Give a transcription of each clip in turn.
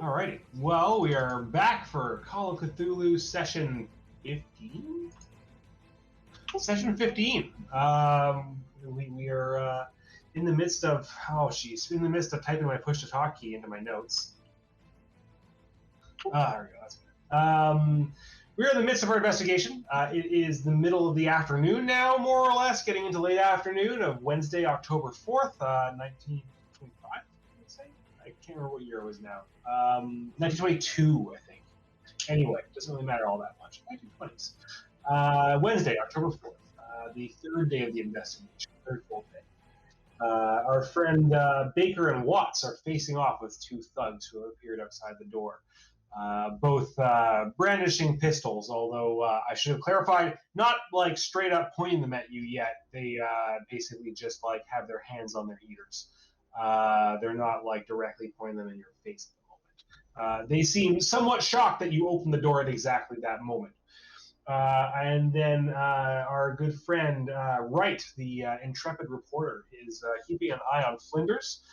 Alrighty. Well, we are back for Call of Cthulhu session 15? Session 15. We are in the midst of, in the midst of typing my push-to-talk key into my notes. There we go. That's good. We're in the midst of our investigation. It is the middle of the afternoon now, more or less, getting into late afternoon of Wednesday, October 4th, 1925, I would say. I can't remember what year it was now. 1922, I think. Anyway, doesn't really matter all that much. 1920s. Wednesday, October 4th, the third day of the investigation, third full day. Our friend Baker and Watts are facing off with two thugs who have appeared outside the door. Both brandishing pistols, although I should have clarified, not like straight up pointing them at you yet. They basically just like have their hands on their ears. They're not like directly pointing them in your face at the moment. They seem somewhat shocked that you opened the door at exactly that moment. And then our good friend Wright, the intrepid reporter, is keeping an eye on Flinders,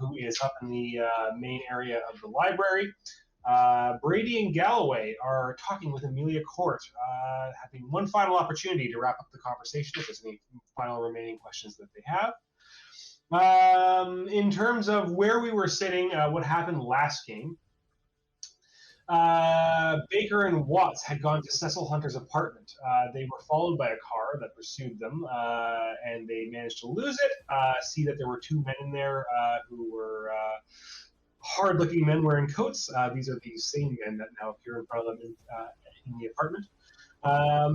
who is up in the main area of the library. Brady and Galloway are talking with Amelia Court, having one final opportunity to wrap up the conversation if there's any final remaining questions that they have. In terms of where we were sitting, what happened last game, Baker and Watts had gone to Cecil Hunter's apartment. They were followed by a car that pursued them, and they managed to lose it. See that there were two men in there who were hard-looking men wearing coats. These are the same men that now appear in front of them in the apartment.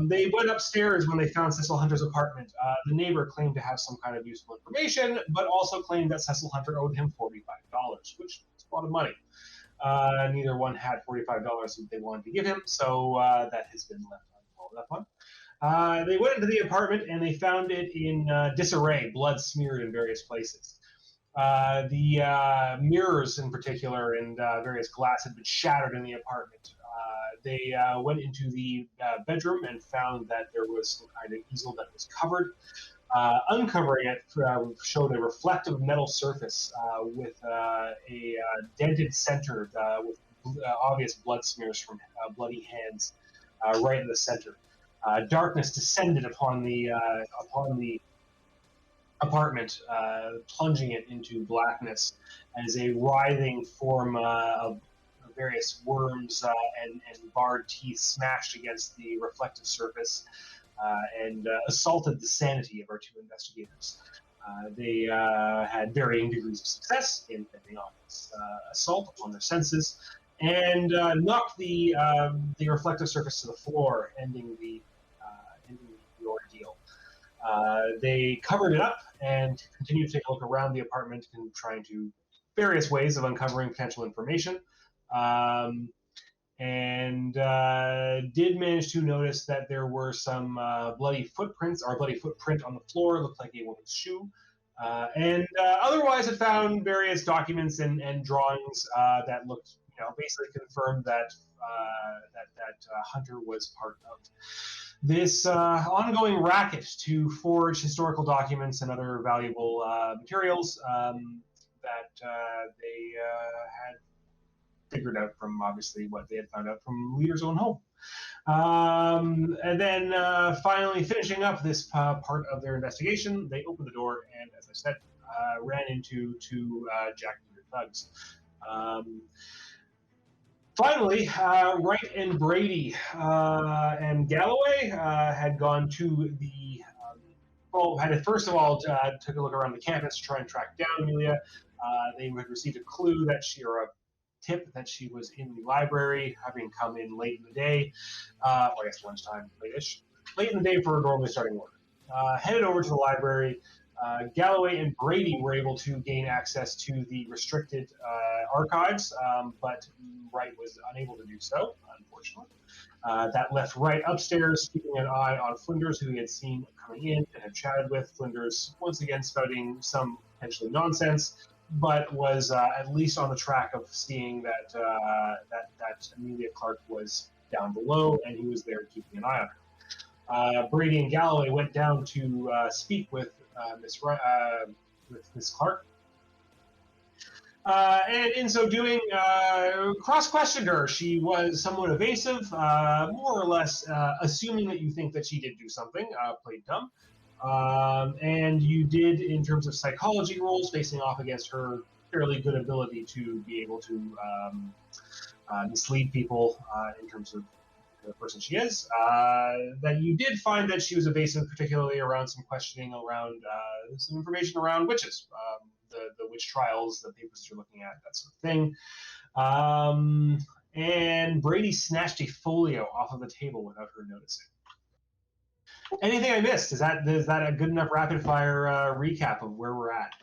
They went upstairs when they found Cecil Hunter's apartment. The neighbor claimed to have some kind of useful information, but also claimed that Cecil Hunter owed him $45, which is a lot of money. Neither one had $45 that they wanted to give him, so that has been left on that one. They went into the apartment and they found it in disarray, blood smeared in various places. The mirrors in particular and various glass had been shattered in the apartment. They went into the bedroom and found that there was some kind of easel that was covered. Uncovering it showed a reflective metal surface with a dented center with obvious blood smears from bloody hands right in the center. Darkness descended upon the apartment, plunging it into blackness as a writhing form of various worms and barred teeth smashed against the reflective surface and assaulted the sanity of our two investigators. They had varying degrees of success in fending off this assault upon their senses, and knocked the reflective surface to the floor, ending the ordeal. They covered it up and continued to take a look around the apartment and trying to various ways of uncovering potential information. And did manage to notice that there were some bloody footprints, or bloody footprint on the floor. It looked like a woman's shoe. And otherwise, it found various documents and drawings that looked, basically confirmed that Hunter was part of this ongoing racket to forge historical documents and other valuable materials that they had figured out from obviously what they had found out from Leader's own home. And then finally finishing up this part of their investigation, they opened the door and, as I said, ran into two jack-booted thugs. Finally, Wright and Brady and Galloway had gone to the had first of all took a look around the campus to try and track down Amelia. They had received a clue that or a tip that she was in the library, having come in late in the day, I guess lunchtime, late in the day for normally starting work. Headed over to the library. Galloway and Brady were able to gain access to the restricted archives, but Wright was unable to do so, unfortunately. That left Wright upstairs, keeping an eye on Flinders, who he had seen coming in and had chatted with. Flinders, once again, spouting some potentially nonsense, but was at least on the track of seeing that Amelia Clark was down below, and he was there keeping an eye on her. Brady and Galloway went down to speak with Miss Clark. And in so doing, cross-questioned her. She was somewhat evasive, more or less assuming that you think that she did do something, played dumb. And you did, in terms of psychology roles, facing off against her fairly good ability to be able to mislead people in terms of the person she is, that you did find that she was evasive, particularly around some questioning around some information around witches, the witch trials, the papers you're looking at, that sort of thing. And Brady snatched a folio off of the table without her noticing. Anything I missed? Is that a good enough rapid fire recap of where we're at?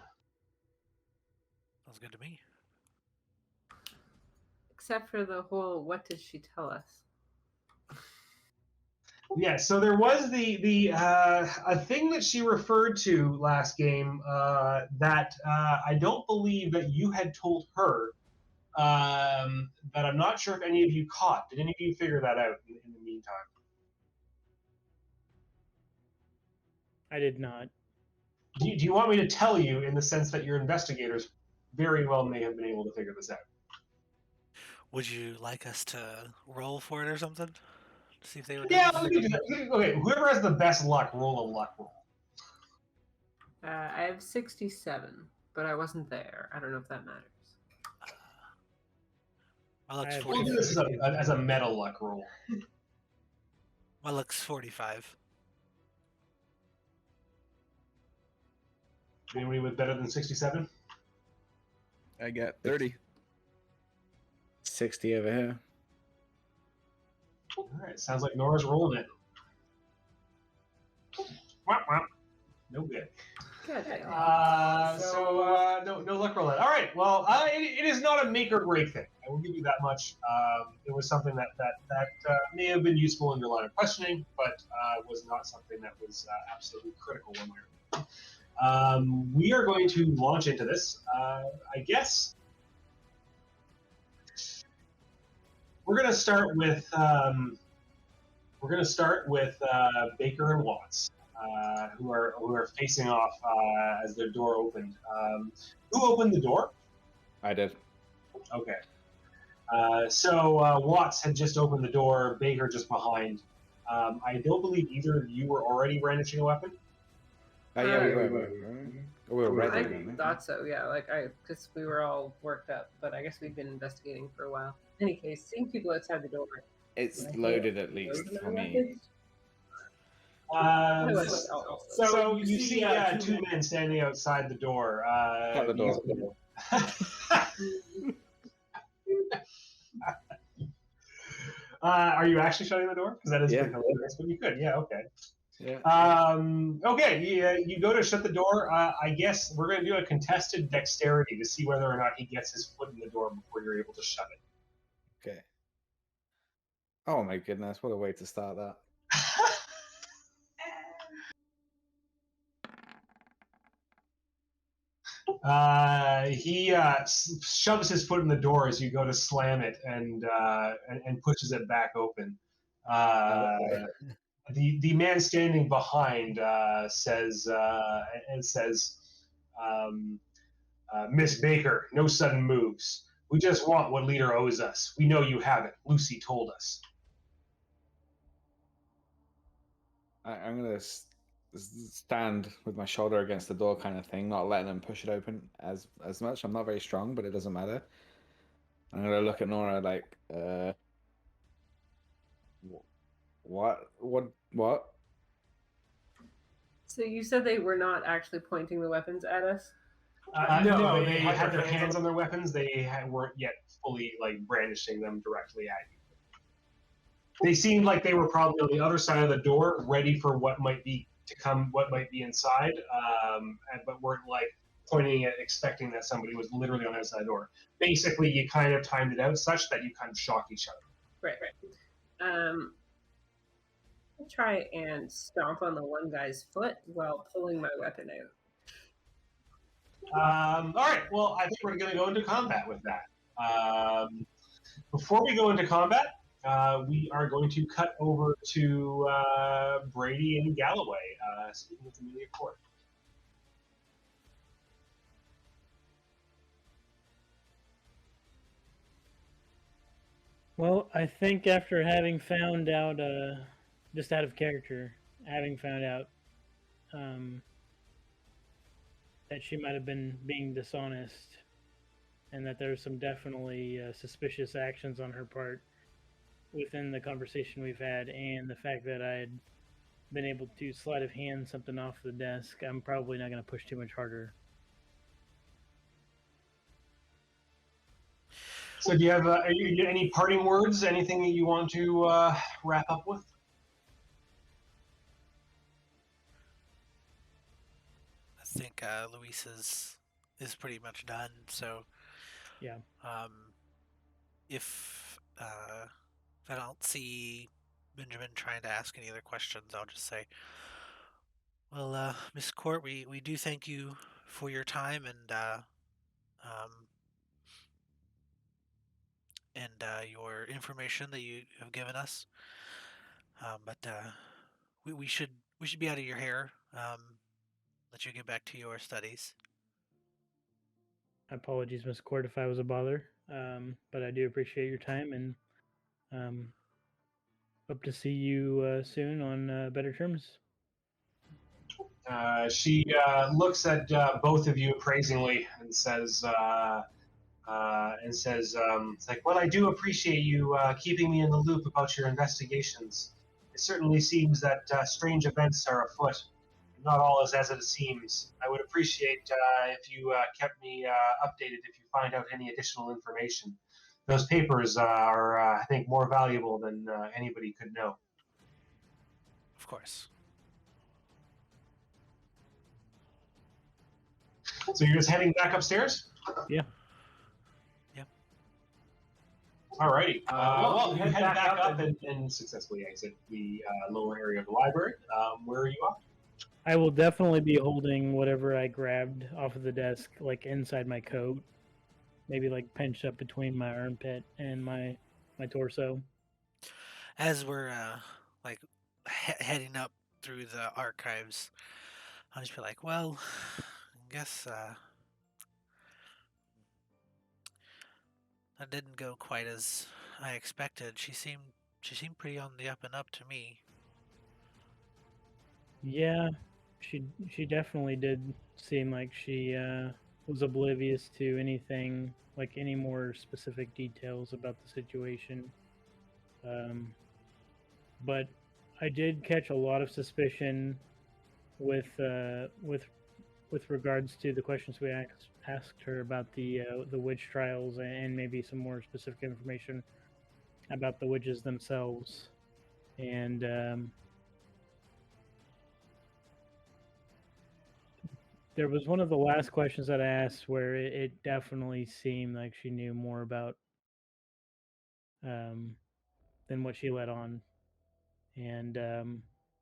Sounds good to me. Except for the whole, what did she tell us? Yeah, so there was a thing that she referred to last game that I don't believe that you had told her, that I'm not sure if any of you caught. Did any of you figure that out in the meantime? I did not. Do you want me to tell you, in the sense that your investigators very well may have been able to figure this out? Would you like us to roll for it or something? To see if they were. Yeah, we can do that. Okay, whoever has the best luck, roll a luck roll. I have 67, but I wasn't there. I don't know if that matters. My luck's We'll do 45. this as a meta luck roll. My luck's 45. Anybody with better than 67? I got 30. 60 over here. All right, sounds like Nora's rolling it. Womp womp. No good. Good. No luck roll. All right. Well, it is not a make or break thing. I will give you that much. It was something that may have been useful in your line of questioning, but was not something that was absolutely critical one way or another. We are going to launch into this. I guess we're going to start with Baker and Watts. Who are facing off as their door opened. Who opened the door? I did. Okay. So Watts had just opened the door, Baker just behind. I don't believe either of you were already brandishing a weapon. Yeah, we were ready. I weren't we? thought so, yeah. Because we were all worked up, but I guess we've been investigating for a while. In any case, seeing people outside the door. It's loaded at least for me. So you see two men standing outside the door. Shut the door. Are you actually shutting the door? Because that is Yeah. hilarious. But you could, yeah, okay. Yeah. Okay, you go to shut the door. I guess we're going to do a contested dexterity to see whether or not he gets his foot in the door before you're able to shut it. Okay. Oh my goodness, what a way to start that. He shoves his foot in the door as you go to slam it and pushes it back open. The man standing behind says, Miss Baker, no sudden moves. We just want what leader owes us. We know you have it. Lucy told us. I'm going to stand with my shoulder against the door kind of thing, not letting them push it open as much. I'm not very strong, but it doesn't matter. I'm going to look at Nora like, what? So you said they were not actually pointing the weapons at us? No, they had their hands on their weapons. They weren't yet fully brandishing them directly at you. They seemed like they were probably on the other side of the door, ready for what might be inside, but weren't pointing at expecting that somebody was literally on the other side of the door. Basically, you kind of timed it out such that you kind of shocked each other. Right. I'll try and stomp on the one guy's foot while pulling my weapon out. All right. Well, I think we're going to go into combat with that. Before we go into combat, we are going to cut over to Brady and Galloway speaking with the media court. Amelia Court. Well, I think after having found out, just out of character, having found out um, that she might have been being dishonest and that there's some definitely suspicious actions on her part within the conversation we've had, and the fact that I had been able to sleight of hand something off the desk, I'm probably not going to push too much harder. So do you have any parting words? Anything that you want to wrap up with? I think Luis is pretty much done. So Yeah. If I don't see Benjamin trying to ask any other questions, I'll just say, well, Miss Court, we do thank you for your time um, and your information that you have given us. But we should be out of your hair. Let you get back to your studies. Apologies, Miss Court, if I was a bother, but I do appreciate your time, and hope to see you soon on better terms. She looks at both of you appraisingly and says, it's like, well, I do appreciate you keeping me in the loop about your investigations. It certainly seems that strange events are afoot. Not all is as it seems. I would appreciate if you kept me updated if you find out any additional information. Those papers are, I think, more valuable than anybody could know. Of course. So you're just heading back upstairs? Yeah. Yep. Alrighty. Well, you head back up and successfully exit the lower area of the library. Where are you off? I will definitely be holding whatever I grabbed off of the desk, like inside my coat, maybe like pinched up between my armpit and my torso. As we're like heading up through the archives, I'll just be like, well, I guess that didn't go quite as I expected. She seemed pretty on the up and up to me. Yeah, she definitely did seem like she was oblivious to anything, like any more specific details about the situation. But I did catch a lot of suspicion with regards to the questions we asked her about the witch trials, and maybe some more specific information about the witches themselves. And there was one of the last questions that I asked where it definitely seemed like she knew more about than what she let on. And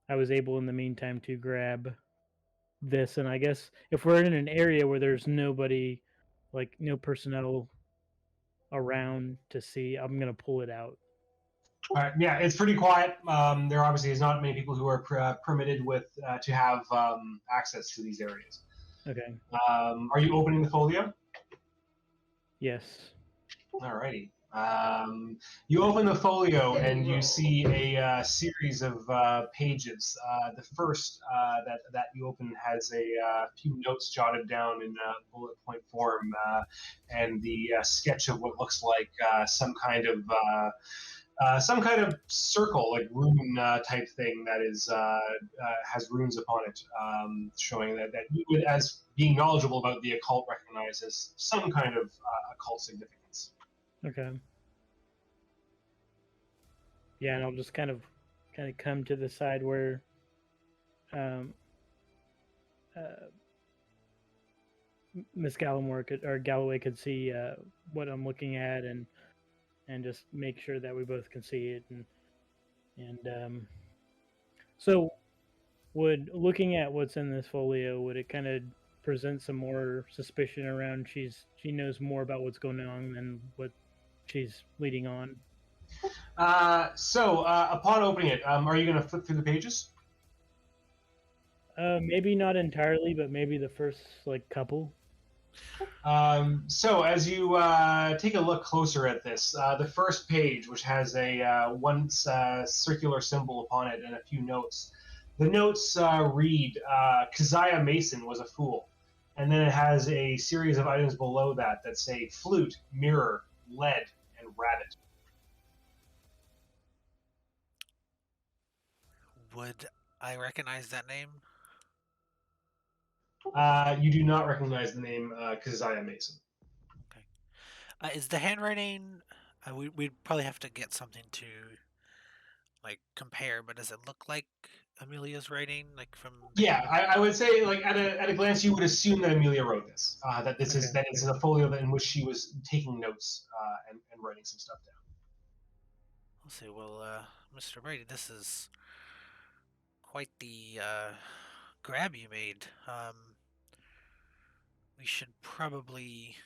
I was able in the meantime to grab this, and I guess if we're in an area where there's nobody, like no personnel around to see, I'm gonna pull it out. All right, yeah, it's pretty quiet. There obviously is not many people who are permitted with to have access to these areas. Okay. Are you opening the folio? Yes. Alrighty. You open the folio and you see a series of pages. The first that you open has a few notes jotted down in bullet point form, and the sketch of what looks like some kind of circle, like rune type thing that is has runes upon it, showing that you would, as being knowledgeable about the occult, recognize as some kind of occult significance. Okay. Yeah, and I'll just kind of come to the side where Miss Galloway could see what I'm looking at, and just make sure that we both can see it. And so, would looking at what's in this folio, would it kind of present some more suspicion around she knows more about what's going on than what she's leading on? Upon opening it, are you going to flip through the pages? Maybe not entirely, but maybe the first couple. So as you take a look closer at this, the first page, which has a once circular symbol upon it and a few notes, the notes read, Keziah Mason was a fool. And then it has a series of items below that that say flute, mirror, lead, and rabbit. Would I recognize that name? You do not recognize the name Keziah Mason. Okay. Is the handwriting? We'd probably have to get something to like compare, but does it look like Amelia's writing, like from? Yeah, I would say, like at a glance, you would assume that Amelia wrote this. That this is Okay. that it's in a folio in which she was taking notes and writing some stuff down. Let's see. Well, Mr. Brady, this is quite the grab you made. We should probably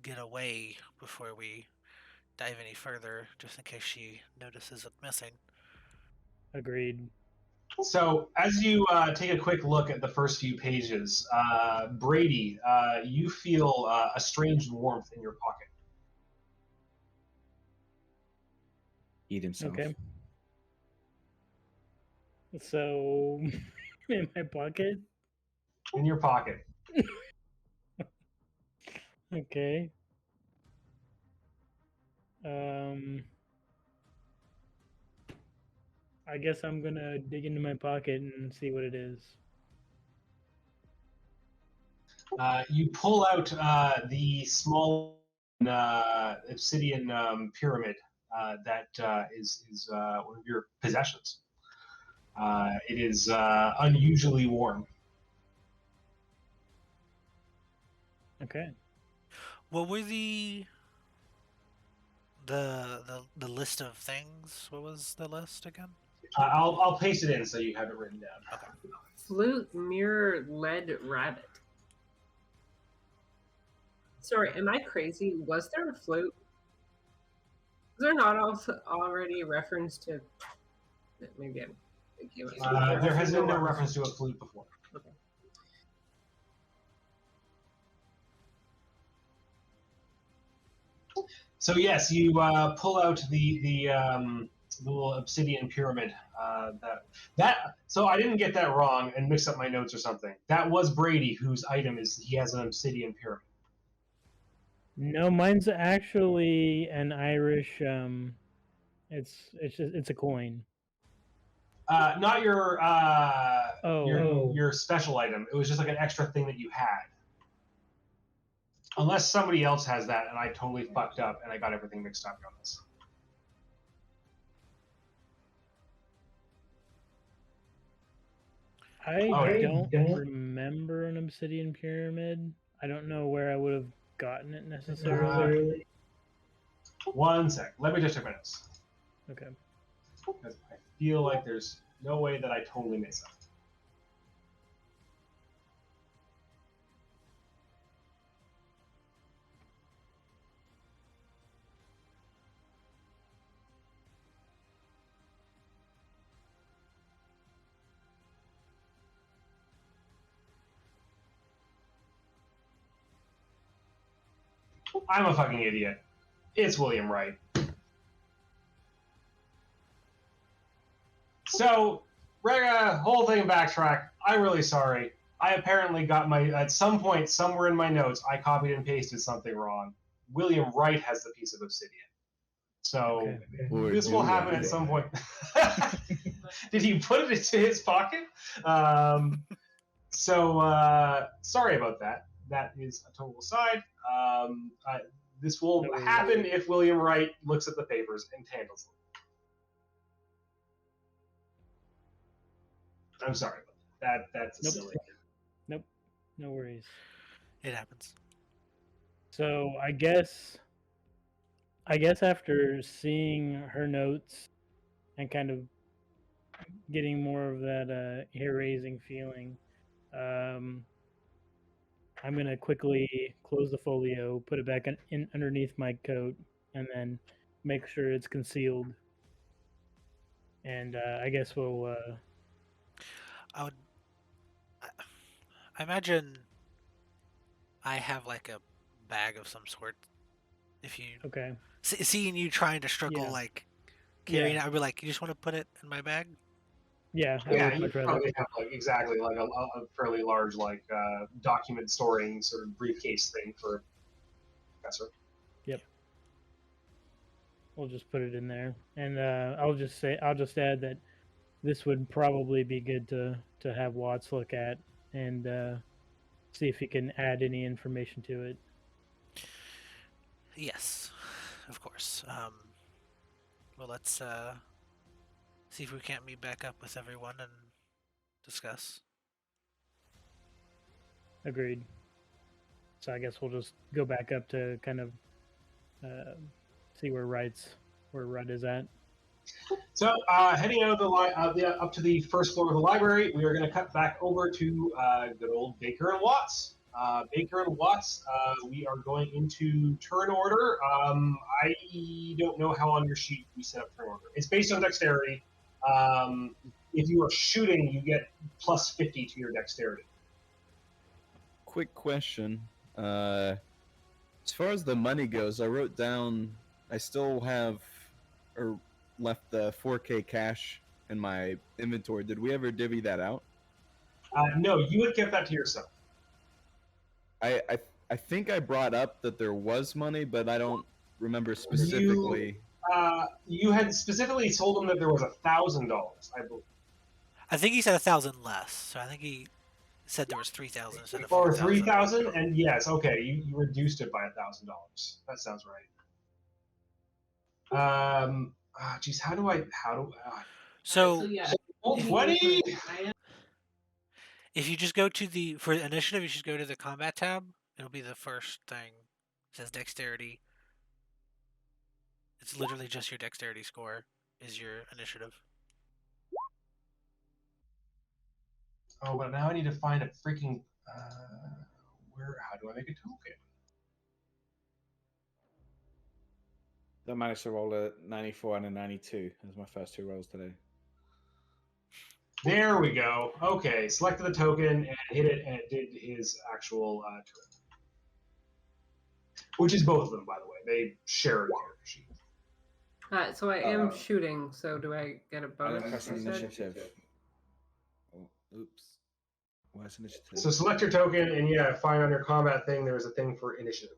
get away before we dive any further, just in case she notices it missing. Agreed. So as you take a quick look at the first few pages, Brady, you feel a strange warmth in your pocket. Eat himself. Okay. So, in my pocket. In your pocket. Okay. I guess I'm gonna dig into my pocket and see what it is. You pull out the small obsidian pyramid that is one of your possessions. It is unusually warm. Okay. What were the list of things? What was the list again? I'll paste it in so you have it written down. Okay. Flute, mirror, lead, rabbit. Sorry, am I crazy? Was there a flute? Was there not also already a reference to? Maybe I'm thinking about There has been no reference to a flute before. Okay. So yes, you pull out the little obsidian pyramid. So I didn't get that wrong and mix up my notes or something. That was Brady, whose item is he has an obsidian pyramid. No, mine's actually an Irish. It's a coin. Not your Oh. your special item. It was just like an extra thing that you had. Unless somebody else has that, and I totally fucked up, and I got everything mixed up on this. I Oh, don't remember an obsidian pyramid. I don't know where I would have gotten it necessarily. One sec. Let me just check my notes. Okay. Because I feel like there's no way that I totally missed something. I'm a fucking idiot. It's William Wright. So, whole thing backtrack. I'm really sorry. I apparently got at some point, somewhere in my notes, I copied and pasted something wrong. William Wright has the piece of obsidian. So, Okay. this will happen at some point. Did he put it into his pocket? Sorry about that. That is a total aside. This will happen if William Wright looks at the papers and handles them. I'm sorry about that. That's silly. Nope. No worries. It happens. So I guess after seeing her notes and kind of getting more of that hair-raising feeling, I'm gonna quickly close the folio, put it back in underneath my coat, and then make sure it's concealed. And I guess we'll. I imagine I have like a bag of some sort. If you Okay. seeing you trying to struggle Yeah. like carrying Yeah. it, I'd be like, you just want to put it in my bag? Yeah, I Yeah, would you much rather. probably have like exactly like a fairly large like document storing sort of briefcase thing for a professor. Yep. We'll just put it in there, and I'll just add that this would probably be good to have Watts look at and see if he can add any information to it. Yes, of course. Well, let's see if we can't meet back up with everyone and discuss. Agreed. So I guess we'll just go back up to kind of see where Rudd is at. So, heading out of up to the first floor of the library, we are going to cut back over to good old Baker and Watts. Baker and Watts, we are going into turn order. I don't know how on your sheet we set up turn order. It's based on dexterity. If you are shooting, you get plus 50 to your dexterity. Quick question. As far as the money goes, I wrote down I still have or left the 4K cash in my inventory. Did we ever divvy that out? No, you would get that to yourself. I think I brought up that there was money, but I don't remember specifically. You had specifically told him that there was $1,000, I believe. I think he said 1,000 less, so I think he said there was 3,000 instead of Or 4,000. 3,000, and yes, okay, you reduced it by $1,000. That sounds right. Geez, how do So yeah. 20? if you just go to for initiative, you should go to the combat tab. It'll be the first thing. It says dexterity. It's literally just your dexterity score is your initiative. Oh, but now I need to find a freaking how do I make a token? I managed to roll a 94 and a 92 as my first two rolls today. There we go. Okay, selected the token and hit it, and it did his actual turn. Which is both of them, by the way. They share a character sheet. So I am shooting. So do I get a I bonus? didn't press you said? initiative. Oh, oops. Where's initiative? So select your token, and yeah, find on your combat thing there's a thing for initiative.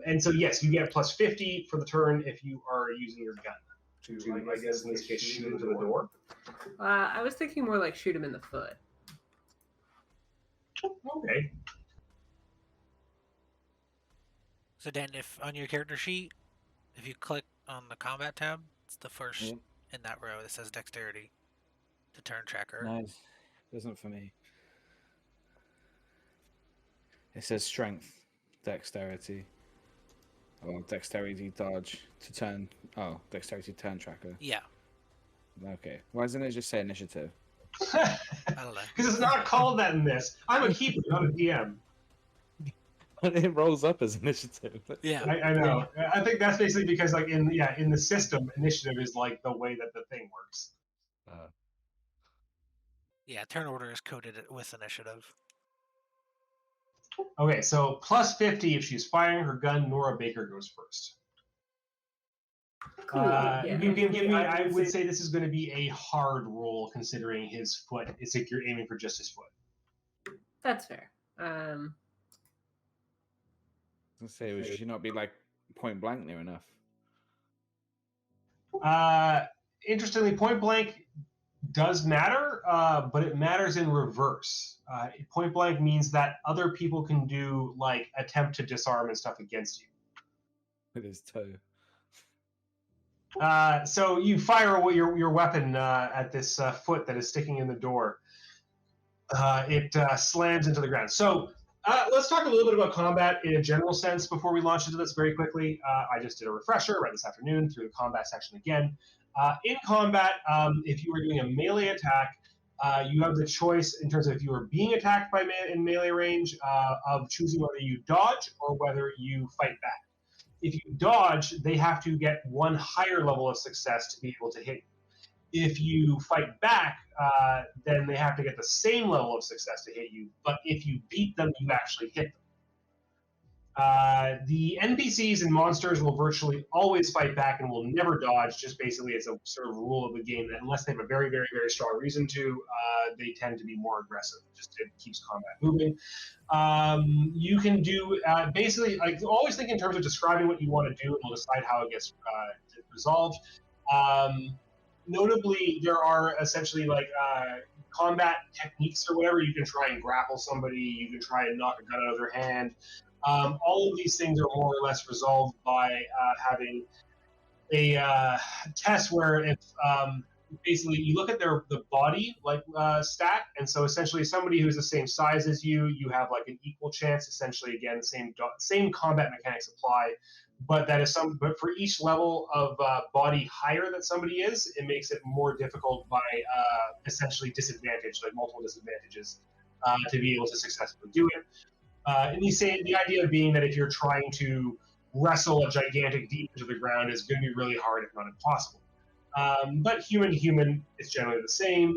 And so yes, you get plus 50 for the turn if you are using your gun to I guess in this case, shoot into the door. I was thinking more like shoot him in the foot. Okay. So Dan, if on your character sheet, if you click on the combat tab, it's the first in that row that says dexterity. The turn tracker. Nice. Isn't for me. It says strength, dexterity. Oh, dexterity dodge to turn. Oh, dexterity turn tracker. Yeah. Okay. Why doesn't it just say initiative? I don't know. Because it's not called that in this. I'm a keeper, not a DM. It rolls up as initiative. Yeah. I know. I think that's basically because, like, in the system, initiative is like the way that the thing works. Yeah, turn order is coded with initiative. Okay, so plus 50 if she's firing her gun. Nora Baker goes first. Cool. You can give me. I would say this is going to be a hard roll considering his foot. It's like you're aiming for just his foot. That's fair. I was gonna say, should she not be like point blank near enough? Interestingly, point blank does matter, but it matters in reverse. Point blank means that other people can do like attempt to disarm and stuff against you. With his toe. So you fire your weapon at this foot that is sticking in the door. It slams into the ground. So let's talk a little bit about combat in a general sense before we launch into this very quickly. I just did a refresher right this afternoon through the combat section again. In combat, if you are doing a melee attack, you have the choice in terms of if you are being attacked by in melee range of choosing whether you dodge or whether you fight back. If you dodge, they have to get one higher level of success to be able to hit you. If you fight back, then they have to get the same level of success to hit you. But if you beat them, you actually hit them. The NPCs and monsters will virtually always fight back and will never dodge. Just basically, it's a sort of rule of the game that unless they have a very, very, very strong reason to, they tend to be more aggressive. Just it keeps combat moving. You can do basically. I always think in terms of describing what you want to do, and we'll decide how it gets resolved. Notably, there are essentially like combat techniques or whatever. You can try and grapple somebody. You can try and knock a gun out of their hand. All of these things are more or less resolved by having a test where if basically you look at the body like stat, and so essentially somebody who's the same size as you have like an equal chance. Essentially, again, same combat mechanics apply, but but for each level of body higher that somebody is, it makes it more difficult by essentially disadvantage, like multiple disadvantages, to be able to successfully do it. And the idea being that if you're trying to wrestle a gigantic deep into the ground is going to be really hard, if not impossible. But human to human, it's generally the same,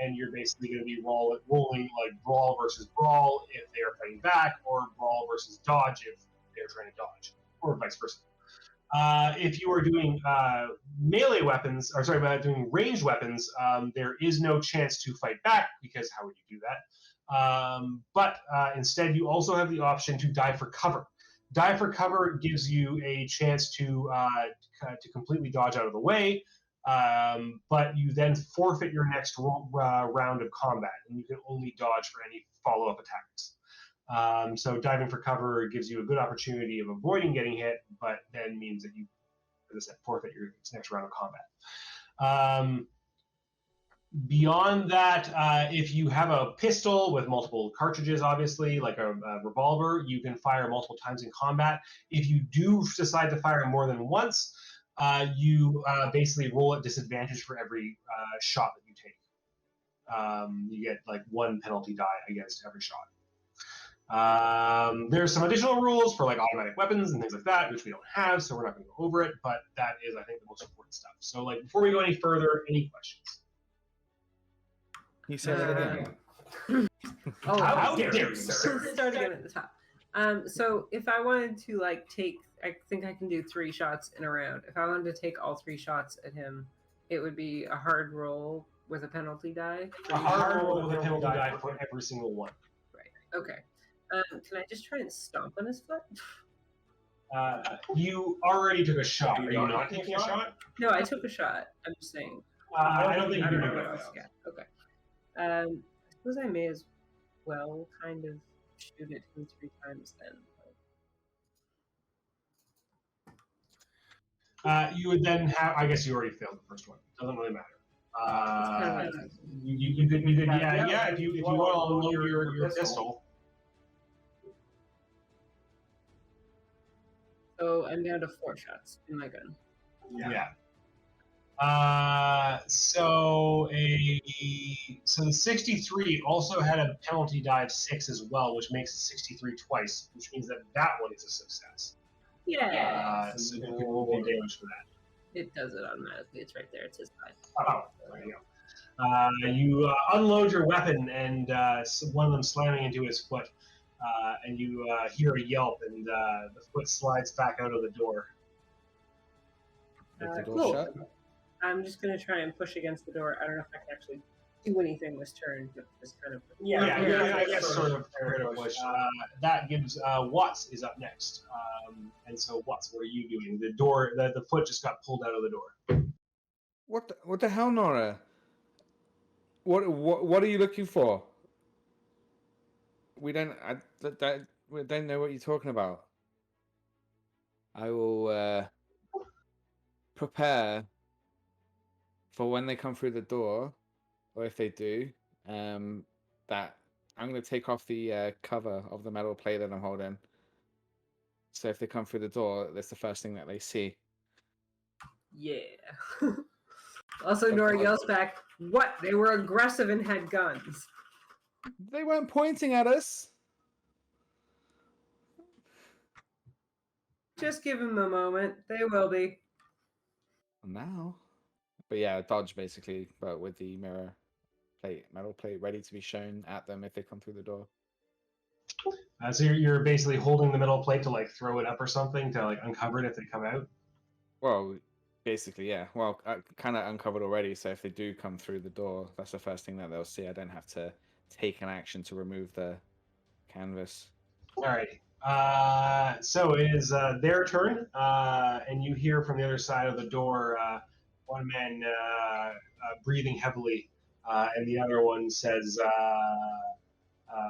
and you're basically going to be rolling like brawl versus brawl if they are fighting back, or brawl versus dodge if they're trying to dodge, or vice versa. If you are doing melee weapons, or sorry, doing ranged weapons, there is no chance to fight back because how would you do that? But instead, you also have the option to dive for cover. Dive for cover gives you a chance to completely dodge out of the way, but you then forfeit your next round of combat, and you can only dodge for any follow-up attacks. So diving for cover gives you a good opportunity of avoiding getting hit, but then means that you, as I said, forfeit your next round of combat. Beyond that, if you have a pistol with multiple cartridges, obviously, like a revolver, you can fire multiple times in combat. If you do decide to fire more than once, you basically roll at disadvantage for every shot that you take. You get like 1 penalty die against every shot. There's some additional rules for like automatic weapons and things like that, which we don't have, so we're not going to go over it, but that is, I think, the most important stuff. So like before we go any further, any questions? You said it again. Oh, How dare you, sir? Start again at the top. So if I wanted to like take, I think I can do 3 shots in a round. If I wanted to take all 3 shots at him, it would be a hard roll with a penalty die. A hard roll with a penalty die for every single one. Right. Okay. Can I just try and stomp on his foot? You already took a shot. Are you not taking a shot? No, I took a shot. I'm just saying. I don't think you I can don't do know it. what else. Yeah. Okay. I suppose I may as well kind of shoot it 2 or 3 times then. You would then have. I guess you already failed the first one. Doesn't really matter. You could, yeah. If you want to unload your pistol. So I'm down to 4 shots in my gun. Yeah. So the 63 also had a penalty die of 6 as well, which makes it 63 twice, which means that one is a success. Yeah. So you can roll more damage for that. It does it automatically. It's right there. It's his side. Oh, there you go. You unload your weapon, and one of them slamming into his foot, and you hear a yelp, and the foot slides back out of the door. Is the door Cool. shut? I'm just going to try and push against the door. I don't know if I can actually do anything this turn, but just kind of... I guess sort of push. That gives Watts is up next. And so Watts, what are you doing? The door, the foot just got pulled out of the door. What the hell, Nora? What are you looking for? We don't know what you're talking about. I will prepare for when they come through the door, or if they do, that I'm going to take off the cover of the metal plate that I'm holding. So if they come through the door, that's the first thing that they see. Yeah. Also, Nora yells back, "What? They were aggressive and had guns." They weren't pointing at us. Just give them a moment. They will be. Now. But yeah, dodge basically, but with the metal plate ready to be shown at them if they come through the door. So you're basically holding the metal plate to like throw it up or something to like uncover it if they come out. Well, basically, yeah. Well, kind of uncovered already. So if they do come through the door, that's the first thing that they'll see. I don't have to take an action to remove the canvas. Alrighty. So it is their turn, and you hear from the other side of the door one man breathing heavily, and the other one says,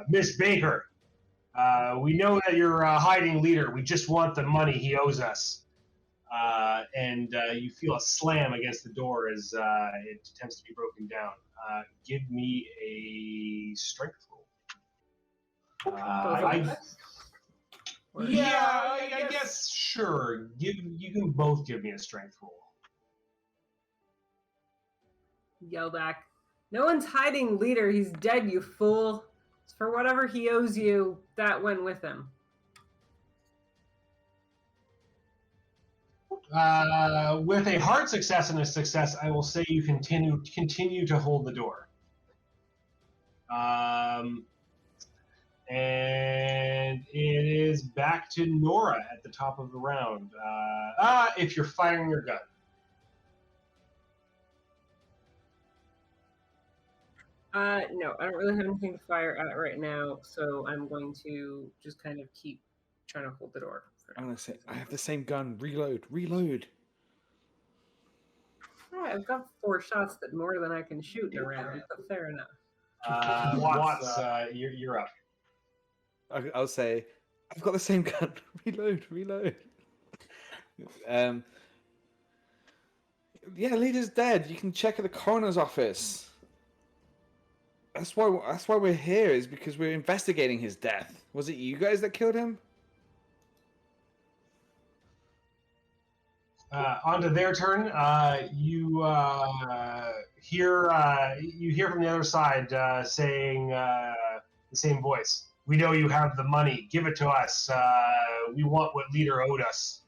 Miss Baker, we know that you're a hiding leader. We just want the money he owes us. And you feel a slam against the door as it attempts to be broken down. Give me a strength roll. I guess sure. You can both give me a strength roll. Yell back. No one's hiding, leader. He's dead, you fool. It's for whatever he owes you, that went with him. With a hard success and a success, I will say you continue to hold the door. And it is back to Nora at the top of the round. If you're firing your gun. No, I don't really have anything to fire at right now, so I'm going to just kind of keep trying to hold the door. I'm gonna say I have the same gun. Reload. Yeah, I've got 4 shots that more than I can shoot in a round, but fair enough. Watts, you're up. I'll say I've got the same gun. Reload. Yeah, leader's dead. You can check at the coroner's office. That's why we're here, is because we're investigating his death. Was it you guys that killed him? Onto their turn. You hear from the other side saying the same voice. We know you have the money. Give it to us. We want what leader owed us.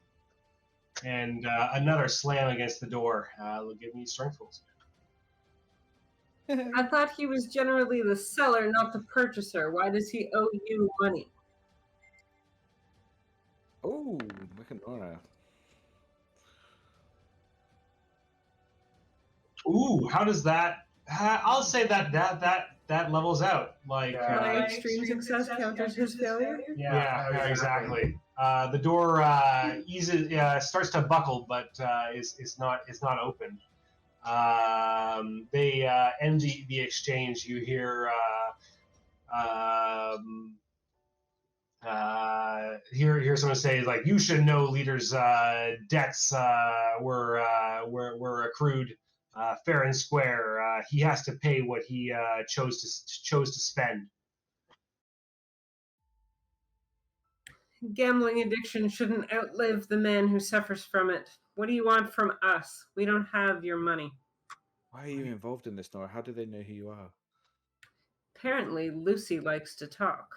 And another slam against the door. Give me strength rolls. I thought he was generally the seller, not the purchaser. Why does he owe you money? Oh, look at Nora. Ooh, how does that? I'll say that levels out. Like My extreme success counters his failure? yeah, exactly. The door starts to buckle, but is not open. They end the exchange. You hear hear someone say like, "You should know, leaders' debts were accrued fair and square. He has to pay what he chose to spend." Gambling addiction shouldn't outlive the man who suffers from it. What do you want from us? We don't have your money. Why are you involved in this, Nora? How do they know who you are? Apparently, Lucy likes to talk.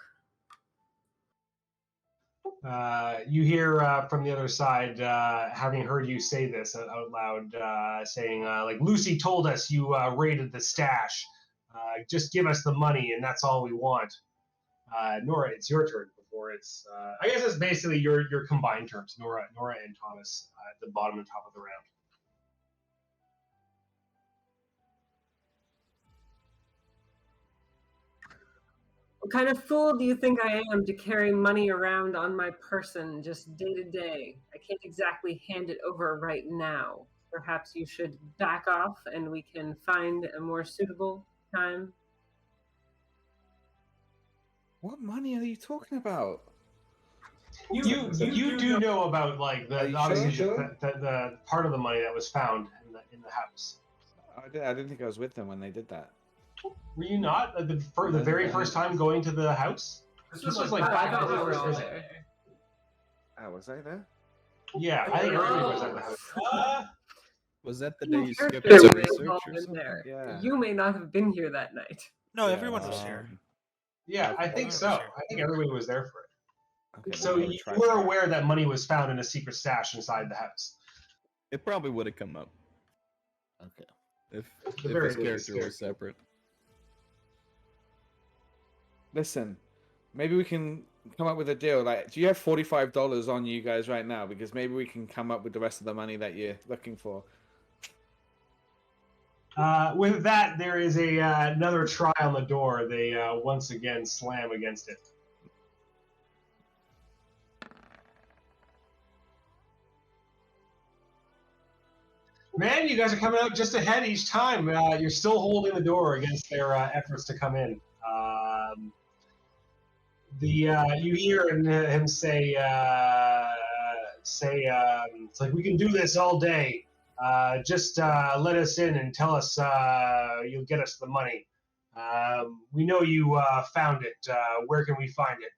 You hear from the other side, having heard you say this out loud, saying like, "Lucy told us you raided the stash. Just give us the money, and that's all we want." Nora, it's your turn. Before it's, I guess it's basically your combined terms. Nora and Thomas at the bottom and top of the round. What kind of fool do you think I am to carry money around on my person just day to day? I can't exactly hand it over right now. Perhaps you should back off and we can find a more suitable time. What money are you talking about? You do know about like the obviously sure? the part of the money that was found in the house. I didn't think I was with them when they did that. Were you not the very first time going to the house? This was like I 5 thought we hours were all ago. there. Oh, was I there? Yeah, I think everybody was at the house. Was that the day you Your skipped character some may have research all or been something? there. Yeah. You may not have been here that night. No, Yeah, everyone was here. Yeah, I think so. I think everybody was there for it. Okay, So then I you retract were that. aware that money was found in a secret stash inside the house. It probably would have come up Okay. if The his very character least. was separate. Listen, maybe we can come up with a deal. Like, do you have $45 on you guys right now? Because maybe we can come up with the rest of the money that you're looking for. With that, there is another try on the door. They once again slam against it. Man, you guys are coming out just ahead each time. You're still holding the door against their efforts to come in. You hear him say, it's like, we can do this all day. Just let us in and tell us you'll get us the money. We know you found it. Where can we find it?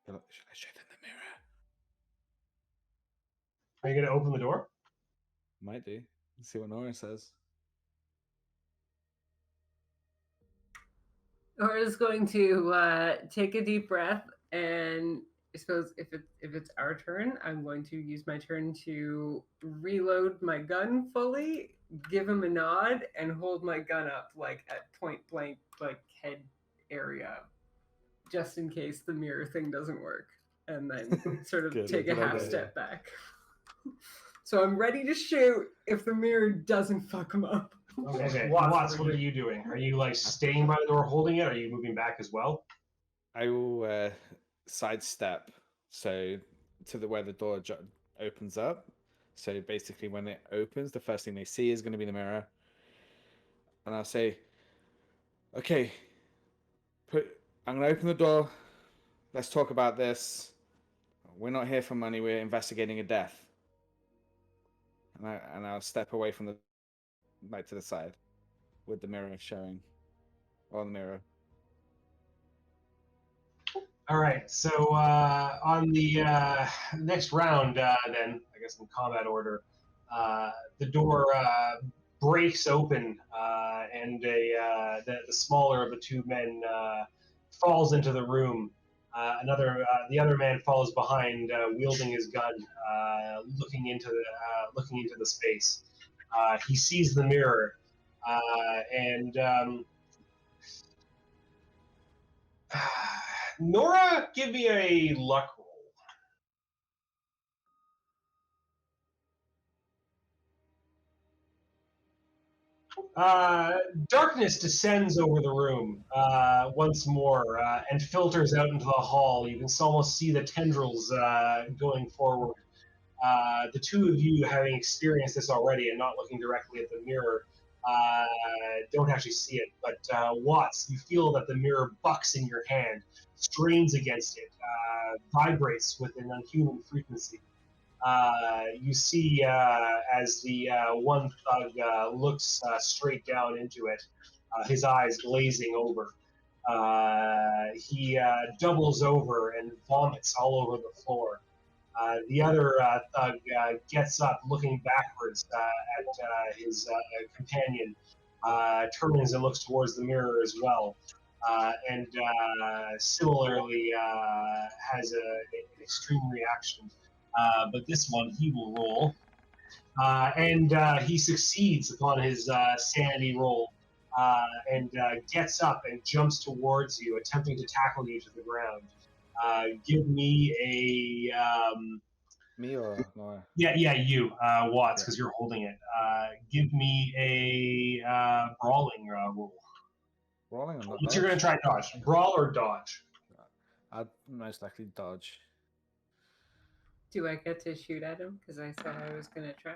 Should I show them the mirror? Are you going to open the door? Might do. Let's see what Nora says. Nora's going to take a deep breath, and I suppose if it's our turn, I'm going to use my turn to reload my gun fully, give him a nod, and hold my gun up like at point blank, like head area, just in case the mirror thing doesn't work, and then sort of Good, take a good half idea. step back. So I'm ready to shoot if the mirror doesn't fuck him up. Okay, Watts, what are you doing? Are you like staying by the door holding it? Or are you moving back as well? I will sidestep so to where the door opens up. So basically, when it opens, the first thing they see is going to be the mirror, and I'll say, "Okay, I'm going to open the door. Let's talk about this. We're not here for money. We're investigating a death." And I'll step away from the to the side with the mirror showing on the mirror. All right, so on the next round, then, I guess in combat order, the door breaks open, and the smaller of the two men falls into the room. The other man follows behind, wielding his gun, looking into the space. He sees the mirror, and Nora, give me a luck roll. Darkness descends over the room once more and filters out into the hall. You can almost see the tendrils going forward. The two of you, having experienced this already and not looking directly at the mirror, don't actually see it. But Watts, you feel that the mirror bucks in your hand, strains against it, vibrates with an unhuman frequency. You see as the one thug looks straight down into it, his eyes glazing over. He doubles over and vomits all over the floor. The other thug gets up, looking backwards at his companion, turns and looks towards the mirror as well, and similarly has an extreme reaction. But this one he will roll, and he succeeds upon his sanity roll, and gets up and jumps towards you, attempting to tackle you to the ground. Give me a Me or Nora? you, Watts, because you're holding it. Give me a brawling roll. Rolling or not? What's you're gonna try dodge? Brawl or dodge? I'd most likely dodge. Do I get to shoot at him? Because I said I was going to try.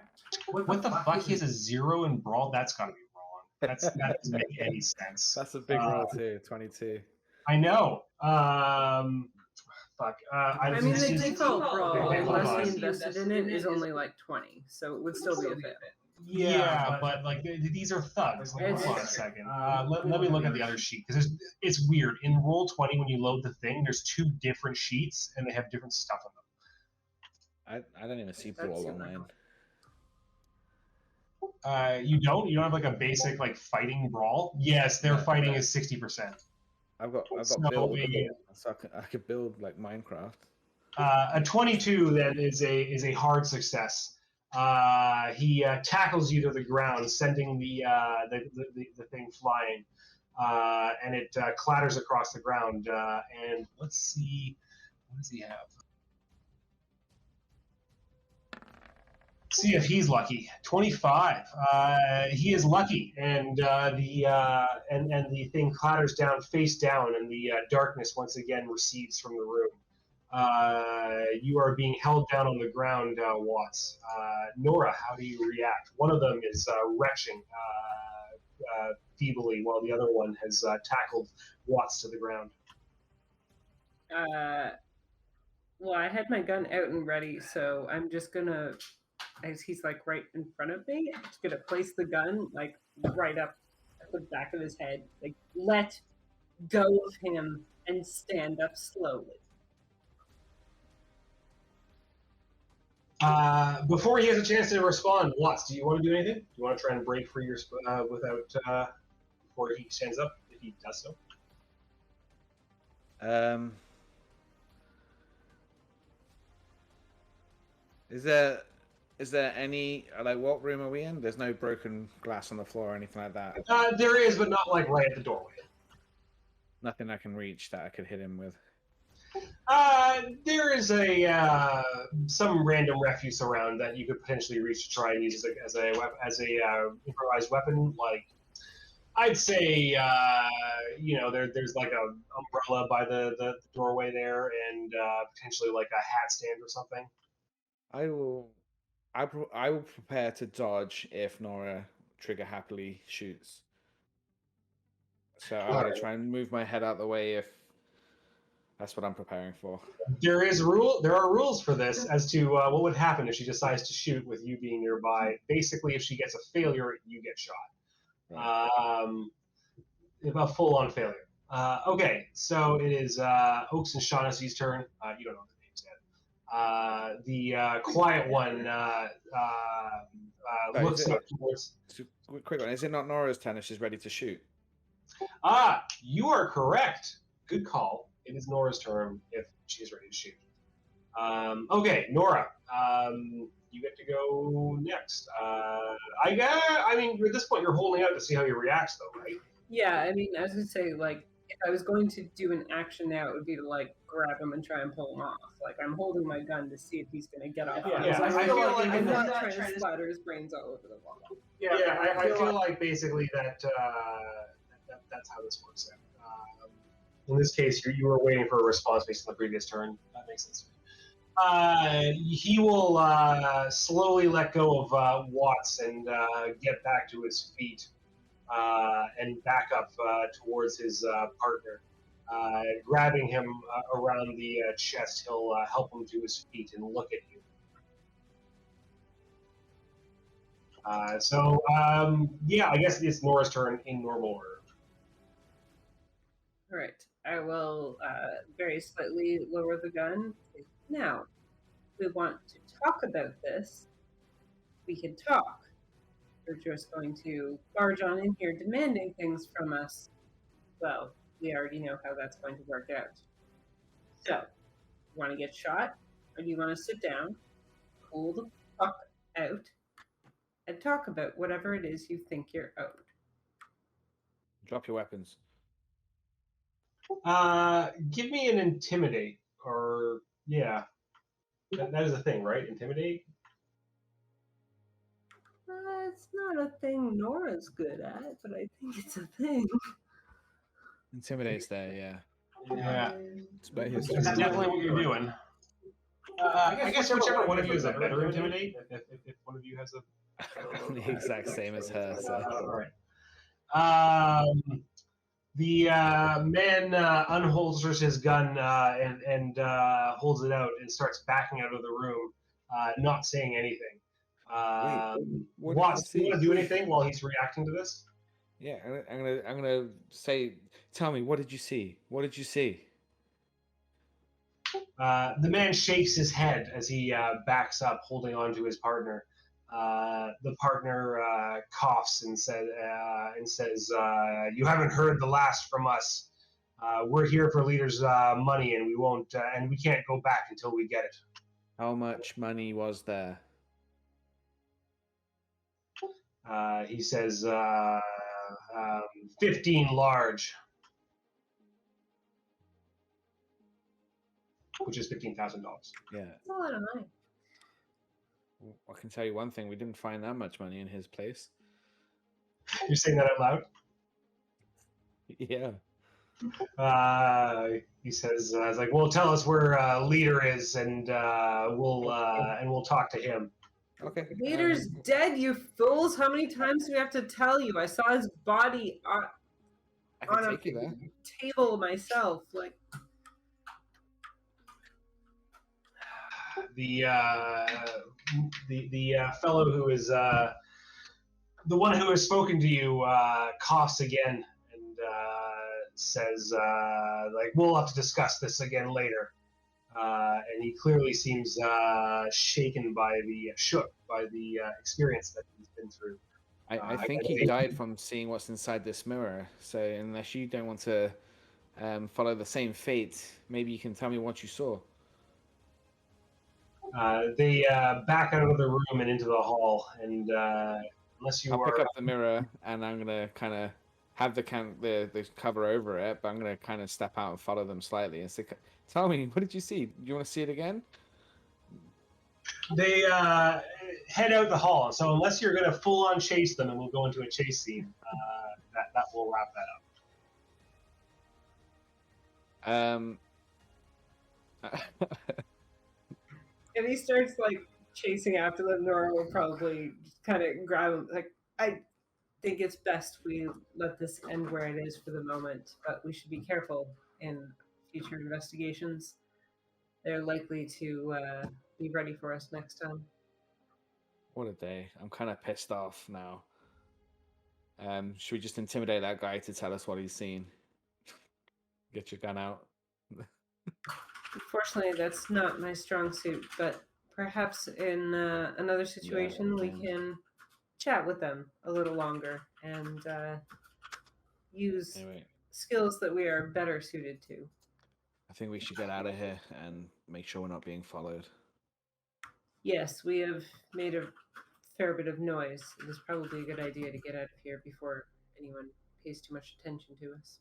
What the fuck? He has a 0 in brawl. That's gotta be wrong. That doesn't make any sense. That's a big roll too. 22. I know. Fuck. I mean, the default brawl, Hold unless on. he invested in it, is only like 20, so it would still be a fit. Yeah, but like these are thugs. Like, hold on a second. Let me look at the other sheet because it's weird. In roll 20, when you load the thing, there's 2 different sheets and they have different stuff on them. I don't even see That's brawl too on mine. You don't have like a basic like fighting brawl. Yes, their fighting is 60%. I've got So build, so I could build like Minecraft. A 22 then is a hard success. He tackles you to the ground, sending the thing flying. and it clatters across the ground. And let's see, what does he have? See if he's lucky. 25. He is lucky, and the thing clatters down face down, and the darkness once again recedes from the room. You are being held down on the ground, Watts. Nora, how do you react? One of them is retching feebly, while the other one has tackled Watts to the ground. Well, I had my gun out and ready, so I'm just gonna, as he's like right in front of me, I'm just gonna place the gun like right up at the back of his head, like let go of him and stand up slowly. Before he has a chance to respond, Watts, do you want to do anything? Do you want to try and break free your before he stands up, if he does so? Is there any, like, what room are we in? There's no broken glass on the floor or anything like that. There is, but not like right at the doorway. Nothing I can reach that I could hit him with. There is some random refuse around that you could potentially reach to try and use as a improvised weapon. Like, I'd say, there's like a umbrella by the doorway there, and potentially like a hat stand or something. I will prepare to dodge if Nora trigger happily shoots. So I'm going to try and move my head out the way if that's what I'm preparing for. There are rules for this as to what would happen if she decides to shoot with you being nearby. Basically, if she gets a failure, you get shot. Right. A full-on failure. Okay, so it is Oaks and Shaughnessy's turn. You don't know the names yet. The quiet one looks up towards... Quick one. Is it not Nora's turn if she's ready to shoot? You are correct. Good call. It is Nora's turn if she's ready to shoot. Okay, Nora, you get to go next. I mean, at this point, you're holding out to see how he reacts, though, right? Yeah, I mean, I was gonna say, like, if I was going to do an action now, it would be to like grab him and try and pull him off. Like, I'm holding my gun to see if he's gonna get off. I feel like I'm not trying to splatter his brains all over the wall. I feel like basically that's how this works out. In this case, you were waiting for a response based on the previous turn. That makes sense. He will slowly let go of Watts and get back to his feet and back up towards his partner. Grabbing him around the chest, he'll help him to his feet and look at you. I guess it's Nora's turn in normal order. All right. I will very slightly lower the gun. Now, if we want to talk about this, we can talk. You're just going to barge on in here demanding things from us. Well, we already know how that's going to work out. So, you want to get shot, or do you want to sit down, cool the fuck out, and talk about whatever it is you think you're owed? Drop your weapons. Give me an intimidate, or yeah, that is a thing, right? Intimidate. It's not a thing Nora's good at, but I think it's a thing. Intimidate's there, yeah. Yeah, It's that's definitely what you're doing. I guess whichever one of you is a better intimidate. If one of you has a the exact same as her. So. All right. The man unholsters his gun and holds it out and starts backing out of the room, not saying anything. Watts, do you want to do anything while he's reacting to this? Yeah, I'm gonna say, tell me, what did you see? What did you see? The man shakes his head as he backs up, holding on to his partner. The partner coughs and says, "You haven't heard the last from us. We're here for leaders' money, and we won't, and we can't go back until we get it." How much money was there? He says, 15 large, which is $15,000. Yeah. That's a lot of money. Well, I can tell you one thing: we didn't find that much money in his place. You're saying that out loud? Yeah. He says, "It's like, well, tell us where leader is, and we'll talk to him." Okay. Leader's dead, you fools! How many times do we have to tell you? I saw his body I on can a take you there. table myself. Like, The fellow who is the one who has spoken to you coughs again and says, like, we'll have to discuss this again later. And he clearly seems shaken shook by the experience that he's been through. I think he died from seeing what's inside this mirror. So unless you don't want to follow the same fate, maybe you can tell me what you saw. They back out of the room and into the hall, and unless you I'll are pick up the mirror and I'm gonna kind of have the cover over it, but I'm gonna kind of step out and follow them slightly and say, "Tell me, what did you see? Do you want to see it again?" they head out the hall. So unless you're going to full on chase them, and we'll go into a chase scene, that will wrap that up. if he starts like chasing after them, Nora will probably just kind of grab him. Like, I think it's best we let this end where it is for the moment, but we should be careful in future investigations. They're likely to be ready for us next time. What a day! I'm kind of pissed off now. Should we just intimidate that guy to tell us what he's seen? Get your gun out. Unfortunately, that's not my strong suit, but perhaps in another situation we can chat with them a little longer and use Anyway, skills that we are better suited to. I think we should get out of here and make sure we're not being followed. Yes, we have made a fair bit of noise. It is probably a good idea to get out of here before anyone pays too much attention to us.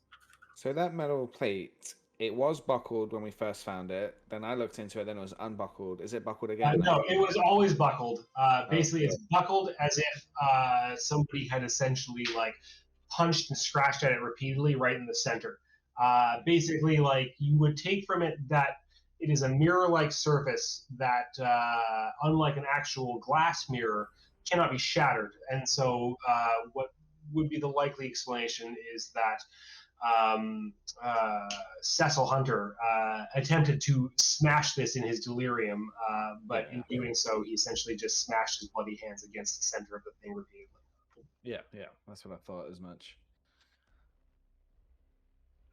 So that metal plate, it was buckled when we first found it. Then I looked into it, then it was unbuckled. Is it buckled again? No, it was always buckled. Basically, Okay. it's buckled as if somebody had essentially like punched and scratched at it repeatedly right in the center. Basically, like you would take from it that it is a mirror-like surface that, unlike an actual glass mirror, cannot be shattered. And so, what would be the likely explanation is that Cecil Hunter attempted to smash this in his delirium, but in doing so, he essentially just smashed his bloody hands against the center of the thing repeatedly. Yeah, that's what I thought as much.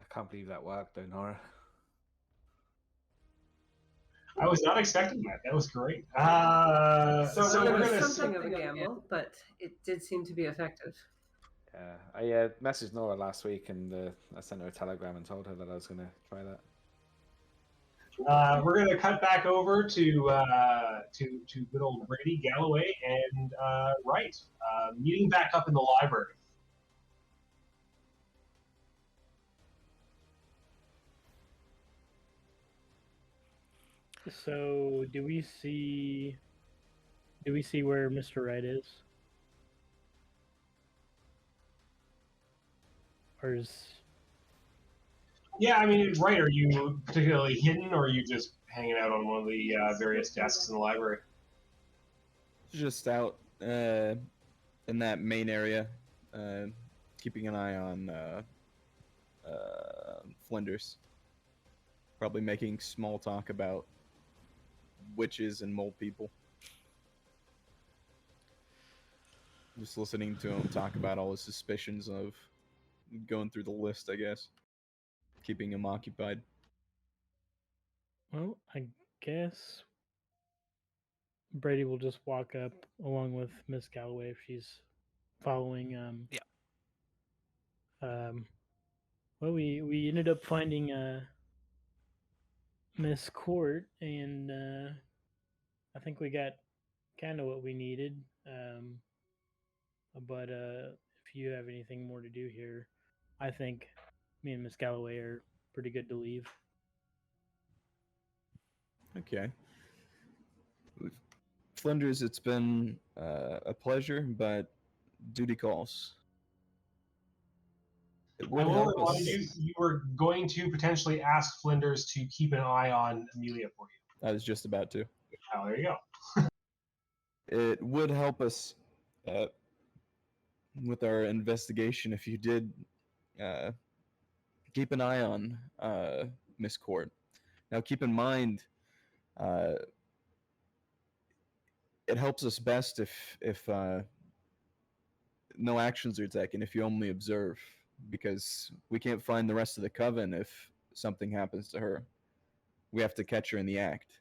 I can't believe that worked, though, Nora. I was not expecting that. That was great. So So we're it was gonna something of a gamble, but it did seem to be effective. Yeah, I messaged Nora last week and I sent her a telegram and told her that I was going to try that. we're gonna cut back over to good old Brady Galloway and Wright meeting back up in the library. So, do we see where Mr. Wright is? Or is Yeah, I mean, Wright, are you particularly hidden, or are you just hanging out on one of the various desks in the library? Just out in that main area, keeping an eye on Flinders. Probably making small talk about witches and mole people. Just listening to him talk about all his suspicions of going through the list, I guess. Keeping him occupied. well, I guess Brady will just walk up along with Miss Galloway if she's following. Well, we ended up finding Miss Court, and I think we got kind of what we needed. But if if you have anything more to do here, I think me and Miss Galloway are pretty good to leave. Okay. Flinders, it's been a pleasure, but duty calls. It I would will help remind us. you were going to potentially ask Flinders to keep an eye on Amelia for you. I was just about to. Oh, there you go. It would help us with our investigation if you did keep an eye on Miss Court. Now, keep in mind, uh, it helps us best if no actions are taken, if you only observe, because we can't find the rest of the coven if something happens to her. We have to catch her in the act.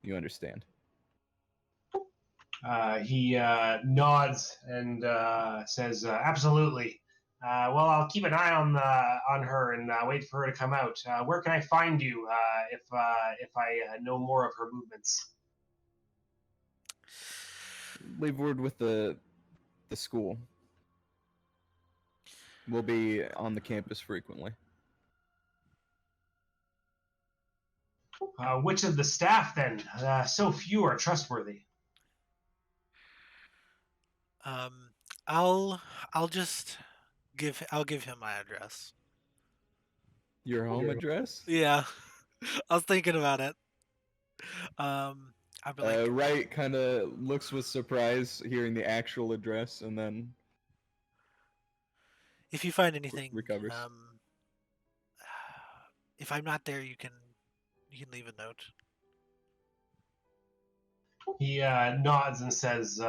You understand? He nods and says, "Absolutely. Well, I'll keep an eye on her and wait for her to come out. Where can I find you if I know more of her movements?" Leave word with the school. We'll be on the campus frequently. Which of the staff then? So few are trustworthy. I'll just I'll give him my address. Your home address? Yeah, I was thinking about it. I'd be like, Wright kind of looks with surprise hearing the actual address, and then if you find anything, recovers. if I'm not there, you can leave a note. He nods and says, "It's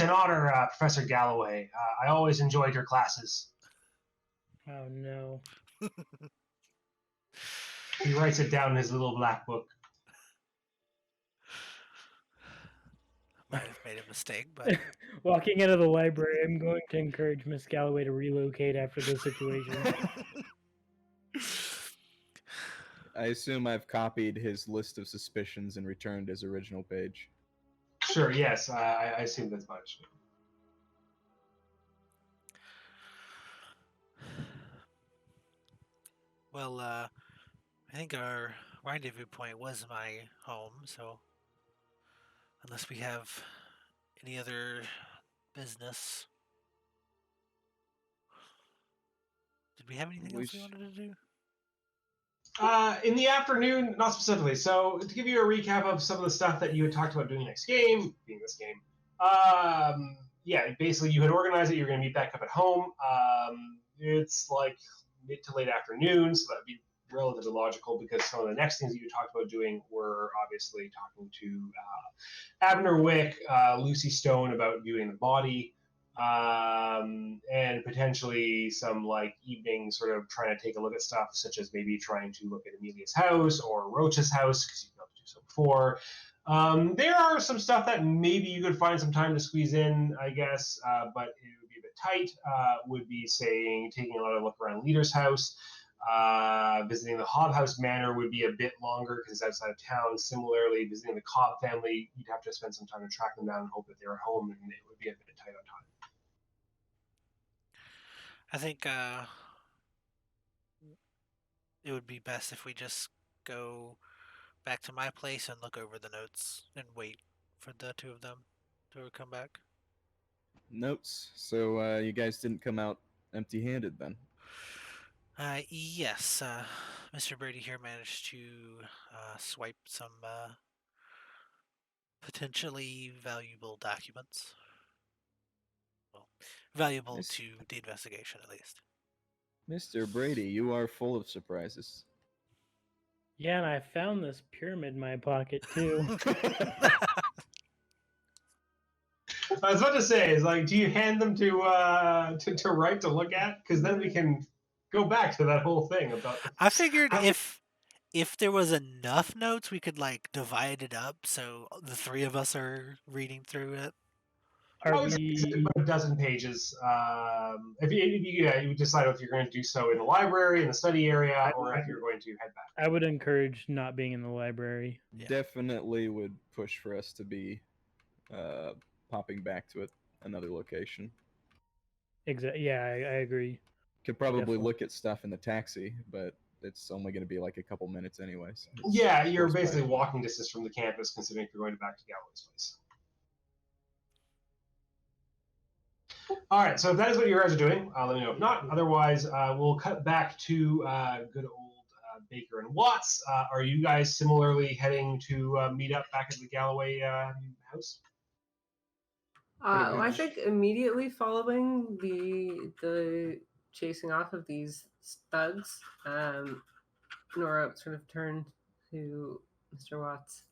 an honor, Professor Galloway. I always enjoyed your classes." Oh no. He writes it down in his little black book. Might have made a mistake, but Walking into the library, I'm going to encourage Miss Galloway to relocate after this situation. I assume I've copied his list of suspicions and returned his original page. Sure, yes, I assume that's my understanding. well, I think our rendezvous point was my home, so unless we have any other business, did we have anything else we wanted to do? In the afternoon, not specifically. So to give you a recap of some of the stuff that you had talked about doing next game, being this game, yeah, basically you had organized it. You were going to meet back up at home. It's like mid to late afternoon, so that'd be relatively logical because some of the next things that you talked about doing were obviously talking to Abner Wick, Lucy Stone about viewing the body. And potentially some like evening sort of trying to take a look at stuff such as maybe trying to look at Amelia's house or Roach's house because you've been able to do so before. There are some stuff that maybe you could find some time to squeeze in, I guess, but it would be a bit tight. Would be saying taking a lot of look around Leader's house. Visiting the Hobhouse Manor would be a bit longer because it's outside of town. Similarly, visiting the Cobb family, you'd have to spend some time to track them down and hope that they were home, and it would be a bit tight on time. I think it would be best if we just go back to my place and look over the notes and wait for the two of them to come back. Notes. So you guys didn't come out empty-handed then? Yes, Mr. Brady here managed to swipe some potentially valuable documents. Well, valuable Nice. to the investigation, at least. Mr. Brady, you are full of surprises. Yeah, and I found this pyramid in my pocket too. I was about to say, is like, do you hand them to Wright to look at? Because then we can go back to that whole thing about. I figured if there was enough notes, we could like divide it up so the three of us are reading through it. Are It's we? about a dozen pages. If you decide if you're going to do so in the library, in the study area, or if you're going to head back. I would encourage not being in the library. Yeah. Definitely would push for us to be popping back to it. another location. Yeah, I agree. Could probably Definitely. look at stuff in the taxi, but it's only going to be like a couple minutes anyway. So it's Yeah, you're close by. basically walking distance from the campus, considering if you're going back to Galloway's place. All right, so if that is what you guys are doing, let me know if not. Otherwise, we'll cut back to good old Baker and Watts. Are you guys similarly heading to meet up back at the Galloway house? Well, I think immediately following the chasing off of these thugs, Nora sort of turned to Mr. Watts.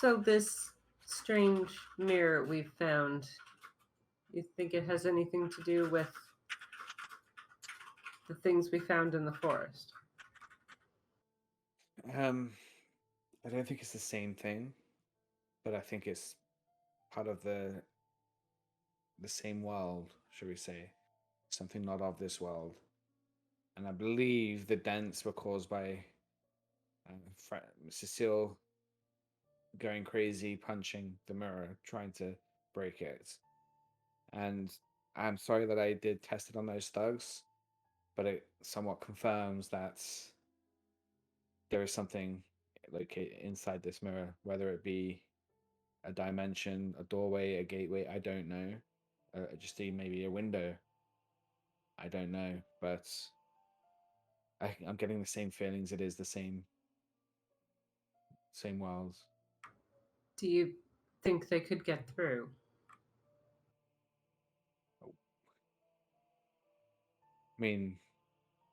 So this strange mirror we've found, you think it has anything to do with the things we found in the forest? I don't think it's the same thing, but I think it's part of the same world, shall we say? Something not of this world. And I believe the dents were caused by Cecile going crazy, punching the mirror, trying to break it. And I'm sorry that I did test it on those thugs, but it somewhat confirms that there is something located inside this mirror, whether it be a dimension, a doorway, a gateway, I don't know. Just maybe a window. I don't know, but I'm getting the same feelings. It is the same worlds. Do you think they could get through? I mean,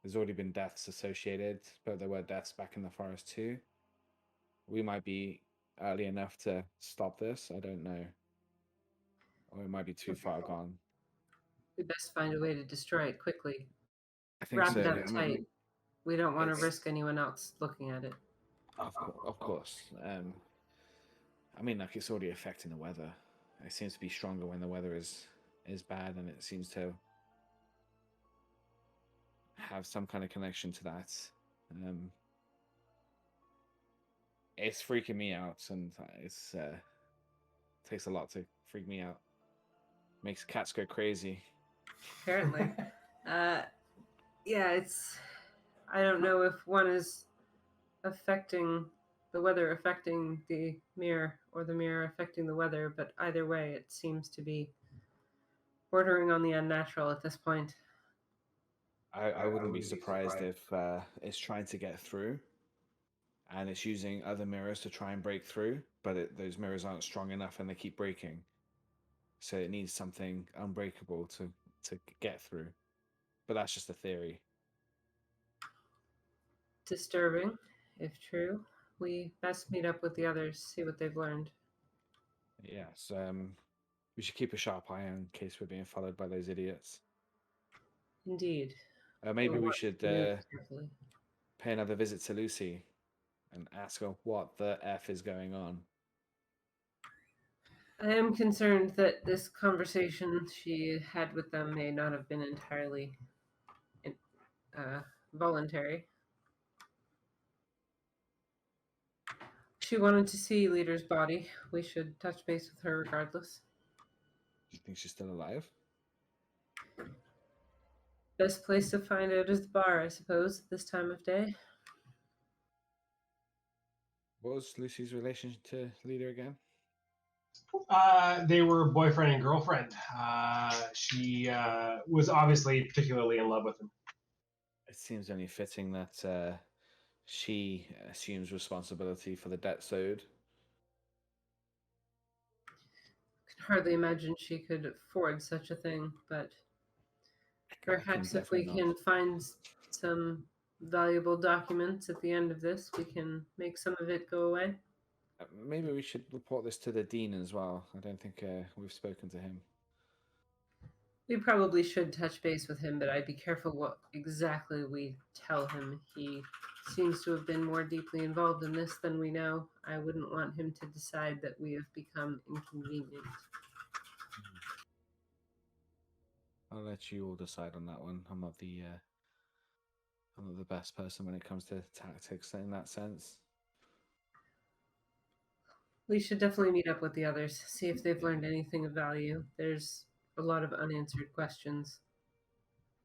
there's already been deaths associated, but there were deaths back in the forest too. We might be early enough to stop this. I don't know. Or it might be too far gone. We best find a way to destroy it quickly. I think Wrap so. it up I mean, tight. We don't want to it's- risk anyone else looking at it. Of course. I mean, like, it's already affecting the weather. It seems to be stronger when the weather is bad, and it seems to have some kind of connection to that. It's freaking me out, and it's takes a lot to freak me out. Makes cats go crazy. Apparently. Yeah, I don't know if one is affecting the weather, affecting the mirror, or the mirror affecting the weather, but either way, it seems to be bordering on the unnatural at this point. I wouldn't be surprised if it's trying to get through, and it's using other mirrors to try and break through, but those mirrors aren't strong enough, and they keep breaking. So it needs something unbreakable to get through. But that's just a theory. Disturbing, if true. We best meet up with the others, see what they've learned. Yes, we should keep a sharp eye in case we're being followed by those idiots. Indeed. Maybe We'll we watch should the news carefully. pay another visit to Lucy and ask her what the F is going on. I am concerned that this conversation she had with them may not have been entirely voluntary. She wanted to see Leader's body. We should touch base with her regardless. Do you think she's still alive? Best place to find out is the bar, I suppose, at this time of day. What was Lucy's relation to Leader again? They were boyfriend and girlfriend. She was obviously particularly in love with him. It seems only fitting that she assumes responsibility for the debt owed. Could hardly imagine she could afford such a thing, but perhaps if we can find some valuable documents at the end of this, we can make some of it go away. Maybe we should report this to the dean as well. I don't think we've spoken to him. We probably should touch base with him, but I'd be careful what exactly we tell him. He seems to have been more deeply involved in this than we know. I wouldn't want him to decide that we have become inconvenient. I'll let you all decide on that one. I'm not the best person when it comes to tactics in that sense. We should definitely meet up with the others, see if they've learned anything of value. There's a lot of unanswered questions.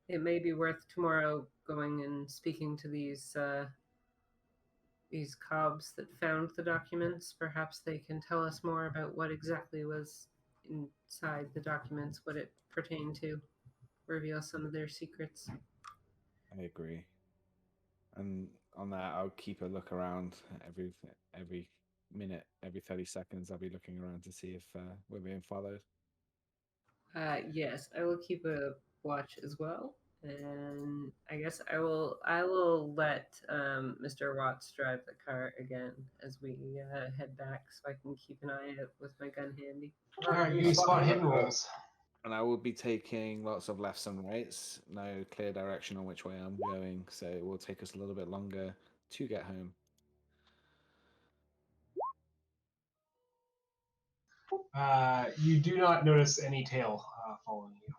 It may be worth tomorrow going and speaking to these cobs that found the documents. Perhaps they can tell us more about what exactly was inside the documents, what it pertained to, reveal some of their secrets. I agree. And on that, I'll keep a look around every minute, every 30 seconds. I'll be looking around to see if we're being followed. Yes, I will keep a watch as well, and I guess I will let Mr. Watts drive the car again as we head back, so I can keep an eye out with my gun handy. All right, give me spot hidden rolls. And I will be taking lots of lefts and rights. No clear direction on which way I'm going, so it will take us a little bit longer to get home. You do not notice any tail following you.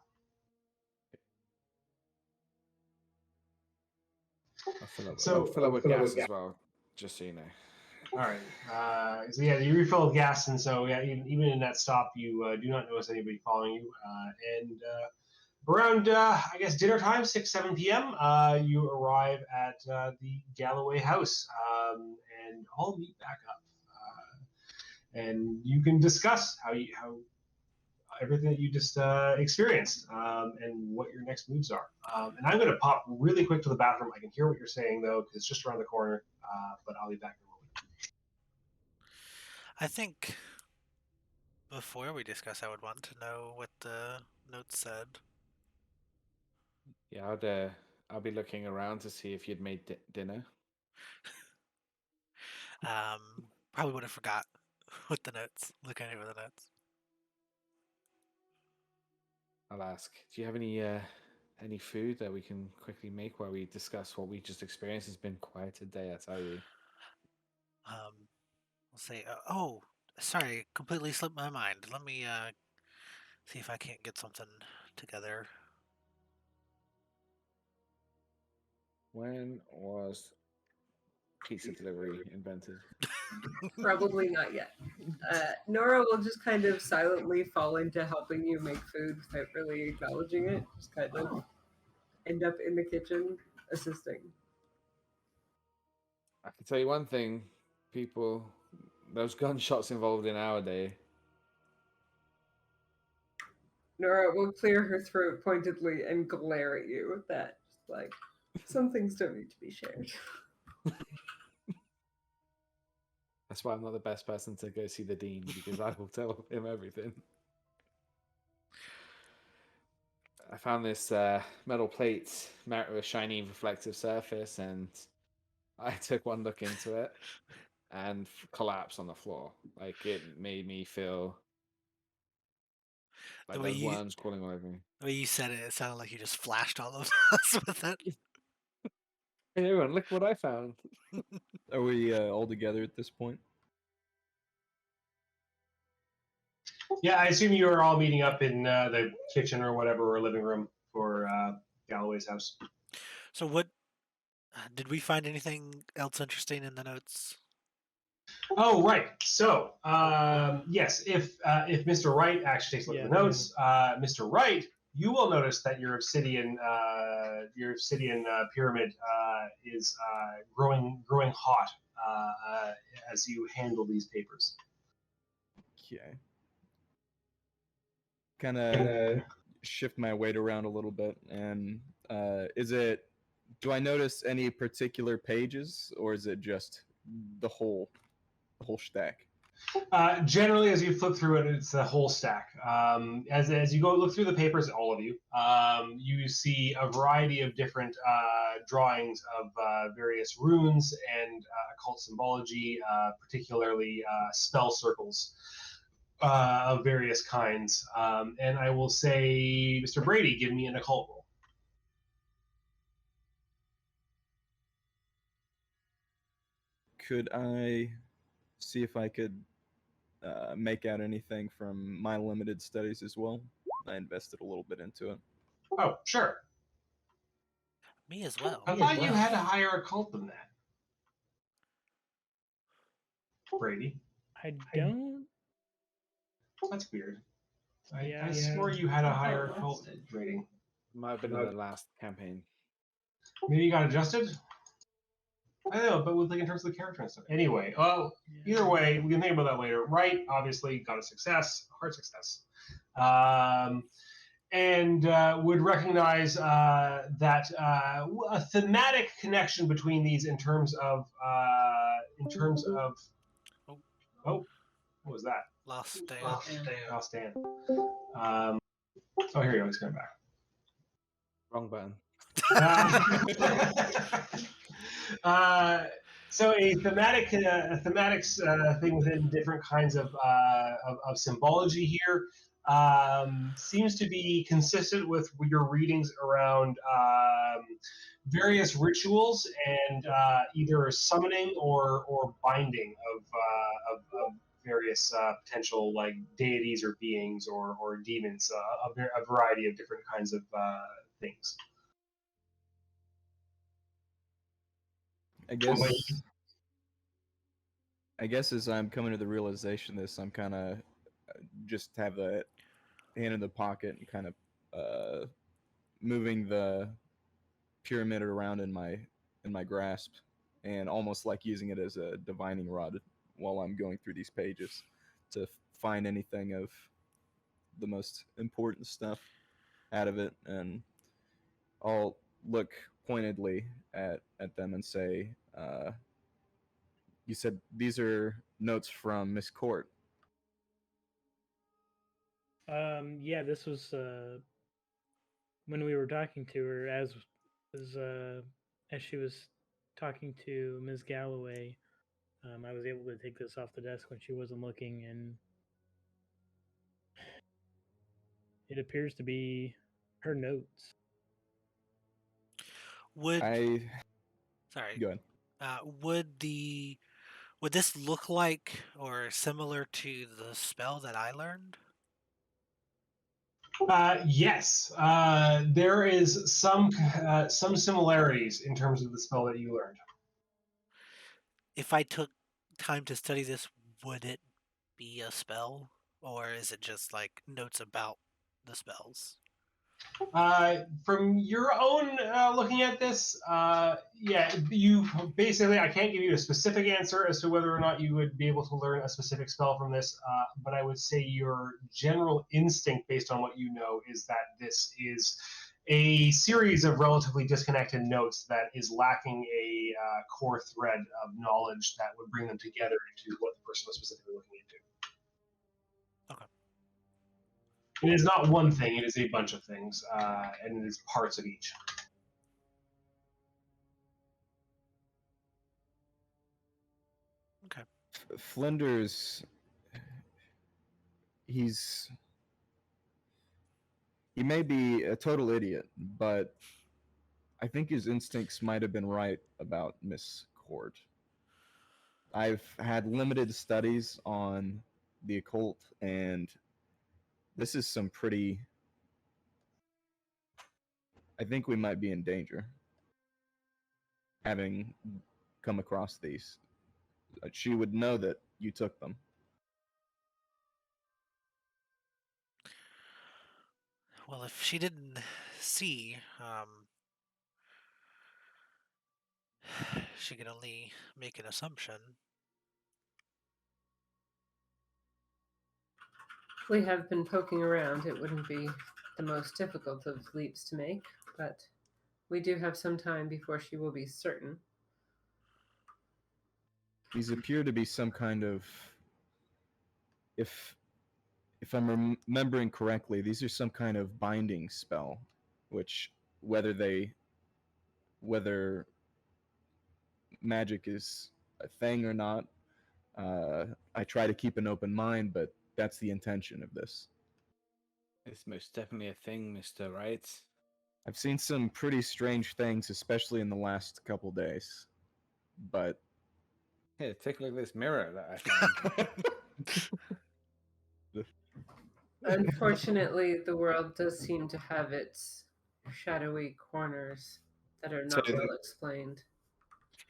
I'll fill up with gas as well, just so you know. All right. So yeah, you refill gas, and so yeah, even in that stop, you do not notice anybody following you. And around I guess dinner time, 6-7 p.m., you arrive at the Galloway house, and all meet back up, and you can discuss how everything that you just experienced, and what your next moves are. And I'm going to pop really quick to the bathroom. I can hear what you're saying though, because it's just around the corner. But I'll be back in a moment. I think before we discuss, I would want to know what the notes said. Yeah, I'll be looking around to see if you'd made dinner. Probably would have forgot with the notes, looking over the notes. I'll ask, do you have any food that we can quickly make while we discuss what we just experienced? It's been quite a day, I tell you. We'll say, oh, sorry, completely slipped my mind. Let me see if I can't get something together. When was pizza delivery invented? Probably not yet. Nora will just kind of silently fall into helping you make food without really acknowledging it. Just kind of end up in the kitchen assisting. I can tell you one thing, people, those gunshots involved in our day. Nora will clear her throat pointedly and glare at you with that. Just like, some things don't need to be shared. That's why I'm not the best person to go see the dean, because I will tell him everything. I found this metal plate met with a shiny reflective surface, and I took one look into it and collapsed on the floor. Like, it made me feel like those worms crawling all over me. The way you said it, it sounded like you just flashed all of us with it. Hey everyone, look what I found. Are we all together at this point? Yeah, I assume you are all meeting up in the kitchen or whatever, or living room for Galloway's house. So what, did we find anything else interesting in the notes? Oh, right. So, yes, if Mr. Wright actually takes a look at the notes, Mr. Wright, you will notice that your obsidian pyramid is growing hot as you handle these papers. Okay. Kind of shift my weight around a little bit, and do I notice any particular pages, or is it just the whole stack? Generally, as you flip through it, it's the whole stack. As you go look through the papers, all of you, you see a variety of different drawings of various runes and occult symbology, particularly spell circles of various kinds. And I will say, Mr. Brady, give me an occult roll. Could I see if I could make out anything from my limited studies as well? I invested a little bit into it. Oh, sure. Me as well. I thought you had a higher occult than that, Brady. I don't. That's weird. I Yeah. swore you had a higher cult rating. Might have been in the last campaign. Maybe you got adjusted? I don't know, but with like in terms of the character and stuff. Anyway, either way, we can think about that later. Right, obviously, got a success, hard success. And would recognize that a thematic connection between these in terms of what was that? Lost Dan. Lost Dan. Oh, here you go. He's coming back. Wrong button. So a thematic thing within different kinds of symbology here seems to be consistent with your readings around various rituals and either summoning or binding of various potential like deities or beings or demons, a variety of different kinds of things. I guess as I'm coming to the realization of this, I'm kind of just have the hand in the pocket and kind of moving the pyramid around in my grasp, and almost like using it as a divining rod while I'm going through these pages to find anything of the most important stuff out of it, and I'll look pointedly at them and say, you said these are notes from Miss Court. Yeah, this was when we were talking to her as she was talking to Ms. Galloway. I was able to take this off the desk when she wasn't looking, and it appears to be her notes. Sorry. Go ahead. Would this look like or similar to the spell that I learned? Yes, there is some similarities in terms of the spell that you learned. If I took time to study this, would it be a spell, or is it just like notes about the spells? From your own looking at this, yeah, you basically, I can't give you a specific answer as to whether or not you would be able to learn a specific spell from this, but I would say your general instinct based on what you know is that this is a series of relatively disconnected notes that is lacking a core thread of knowledge that would bring them together into what the person was specifically looking into. Okay. It is not one thing, it is a bunch of things, and it is parts of each. Okay. Flinders, he may be a total idiot, but I think his instincts might have been right about Miss Court. I've had limited studies on the occult, and this is some pretty... I think we might be in danger, having come across these. She would know that you took them. Well, if she didn't see, she could only make an assumption. We have been poking around. It wouldn't be the most difficult of leaps to make, but we do have some time before she will be certain. These appear to be some kind of... If I'm remembering correctly, these are some kind of binding spell, which whether magic is a thing or not, I try to keep an open mind, but that's the intention of this. It's most definitely a thing, Mr. Wright. I've seen some pretty strange things, especially in the last couple days, but... Here, take a look at this mirror that I found. Unfortunately, the world does seem to have its shadowy corners that are not well explained.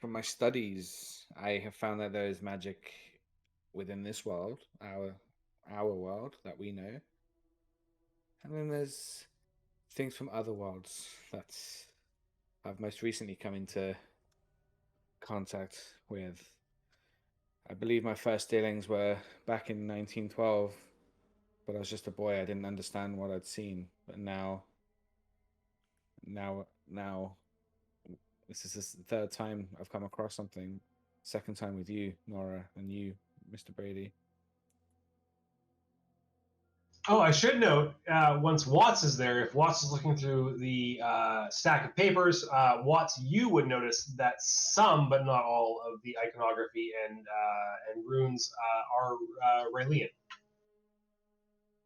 From my studies, I have found that there is magic within this world, our world that we know, and then there's things from other worlds that I've most recently come into contact with. I believe my first dealings were back in 1912, but I was just a boy. I didn't understand what I'd seen. But now, this is the third time I've come across something. Second time with you, Nora, and you, Mr. Brady. Oh, I should note, once Watts is there, if Watts is looking through the stack of papers, Watts, you would notice that some, but not all, of the iconography and runes are Raelian.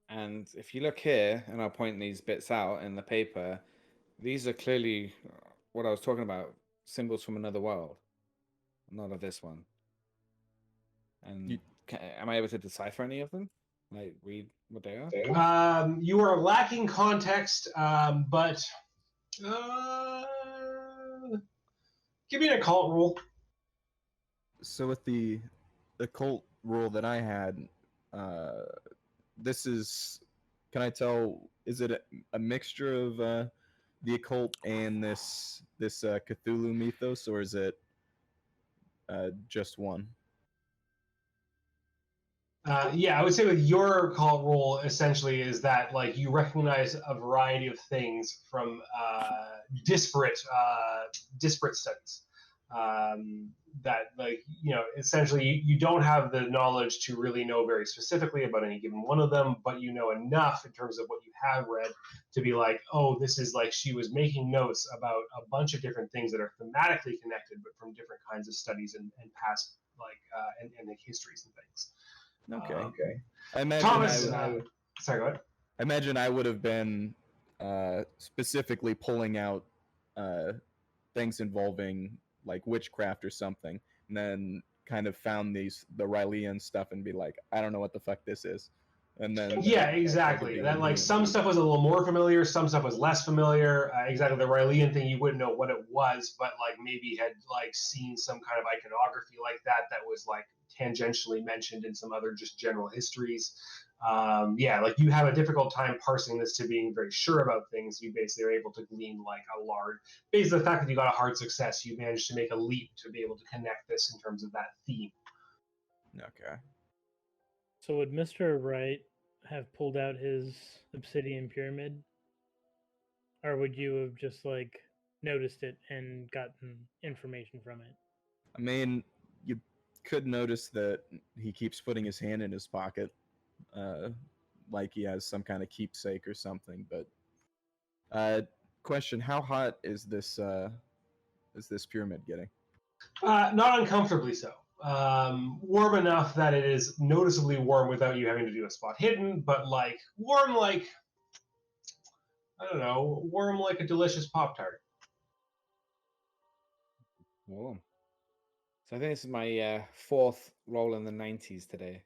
And if you look here, and I'll point these bits out in the paper, these are clearly what I was talking about, symbols from another world, not of this one. And am I able to decipher any of them? Like, read what they are? You are lacking context, but give me an occult roll. So with the cult rule that I had, this is, can I tell, is it a mixture of the occult and this Cthulhu mythos, or is it just one? Yeah, I would say with your occult role, essentially, is that like you recognize a variety of things from disparate studies. That, like, essentially you don't have the knowledge to really know very specifically about any given one of them, but you know enough in terms of what you have read to be like, oh, this is like she was making notes about a bunch of different things that are thematically connected, but from different kinds of studies and past, like, and the histories and things. Okay. I imagine Thomas, sorry, go ahead. I imagine I would have been specifically pulling out things involving like witchcraft or something, and then kind of found the Raelian stuff and be like, I don't know what the fuck this is. And then yeah, exactly. That, like, some stuff was a little more familiar, some stuff was less familiar. Exactly, the Raelian thing, you wouldn't know what it was, but like maybe had like seen some kind of iconography like that was like tangentially mentioned in some other just general histories. Yeah, like you have a difficult time parsing this to being very sure about things. You basically are able to glean like a large, based on the fact that you got a hard success, you managed to make a leap to be able to connect this in terms of that theme. Okay. So would Mr. Wright have pulled out his obsidian pyramid? Or would you have just like noticed it and gotten information from it? I mean, you could notice that he keeps putting his hand in his pocket, like he has some kind of keepsake or something. But question: how hot is this pyramid getting? Not uncomfortably so. Warm enough that it is noticeably warm without you having to do a spot hidden, but like warm, like, I don't know, warm like a delicious Pop-Tart. Whoa. So I think this is my fourth roll in the 90s today.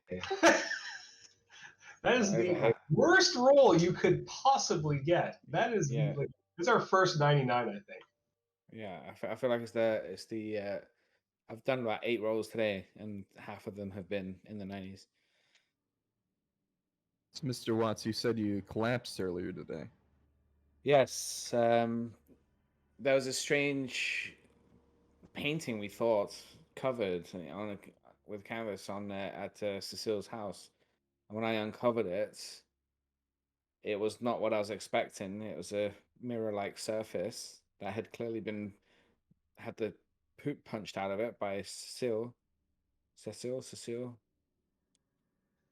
That is the worst roll you could possibly get. That is, Yeah. like, this is our first 99, I think. Yeah, I feel like it's the I've done about 8 rolls today, and half of them have been in the 90s. So, Mr. Watts, you said you collapsed earlier today. Yes, there was a strange painting we thought covered on with canvas on at Cecile's house, and when I uncovered it, it was not what I was expecting. It was a mirror-like surface that had clearly had the poop punched out of it by Cecile.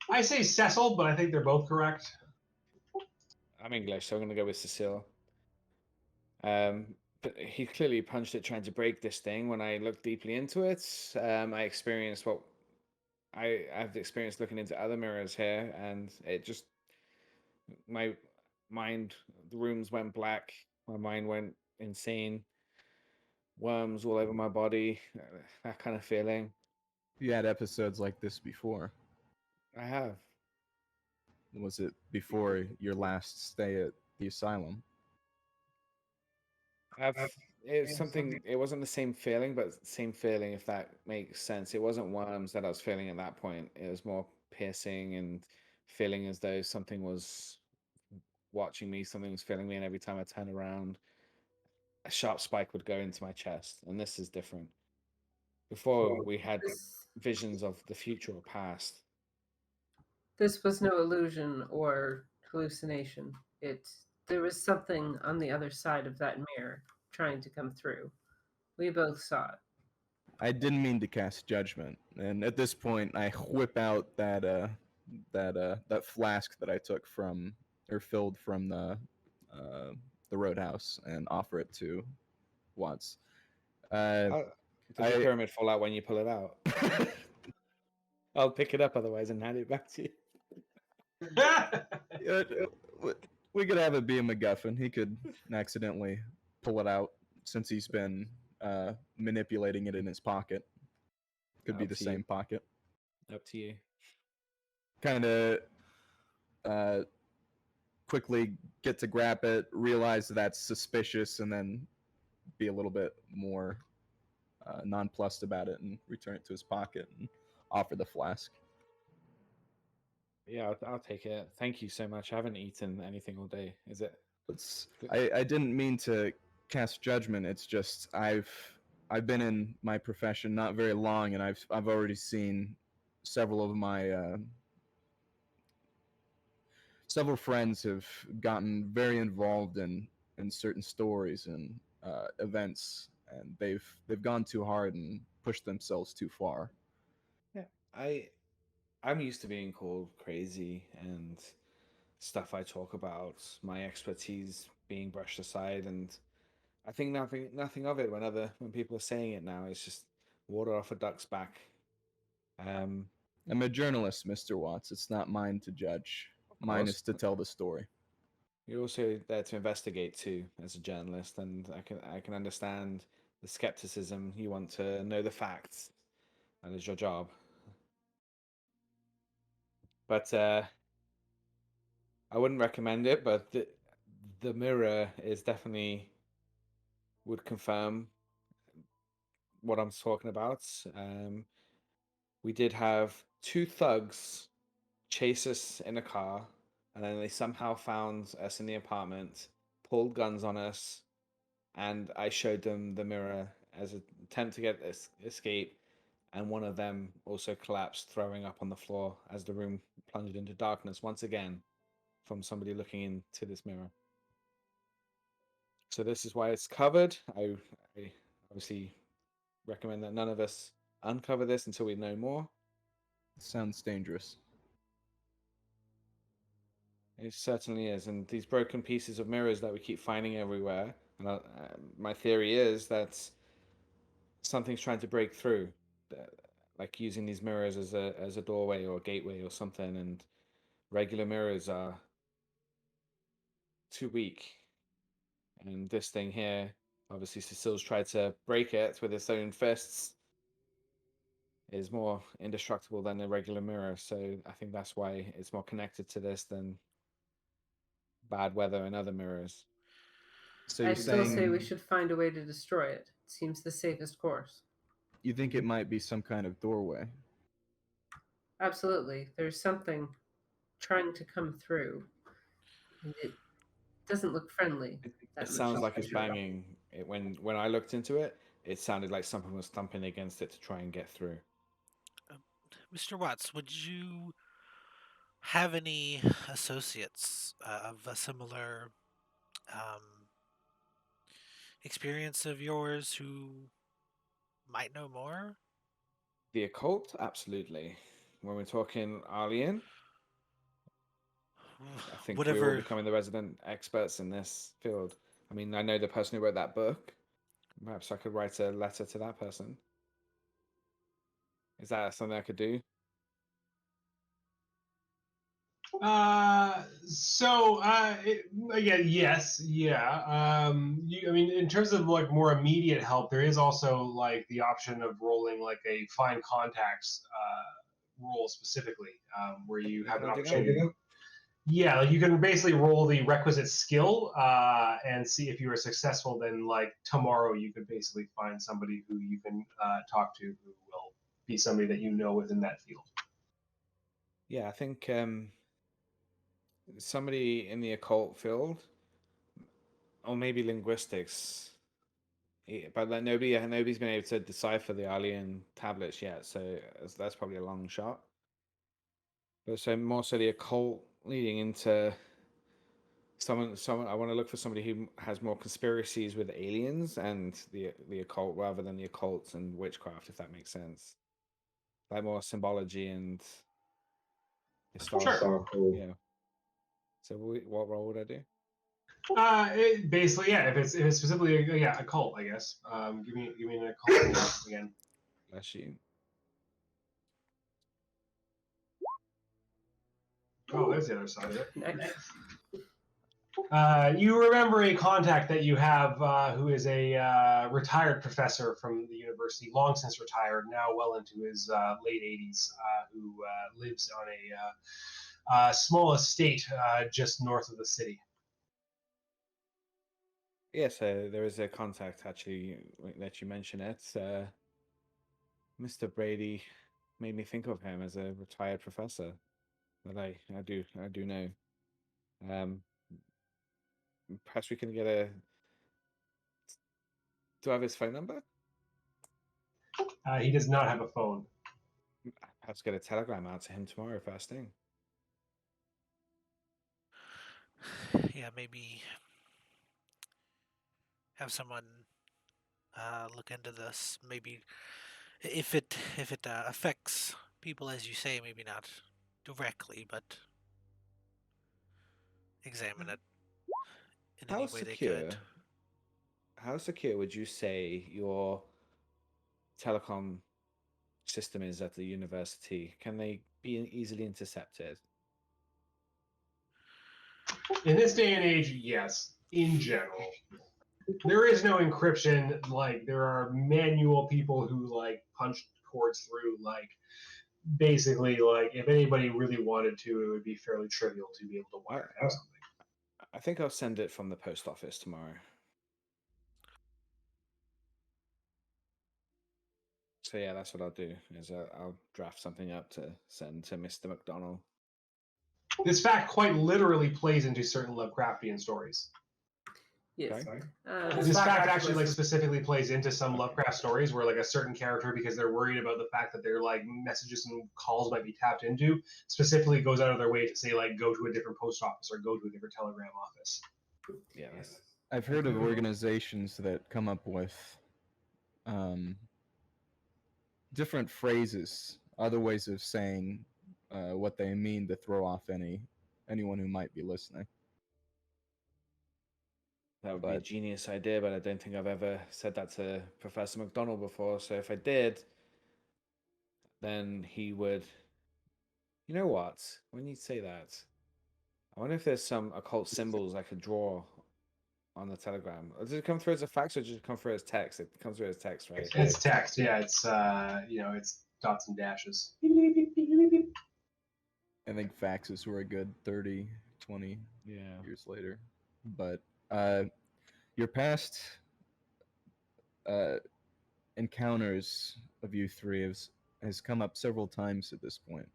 I say Cecil, but I think they're both correct. I'm English, so I'm going to go with Cecile. But he clearly punched it trying to break this thing. When I looked deeply into it, I experienced what I've experienced looking into other mirrors here, and it just, my mind, the rooms went black. My mind went insane. Worms all over my body, that kind of feeling. You had episodes like this before. I have. Was it before your last stay at the asylum? It's something. It wasn't the same feeling, but same feeling, if that makes sense. It wasn't worms that I was feeling at that point. It was more piercing and feeling as though something was watching me, something was feeling me, and every time I turn around, a sharp spike would go into my chest. And this is different. Before we had This visions of the future or past. this was no illusion or hallucination. There was something on the other side of that mirror trying to come through. We both saw it. I didn't mean to cast judgment, and at this point, I whip out that flask that I took from or filled from the roadhouse and offer it to Watts. Does the I- pyramid fall out when you pull it out? I'll pick it up otherwise and hand it back to you. We could have it be a MacGuffin. He could accidentally pull it out since he's been manipulating it in his pocket. Could be Up the to you. same pocket. Up to you. Kind of quickly get to grab it, realize that's suspicious, and then be a little bit more nonplussed about it and return it to his pocket and offer the flask. Yeah, I'll take it. Thank you so much. I haven't eaten anything all day. Is it? I didn't mean to cast judgment. It's just I've been in my profession not very long, and I've already seen several of my several friends have gotten very involved in certain stories and events, and they've gone too hard and pushed themselves too far. Yeah, I'm used to being called crazy and stuff I talk about, my expertise being brushed aside, and I think nothing of it when people are saying it now. It's just water off a duck's back. I'm a journalist, Mr. Watts. It's not mine to judge. Of Mine course. is to tell the story. You're also there to investigate too, as a journalist, and I can understand the skepticism. You want to know the facts. That is your job. But I wouldn't recommend it. But the mirror is definitely would confirm what I'm talking about. We did have two thugs chase us in a car, and then they somehow found us in the apartment, pulled guns on us, and I showed them the mirror as an attempt to get escape, and one of them also collapsed, throwing up on the floor as the room plunged into darkness once again from somebody looking into this mirror. So this is why it's covered. I obviously recommend that none of us uncover this until we know more. Sounds dangerous. It certainly is, and these broken pieces of mirrors that we keep finding everywhere. And my theory is that something's trying to break through, like using these mirrors as a doorway or a gateway or something. And regular mirrors are too weak. And this thing here, obviously, Cecile's tried to break it with its own fists. Is more indestructible than a regular mirror, so I think that's why it's more connected to this than bad weather and other mirrors. So I you're still say we saying should find a way to destroy it. It seems the safest course. you think it might be some kind of doorway? Absolutely. There's something trying to come through. And it doesn't look friendly. It sounds like it's banging. When I looked into it, it sounded like something was thumping against it to try and get through. Mr. Watts, would you have any associates of a similar experience of yours who might know more? The occult, absolutely. When we're talking alien, I think we're all Whatever. becoming the resident experts in this field. I mean, I know the person who wrote that book. Perhaps I could write a letter to that person. Is that something I could do? Again, yes, yeah. I mean, in terms of like more immediate help, there is also like the option of rolling like a find contacts roll specifically, where you have an Can I do that? opportunity. Yeah, like you can basically roll the requisite skill and see if you are successful. Then, like tomorrow, you could basically find somebody who you can talk to who will be somebody that you know within that field. Yeah, I think somebody in the occult field, or maybe linguistics. But like nobody's been able to decipher the alien tablets yet, so that's probably a long shot. But so more so the occult leading into someone. I want to look for somebody who has more conspiracies with aliens and the occult rather than the occult and witchcraft, if that makes sense. Like more symbology and historical. Sure. Yeah. So what role would I do? Basically, yeah. If it's specifically a cult, I guess. Give me an occult roll again. Bless you. Oh, there's the other side of it. Nice. You remember a contact that you have who is a retired professor from the university, long since retired, now well into his late 80s, who lives on a small estate just north of the city. Yeah, so there is a contact actually that you mention it. Mr. Brady made me think of him as a retired professor that I do know. Um, Perhaps we can get a. Do I have his phone number? He does not have a phone. Perhaps get a telegram out to him tomorrow first thing. Yeah, maybe have someone look into this. Maybe if it affects people, as you say, maybe not directly, but examine it in How any way they could. How secure would you say your telecom system is at the university? Can they be easily intercepted? In this day and age, yes. In general, there is no encryption. Like there are manual people who like punch cords through. Like basically, like if anybody really wanted to, it would be fairly trivial to be able to I, wiretap something. I think I'll send it from the post office tomorrow. So yeah, that's what I'll do. Is I'll draft something up to send to Mr. McDonald. This fact quite literally plays into certain Lovecraftian stories. Yes. Okay. This fact actually like specifically plays into some Lovecraft stories where like a certain character, because they're worried about the fact that their like messages and calls might be tapped into, specifically goes out of their way to say like go to a different post office or go to a different telegram office. Yeah, I've heard of organizations that come up with um, different phrases, other ways of saying what they mean to throw off anyone who might be listening. that would be a genius idea, but I don't think I've ever said that to Professor McDonald before. So if I did, then he would. You know what? When you say that, I wonder if there's some occult symbols I could draw on the telegram. Does it come through as a fax or does it come through as text? It comes through as text, right? It's text, yeah. It's it's dots and dashes. I think faxes were a good 30, 20 Yeah. years later. But your past encounters of you three has come up several times at this point.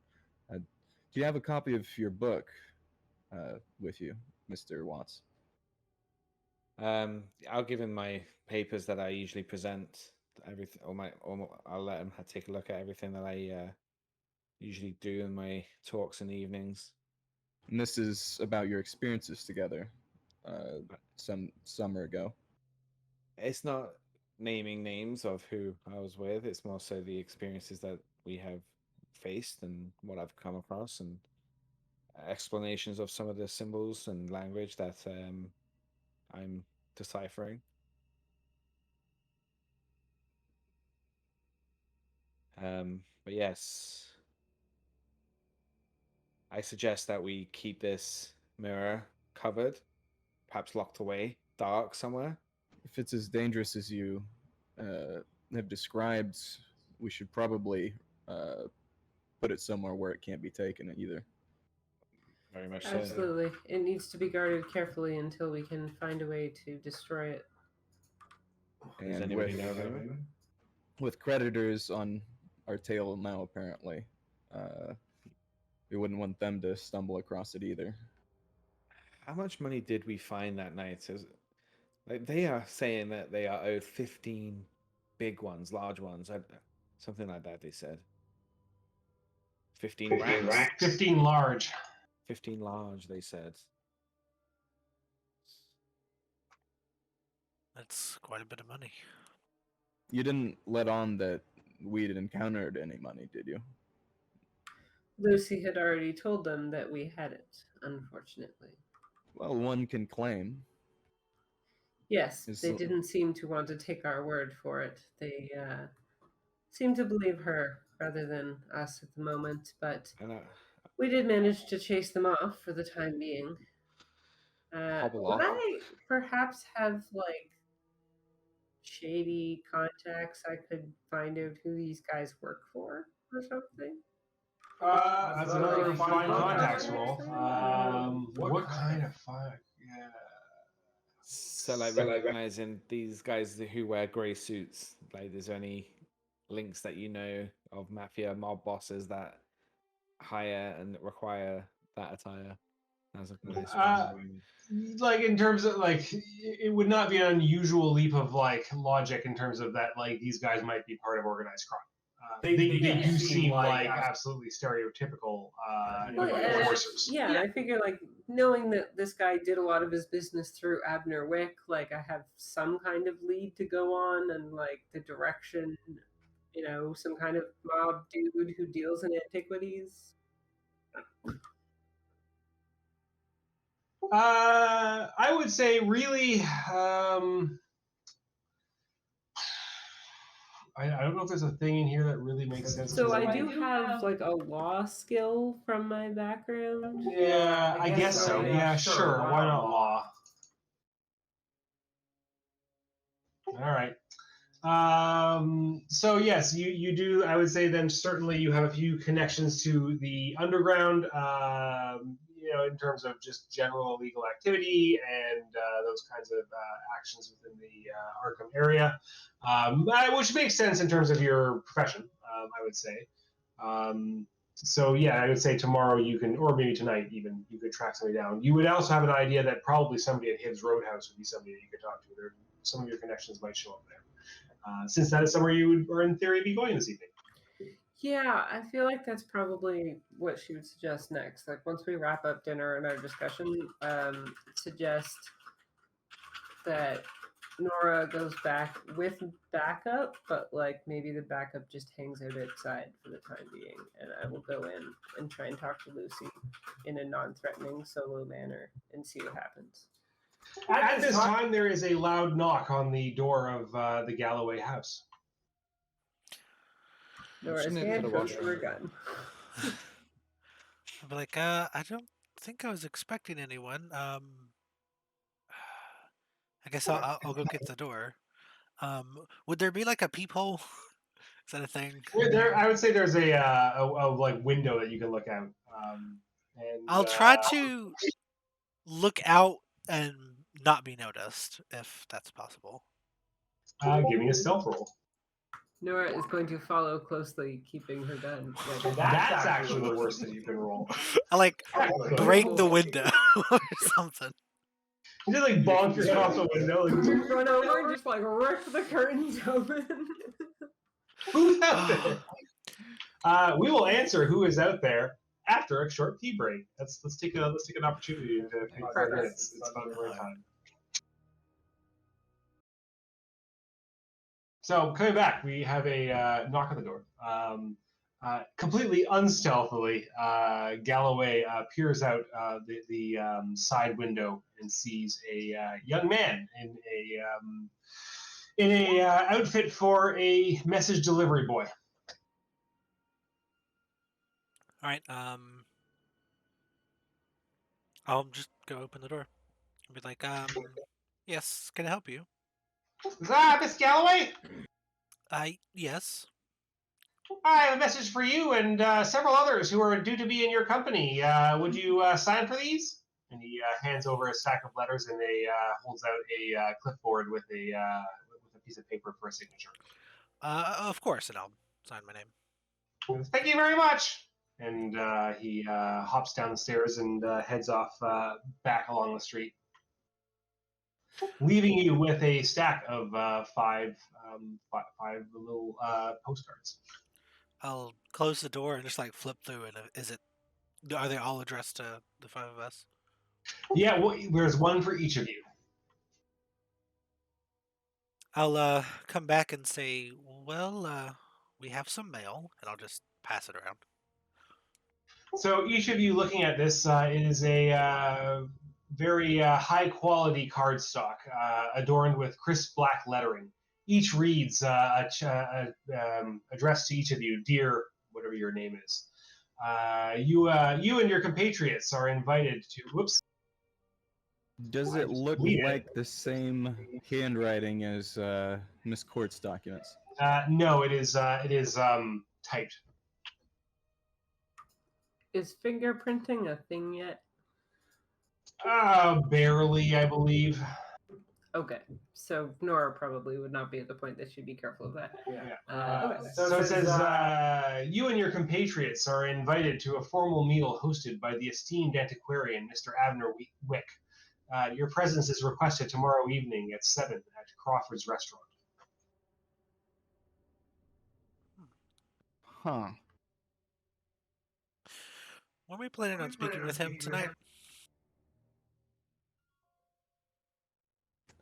Do you have a copy of your book with you, Mr. Watts? I'll give him my papers that I usually present. Everything, I'll let him take a look at everything that I usually do in my talks in the evenings. And this is about your experiences together some summer ago. It's not naming names of who I was with. It's more so the experiences that we have faced and what I've come across and explanations of some of the symbols and language that I'm deciphering. But yes, I suggest that we keep this mirror covered, perhaps locked away, dark somewhere. If it's as dangerous as you have described, we should probably put it somewhere where it can't be taken either. Very much so. Absolutely. It needs to be guarded carefully until we can find a way to destroy it. Does And anybody know of anyone? with creditors on our tail now, apparently, we wouldn't want them to stumble across it either. How much money did we find that night? Like they are saying that they are owed 15 big ones, large ones, something like that. They said 15 racks, 15 large. 15 large. They said. That's quite a bit of money. You didn't let on that we'd encountered any money, did you? Lucy had already told them that we had it, unfortunately. Well, one can claim. Yes, Is they the- didn't seem to want to take our word for it. They seemed to believe her rather than us at the moment, but And we did manage to chase them off for the time being. Hobble Would off. I perhaps have like shady contacts I could find out who these guys work for or something? That's another fine contacts roll. What kind of fine? Yeah. So, like, recognizing these guys who wear grey suits, like, is there any links that you know of mafia mob bosses that hire and require that attire as a police? Like in terms of like, it would not be an unusual leap of like logic in terms of that like these guys might be part of organized crime. They do seem like absolutely stereotypical enforcers. Yeah, I figure like knowing that this guy did a lot of his business through Abner Wick, like I have some kind of lead to go on and like the direction, some kind of mob dude who deals in antiquities. I would say really. I don't know if there's a thing in here that really makes sense. So I do have like a law skill from my background. Yeah, I guess so. Yeah, sure. Why not law? All right. So yes, you do. I would say then certainly you have a few connections to the underground. In terms of just general illegal activity and those kinds of actions within the Arkham area, which makes sense in terms of your profession. I would say. So yeah, I would say tomorrow you can, or maybe tonight even, you could track somebody down. You would also have an idea that probably somebody at Hibbs Roadhouse would be somebody that you could talk to. Some of your connections might show up there. Since that is somewhere you would, or in theory, be going this evening. Yeah, I feel like that's probably what she would suggest next. Like once we wrap up dinner and our discussion, suggest that Nora goes back with backup, but like maybe the backup just hangs out outside for the time being, and I will go in and try and talk to Lucy in a non-threatening solo manner and see what happens. At this time, there is a loud knock on the door of the Galloway house. Nora's hand goes to her gun. I'll be like, I don't think I was expecting anyone. I guess I'll go get the door. Would there be like a peephole? Is that a thing? I would say there's a like window that you can look out. And I'll try to look out and not be noticed, if that's possible. Give me a stealth roll. Nora is going to follow closely, keeping her gun. That's actually the worst that you can roll. I like break the window or something. You just like bonk yourself the window. Like, Run over and just like rip the curtains open. who's out there? We will answer who is out there after a short tea break. Let's take an opportunity to take 5 minutes. It's about the right time. So coming back, we have a knock on the door. Completely unstealthily, Galloway peers out the side window and sees a young man in a outfit for a message delivery boy. All right. I'll just go open the door and be like, yes, can I help you? Miss Galloway? Yes. I have a message for you and several others who are due to be in your company. Would you sign for these? And he hands over a stack of letters and holds out a clipboard with a piece of paper for a signature. Of course, and I'll sign my name. Thank you very much. And he hops down the stairs and heads off back along the street, leaving you with a stack of five little postcards. I'll close the door and just like flip through. And are they all addressed to the five of us? Yeah, well, there's one for each of you. I'll come back and say, well, we have some mail, and I'll just pass it around. So each of you looking at this is a very high quality cardstock adorned with crisp black lettering. Each reads addressed to each of you, dear whatever your name is. You and your compatriots are invited to. Whoops. Does it look Read it. like the same handwriting as Miss Court's documents? No, it is typed. Is fingerprinting a thing yet? Barely, I believe. Okay, so Nora probably would not be at the point that she'd be careful of that. Yeah. Okay. So it says, you and your compatriots are invited to a formal meal hosted by the esteemed antiquarian, Mr. Abner Wick. Your presence is requested tomorrow evening at 7 at Crawford's Restaurant. Huh. When are we planning on speaking with him tonight?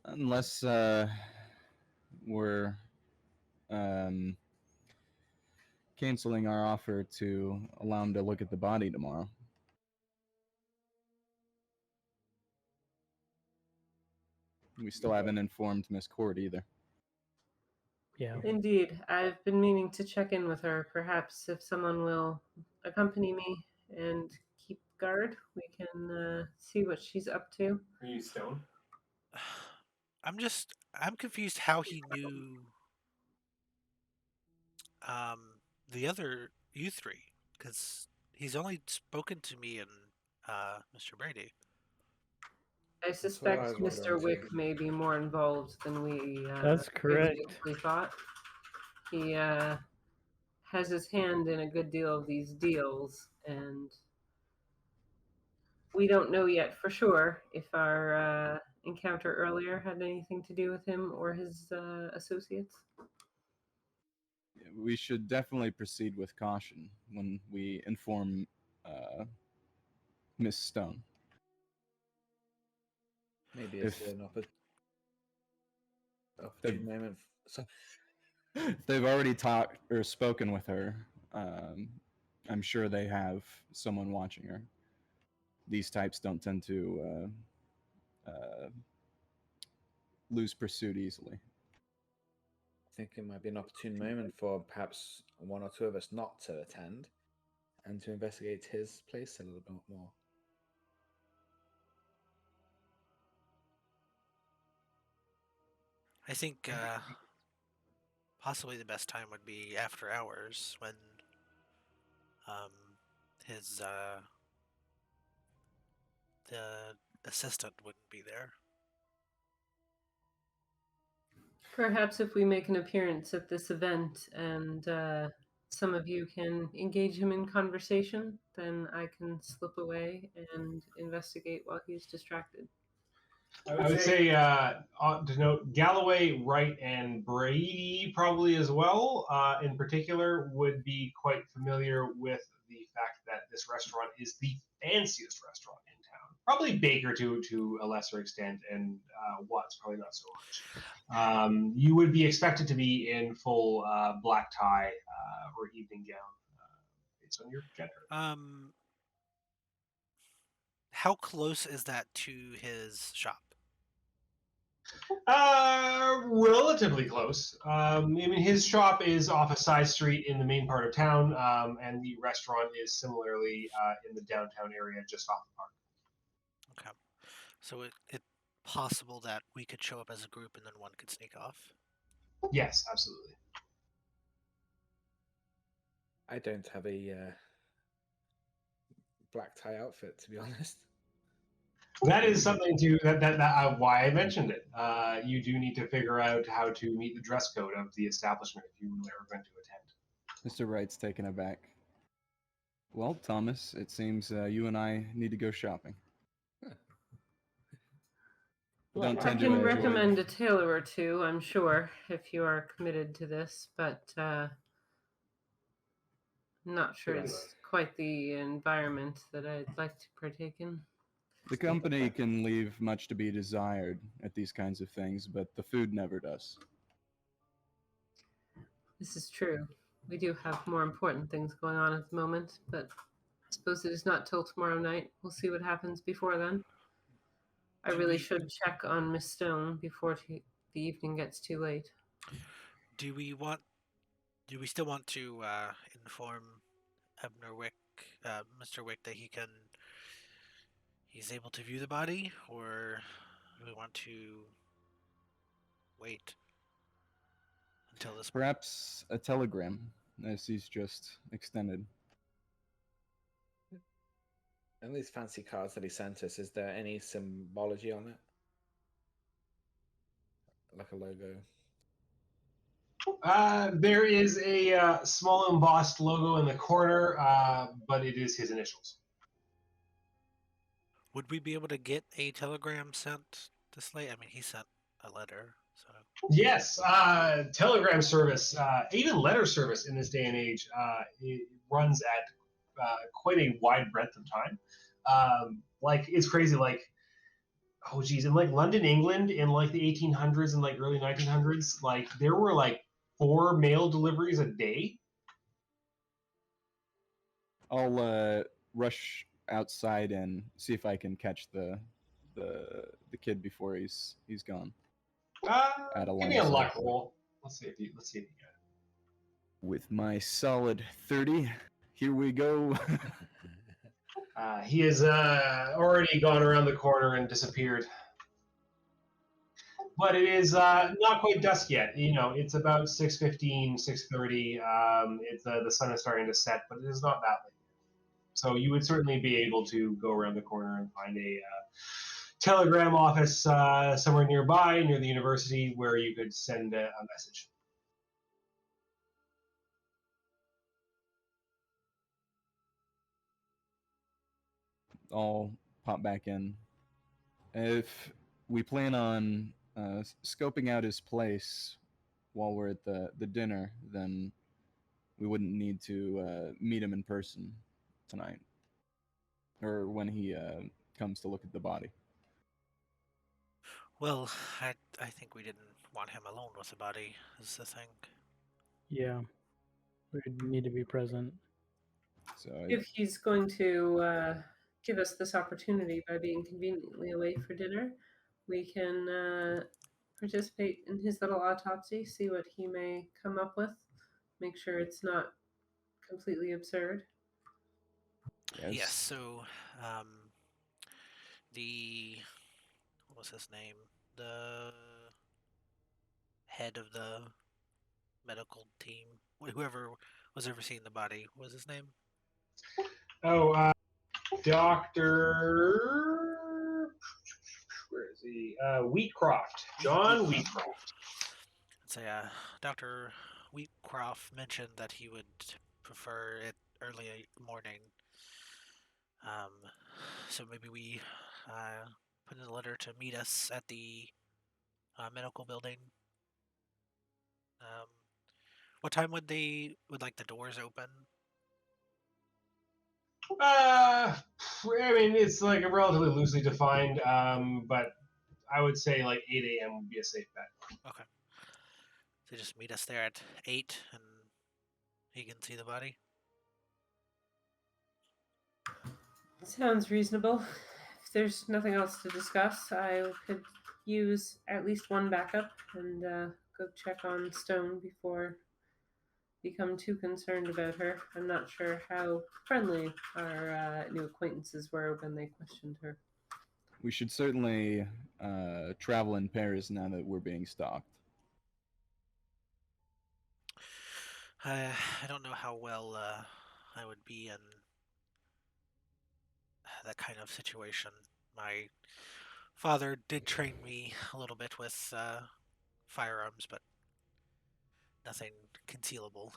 Unless we're canceling our offer to allow him to look at the body tomorrow. We still haven't informed Miss Court either. Yeah. Indeed, I've been meaning to check in with her. Perhaps if someone will accompany me and keep guard, we can see what she's up to. Are you stoned? I'm confused how he knew the other you three, because he's only spoken to me and Mr. Brady. I suspect was Mr. wondering Wick too. may be more involved than we That's correct. previously thought. He has his hand in a good deal of these deals, and we don't know yet for sure if our encounter earlier had anything to do with him or his associates. We should definitely proceed with caution when we inform Miss Stone. Maybe it's If- an opportune moment. So, If they've already talked or spoken with her, I'm sure they have someone watching her. These types don't tend to lose pursuit easily. I think it might be an opportune moment for perhaps one or two of us not to attend and to investigate his place a little bit more. I think possibly the best time would be after hours when his the assistant wouldn't be there. Perhaps if we make an appearance at this event and some of you can engage him in conversation, then I can slip away and investigate while he's distracted. I would say to note Galloway, Wright, and Brady probably as well. In particular, would be quite familiar with the fact that this restaurant is the fanciest restaurant in town. Probably Baker to a lesser extent, and Watts probably not so much. You would be expected to be in full black tie or evening gown based on your gender. How close is that to his shop? Relatively close. I mean, his shop is off a side street in the main part of town, and the restaurant is similarly in the downtown area, just off the park. Okay, so it's possible that we could show up as a group and then one could sneak off. Yes, absolutely. I don't have a black tie outfit, to be honest. That is something why I mentioned it. You do need to figure out how to meet the dress code of the establishment if you really are going to attend. Mr. Wright's taken aback. Well, Thomas, it seems you and I need to go shopping. Well, Don't I tend to can enjoy. recommend a tailor or two, I'm sure, if you are committed to this, but I'm not sure Yes. it's quite the environment that I'd like to partake in. The company can leave much to be desired at these kinds of things, but the food never does. This is true. We do have more important things going on at the moment, but I suppose it is not till tomorrow night. We'll see what happens before then. I Do really we- should check on Miss Stone before the evening gets too late. Do we still want to inform Abner Wick, Mr. Wick, that he's able to view the body, or do we want to wait until this? Perhaps a telegram, as he's just extended. And these fancy cards that he sent us, is there any symbology on it? Like a logo? There is a small embossed logo in the corner, but it is his initials. Would we be able to get a telegram sent this late? I mean, he sent a letter, so. Yes, telegram service, even letter service in this day and age, it runs at quite a wide breadth of time. Like it's crazy. Like, oh geez, in like London, England, in like the 1800s and like early 1900s, like there were like 4 mail deliveries a day. I'll rush outside and see if I can catch the kid before he's gone. Add a Give line me a of luck sight. roll. Let's see if you get it. With my solid 30, here we go. He has already gone around the corner and disappeared. But it is not quite dusk yet. You know, it's about 6:15, 6:30. It's the sun is starting to set, but it is not that late. So you would certainly be able to go around the corner and find a telegram office somewhere nearby, near the university, where you could send a message. I'll pop back in. If we plan on scoping out his place while we're at the dinner, then we wouldn't need to meet him in person tonight, or when he comes to look at the body. Well, I think we didn't want him alone with the body, is the thing. Yeah, we need to be present. So If he's going to give us this opportunity by being conveniently away for dinner, we can participate in his little autopsy, see what he may come up with, make sure it's not completely absurd. Yes, so what was his name? The head of the medical team, whoever was overseeing the body, what was his name? Oh, Dr. Where is he? Wheatcroft. John Wheatcroft. So Dr. Wheatcroft mentioned that he would prefer it early morning. So maybe we put in a letter to meet us at the medical building. What time would like the doors open? I mean, it's like a relatively loosely defined, but I would say like 8 a.m. would be a safe bet. Okay. So just meet us there at 8 and he can see the body? Sounds reasonable. If there's nothing else to discuss, I could use at least one backup and go check on Stone before become too concerned about her. I'm not sure how friendly our new acquaintances were when they questioned her. we should certainly travel in pairs now that we're being stalked. I don't know how well I would be in that kind of situation. My father did train me a little bit with firearms, but nothing concealable.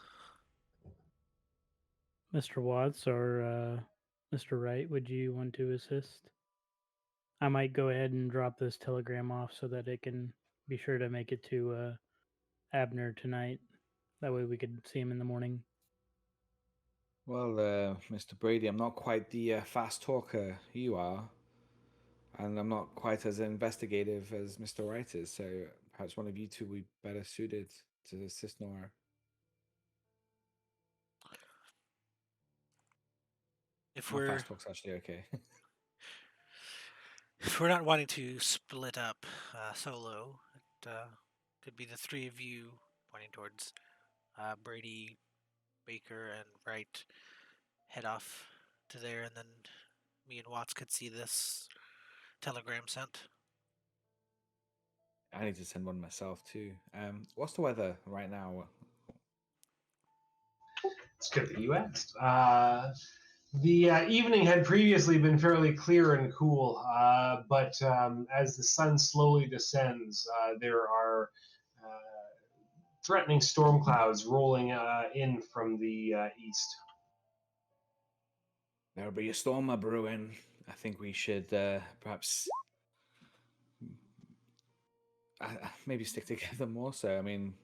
Mr. Watts or Mr. Wright, would you want to assist? I might go ahead and drop this telegram off so that it can be sure to make it to Abner tonight. That way we could see him in the morning. Well, Mr. Brady, I'm not quite the fast talker you are, and I'm not quite as investigative as Mr. Wright is, so perhaps one of you two would be better suited to assist Nora. If My we're fast talk's actually okay. if we're not wanting to split up solo, it could be the three of you pointing towards Brady, Baker, and Wright head off to there, and then me and Watts could see this telegram sent. I need to send one myself too. What's the weather right now? It's good that you asked. The evening had previously been fairly clear and cool, but as the sun slowly descends, there are threatening storm clouds rolling in from the east. There'll be a storm brewing. I think we should perhaps maybe stick together more. So, I mean,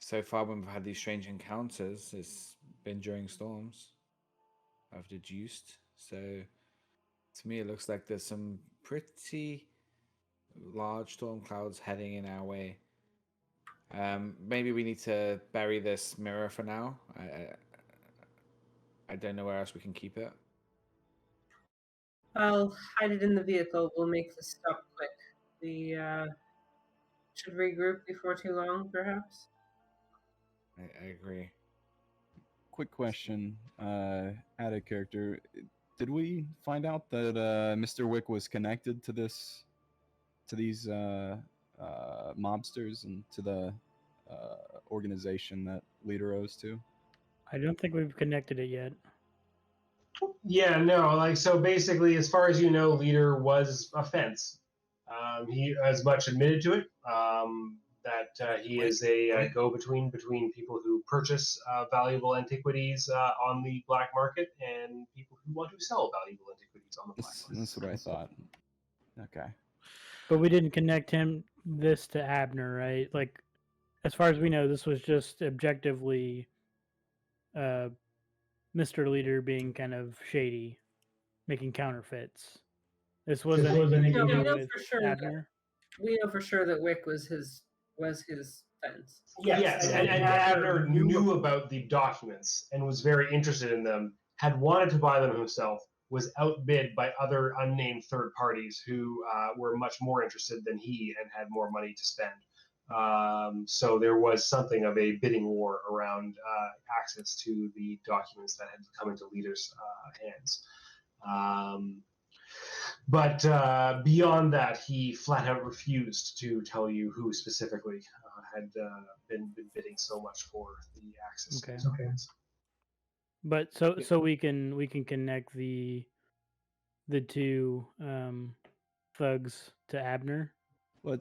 so far when we've had these strange encounters, it's been during storms. I've deduced. So, to me, it looks like there's some pretty large storm clouds heading in our way. Maybe we need to bury this mirror for now. I don't know where else we can keep it. I'll hide it in the vehicle. We'll make this stop quick. We should regroup before too long, perhaps. I agree. Quick question, out of character. Did we find out that Mr. Wick was connected to these mobsters and to the organization that Leader owes to? I don't think we've connected it yet. Yeah, no, like so. Basically, as far as you know, Leader was a fence. He as much admitted to it. That he is a go-between between people who purchase valuable antiquities on the black market and people who want to sell valuable antiquities on the black market. That's what I thought. Okay. But we didn't connect this to Abner, right? Like, as far as we know, this was just objectively Mr. Leader being kind of shady, making counterfeits. This wasn't anything to do with Abner. We know for sure that Wick was his fence. Yes, and Abner knew about the documents and was very interested in them, had wanted to buy them himself, was outbid by other unnamed third parties who were much more interested than he and had more money to spend. So there was something of a bidding war around access to the documents that had come into Leader's hands. But beyond that, he flat out refused to tell you who specifically had been bidding so much for the access to his documents. But so we can connect the two thugs to Abner. The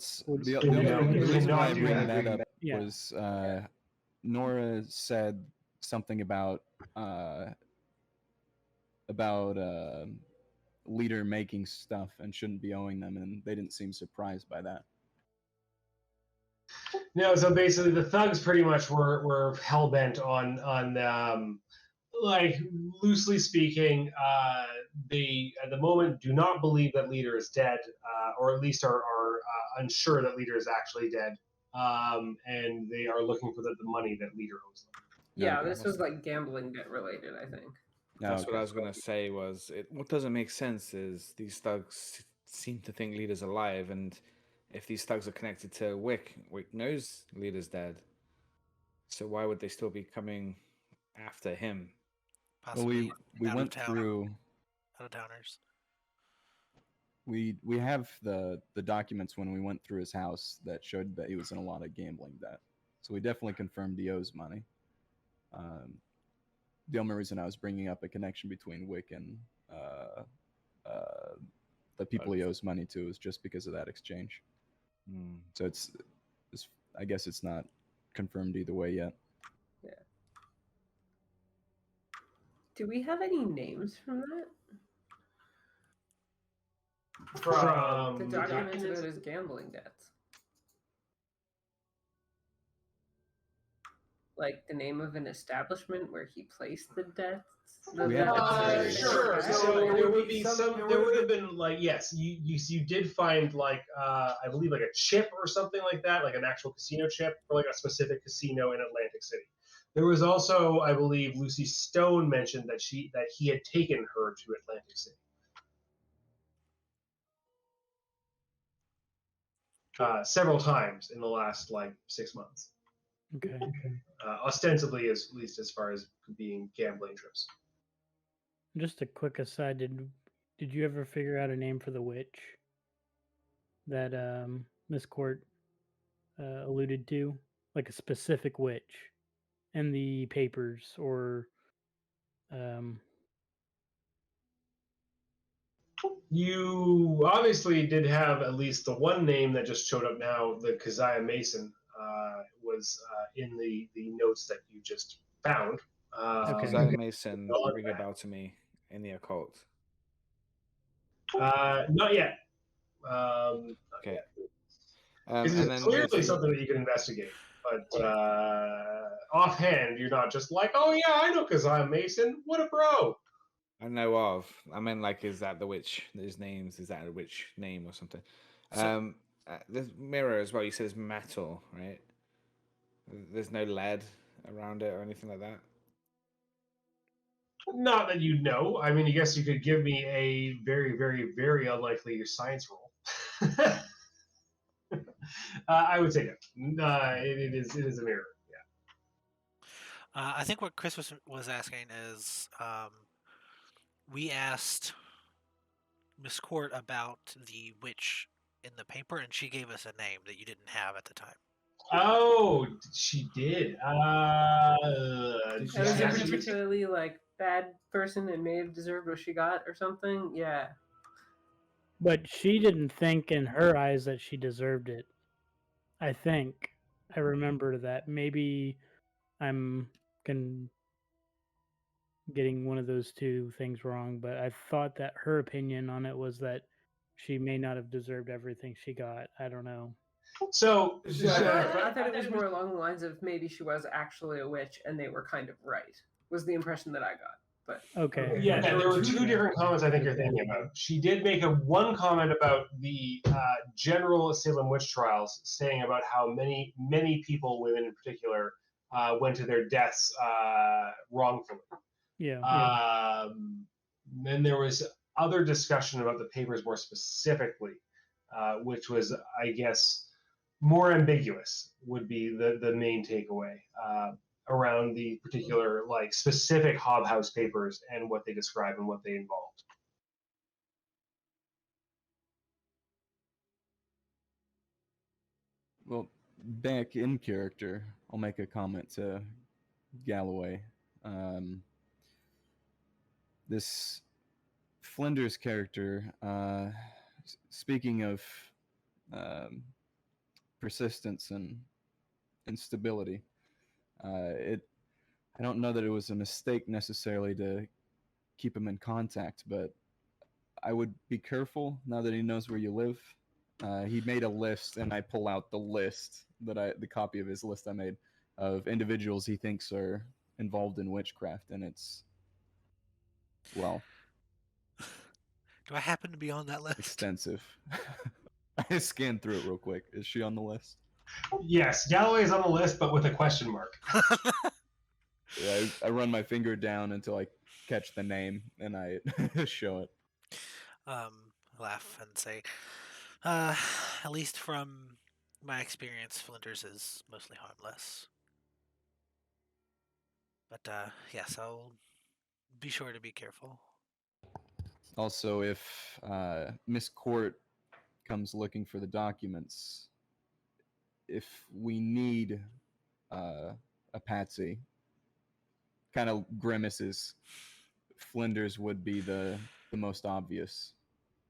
reason why I bring that up was Nora said something about Leader making stuff and shouldn't be owing them, and they didn't seem surprised by that. No, so basically the thugs pretty much were hell bent on like loosely speaking, they at the moment do not believe that Leader is dead, or at least are unsure that Leader is actually dead, and they are looking for the money that Leader owes them. Yeah, this was like gambling debt related, I think. That's what I was going to say was, what doesn't make sense is these thugs seem to think Leader's alive, and if these thugs are connected to Wick, Wick knows Leader's dead. So why would they still be coming after him? Possibly we went through out-of-towners. We have the documents when we went through his house that showed that he was in a lot of gambling debt. So we definitely confirmed he owes money. The only reason I was bringing up a connection between Wick and the people he owes money to is just because of that exchange. So it's I guess it's not confirmed either way yet. Yeah. Do we have any names from that? From The documents about his gambling debts. Like the name of an establishment where he placed the debts. Sure. Back? So Like, there would be some. There would have been like yes, you did find like I believe like a chip or something like that, like an actual casino chip for like a specific casino in Atlantic City. There was also, I believe, Lucy Stone mentioned that he had taken her to Atlantic City. Several times in the last like 6 months. Okay. Ostensibly, at least as far as being gambling trips. Just a quick aside, did you ever figure out a name for the witch that Miss Court alluded to? Like a specific witch in the papers or You obviously did have at least the one name that just showed up now, the Keziah Mason, was in the notes that you just found. Okay. Keziah Mason ring a bell to me in the occult. Not yet. Okay. This is clearly something that you can investigate, but offhand, you're not just like, oh yeah, I know Keziah Mason. What a bro. I know of. I mean, like, is that the witch? His names? Is that a witch name or something? The mirror as well. You said it's metal, right? There's no lead around it or anything like that. Not that you know. I mean, I guess you could give me a very, very, very unlikely science roll. I would say no. It is a mirror. Yeah. I think what Chris was asking is, we asked Miss Court about the witch in the paper, and she gave us a name that you didn't have at the time. Oh, she did. It was a particularly like bad person and may have deserved what she got or something. Yeah. But she didn't think in her eyes that she deserved it. I think I remember that. Maybe I'm getting one of those two things wrong, but I thought that her opinion on it was that she may not have deserved everything she got. I don't know. So I thought it was more along the lines of maybe she was actually a witch and they were kind of right, was the impression that I got. But okay. Yeah, there were two different comments I think you're thinking about. She did make one comment about the general Salem witch trials, saying about how many people, women in particular, went to their deaths wrongfully. Yeah. Then there was other discussion about the papers more specifically, which was, I guess, more ambiguous would be the main takeaway around the particular like specific Hobhouse papers and what they describe and what they involved. Well, back in character, I'll make a comment to Galloway. This Flinders character, speaking of persistence and instability, I don't know that it was a mistake necessarily to keep him in contact, but I would be careful now that he knows where you live. He made a list, and I pull out the list the copy of his list I made of individuals he thinks are involved in witchcraft, and it's, well, Do I happen to be on that list? extensive. I scanned through it real quick. Is she on the list? Yes, Galloway is on the list, but with a question mark. Yeah, I run my finger down until I catch the name, and I show it. Laugh and say, at least from my experience, Flinders is mostly harmless. But yes, I'll be sure to be careful. Also, if Miss Court comes looking for the documents, if we need a patsy, kind of grimaces. Flinders would be the most obvious,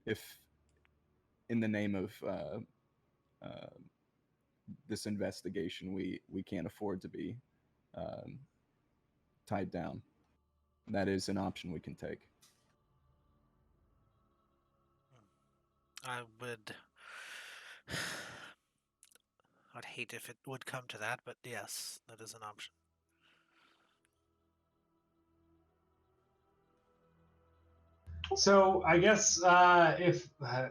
if in the name of this investigation, we can't afford to be um, tied down. That is an option we can take. I would. I'd hate if it would come to that, but yes, that is an option. So I guess if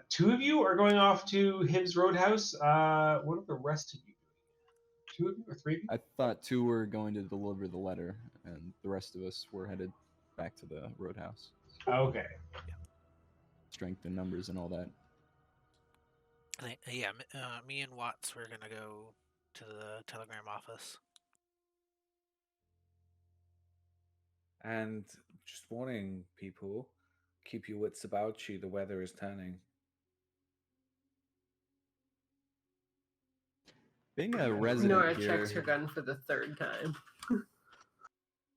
two of you are going off to Hibbs Roadhouse, what are the rest of you doing? 2 of you or 3 of you? I thought 2 were going to deliver the letter, and the rest of us were headed back to the roadhouse. Okay. Strength in numbers and all that. Yeah, me and Watts were gonna go to the telegram office. And just warning people, keep your wits about you. The weather is turning. Being a resident Nora here, checks her gun for the 3rd time.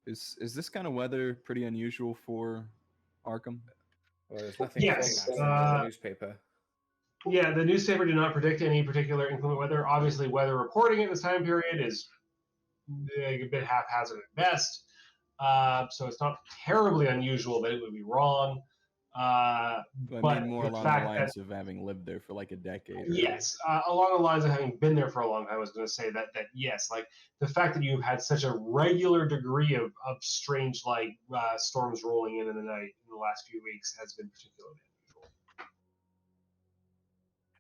is this kind of weather pretty unusual for Arkham? Well, there's nothing Yes, forecasted in the newspaper. Yeah, the newspaper did not predict any particular inclement weather. Obviously, weather reporting at this time period is a bit haphazard at best. So it's not terribly unusual that it would be wrong. I But mean, more the along the fact lines of having lived there for like a decade. yes, along the lines of having been there for a long time, I was going to say that yes, like the fact that you've had such a regular degree of strange like storms rolling in the night in the last few weeks has been particularly unusual.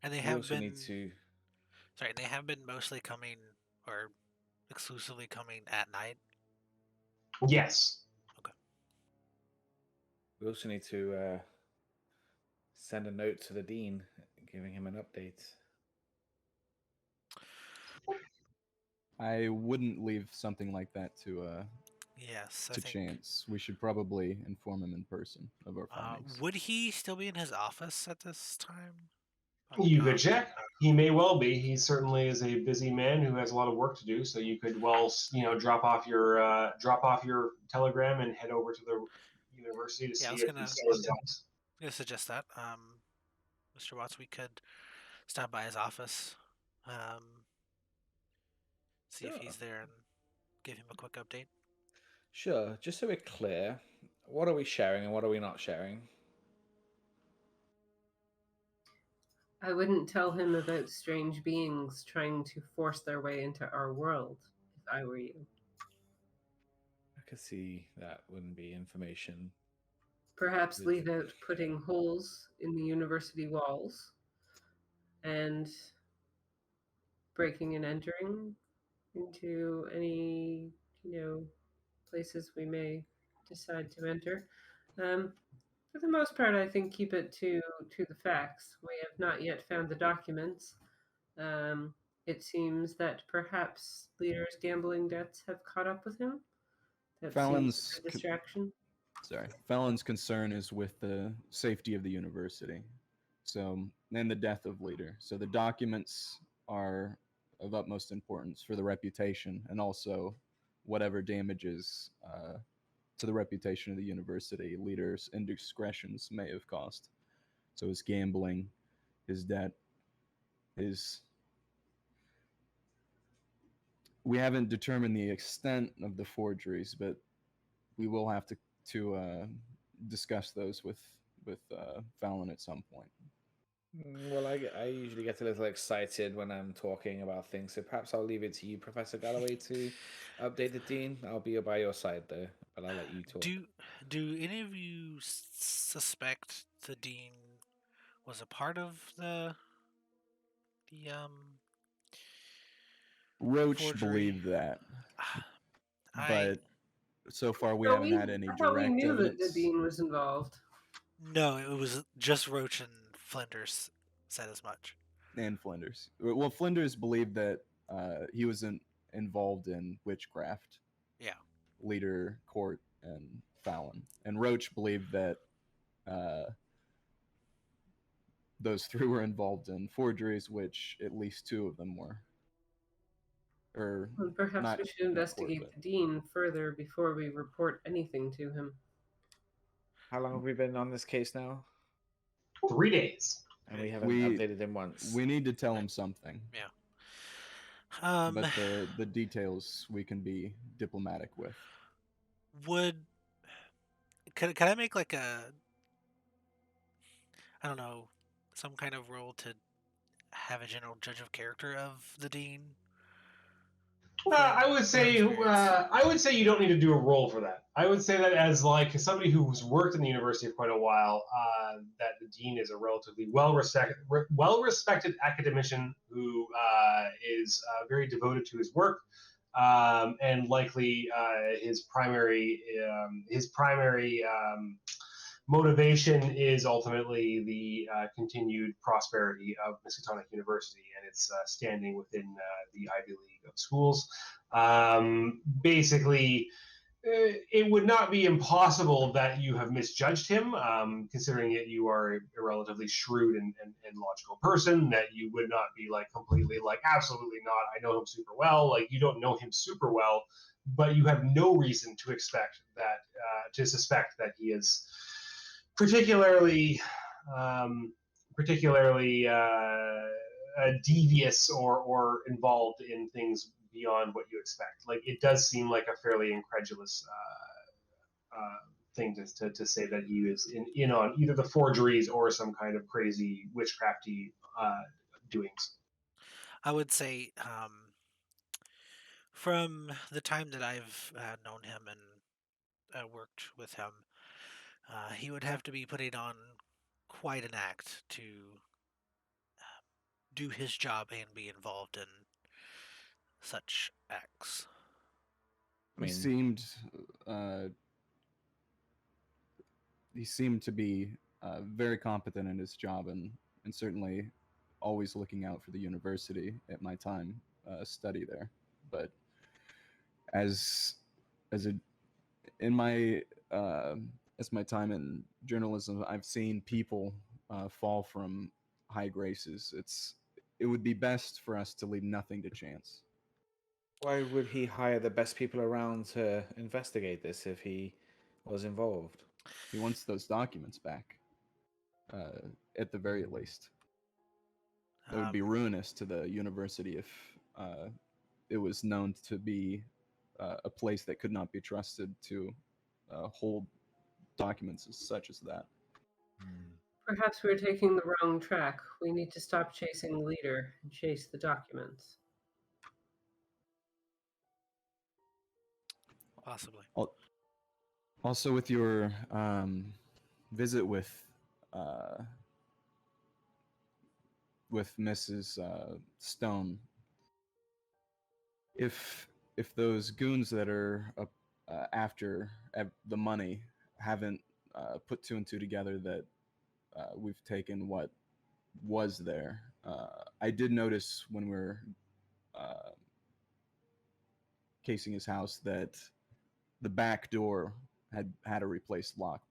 And they We have also been. need to. Sorry, they have been mostly coming or exclusively coming at night. Yes. We also need to send a note to the dean, giving him an update. I wouldn't leave something like that to Yes, I to think. chance. We should probably inform him in person of our findings. Would he still be in his office at this time? You could check. He may well be. He certainly is a busy man who has a lot of work to do. So you could drop off your telegram and head over to the university to see if he's still in his office. I'm gonna suggest that, Mr. Watts, we could stop by his office, see if he's there, and give him a quick update. Sure. Just so we're clear, what are we sharing and what are we not sharing? I wouldn't tell him about strange beings trying to force their way into our world if I were you. I could see that wouldn't be information. Perhaps leave out putting holes in the university walls and breaking and entering into any, places we may decide to enter. For the most part, I think keep it to the facts. We have not yet found the documents. It seems that perhaps Leader's gambling debts have caught up with him. That seems a distraction. Fallon's concern is with the safety of the university, and the death of Leader. So the documents are of utmost importance for the reputation, and also whatever damages to the reputation of the university Leader's indiscretions may have caused. So his gambling, his debt, we haven't determined the extent of the forgeries, but we will have to discuss those with Fallon at some point. Well, I usually get a little excited when I'm talking about things, so perhaps I'll leave it to you, Professor Galloway, to update the dean. I'll be by your side there, but I'll let you talk. Do any of you suspect the dean was a part of the Roach forgery? believed that, but so far we haven't had any direct we knew evidence. that the dean was involved. No, it was just Roach and Flinders said as much. And Flinders. Well, Flinders believed that he was involved in witchcraft. Yeah. Leader, Court, and Fallon. And Roach believed that those 3 were involved in forgeries, which at least 2 of them were. or Well, perhaps not we should not court, investigate but the dean further before we report anything to him. How long have we been on this case now? 3 days. And we haven't we updated him once. we need to tell him something. Yeah. But the details we can be diplomatic with. Can I make like I don't know, some kind of role to have a general judge of character of the dean? I would say experience. you don't need to do a roll for that. I would say that as like somebody who's worked in the university for quite a while, that the dean is a relatively well-respected academician who is very devoted to his work, and likely his primary motivation is ultimately the continued prosperity of Miskatonic University and its standing within the Ivy League of schools. Basically, it would not be impossible that you have misjudged him, considering that you are a relatively shrewd and logical person, that you would not be like completely like, absolutely not, I know him super well. Like, you don't know him super well, but you have no reason to expect that, to suspect that he is particularly devious or involved in things beyond what you expect. Like, it does seem like a fairly incredulous thing to say that he is in on either the forgeries or some kind of crazy witchcrafty doings. I would say from the time that I've known him and worked with him, he would have to be putting on quite an act to do his job and be involved in such acts. I mean, uh, he seemed to be very competent in his job, and certainly always looking out for the university at my time study there. But as a in my as my time in journalism, I've seen people fall from high graces. It would be best for us to leave nothing to chance. why would he hire the best people around to investigate this if he was involved? He wants those documents back, at the very least. It would be ruinous to the university if it was known to be a place that could not be trusted to hold documents such as that. Perhaps we're taking the wrong track. We need to stop chasing the leader and chase the documents. Possibly. Also, with your visit with Mrs. Stone, if those goons that are after the money haven't put two and two together that we've taken what was there, I did notice when we were casing his house that the back door had a replaced lock.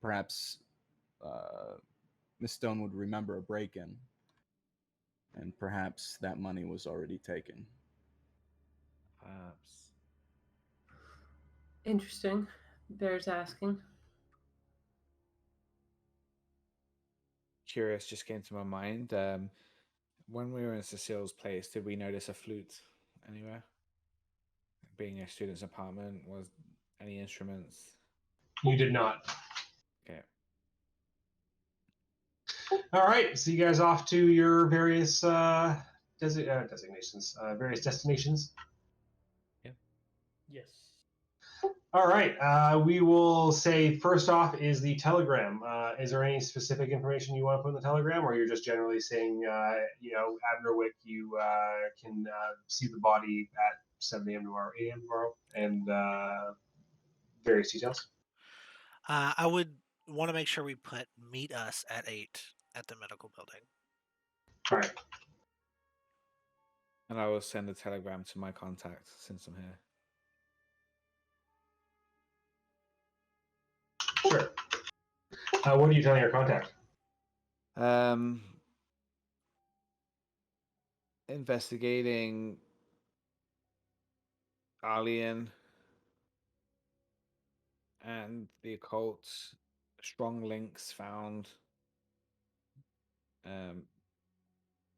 Perhaps Miss Stone would remember a break-in, and perhaps that money was already taken. Perhaps. Interesting. Bears asking. Curious just came to my mind. When we were in Cecile's place, did we notice a flute anywhere? Being a student's apartment, was any instruments? You did not. Okay. All right, so you guys off to your various designations, various destinations. Yes. All right, we will say first off is the telegram. Is there any specific information you want to put in the telegram, or you're just generally saying, Abnerwick, you can see the body at 7 a.m. tomorrow, 8 a.m. tomorrow, and various details? I would want to make sure we put meet us at 8 at the medical building. All right. And I will send a telegram to my contact since I'm here. Sure. What are you telling your contact? Investigating Alien and the occult, strong links found, and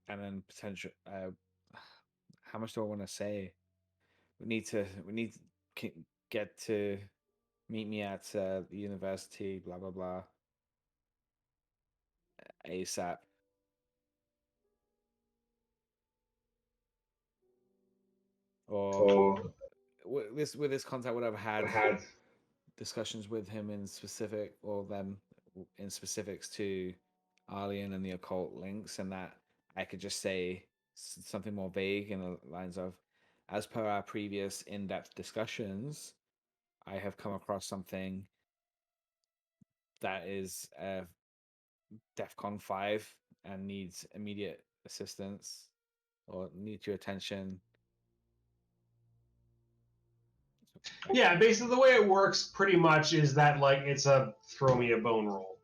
then potential. How much do I want to say? We need to get to meet me at the university. Blah blah blah. ASAP. Or with this contact, would I've had discussions with him in specific, or them in specifics to Alien and the occult links, and that I could just say something more vague in the lines of, as per our previous in-depth discussions, I have come across something that is DEFCON 5 and needs immediate assistance or needs your attention. Yeah, basically the way it works pretty much is that like it's a throw me a bone roll.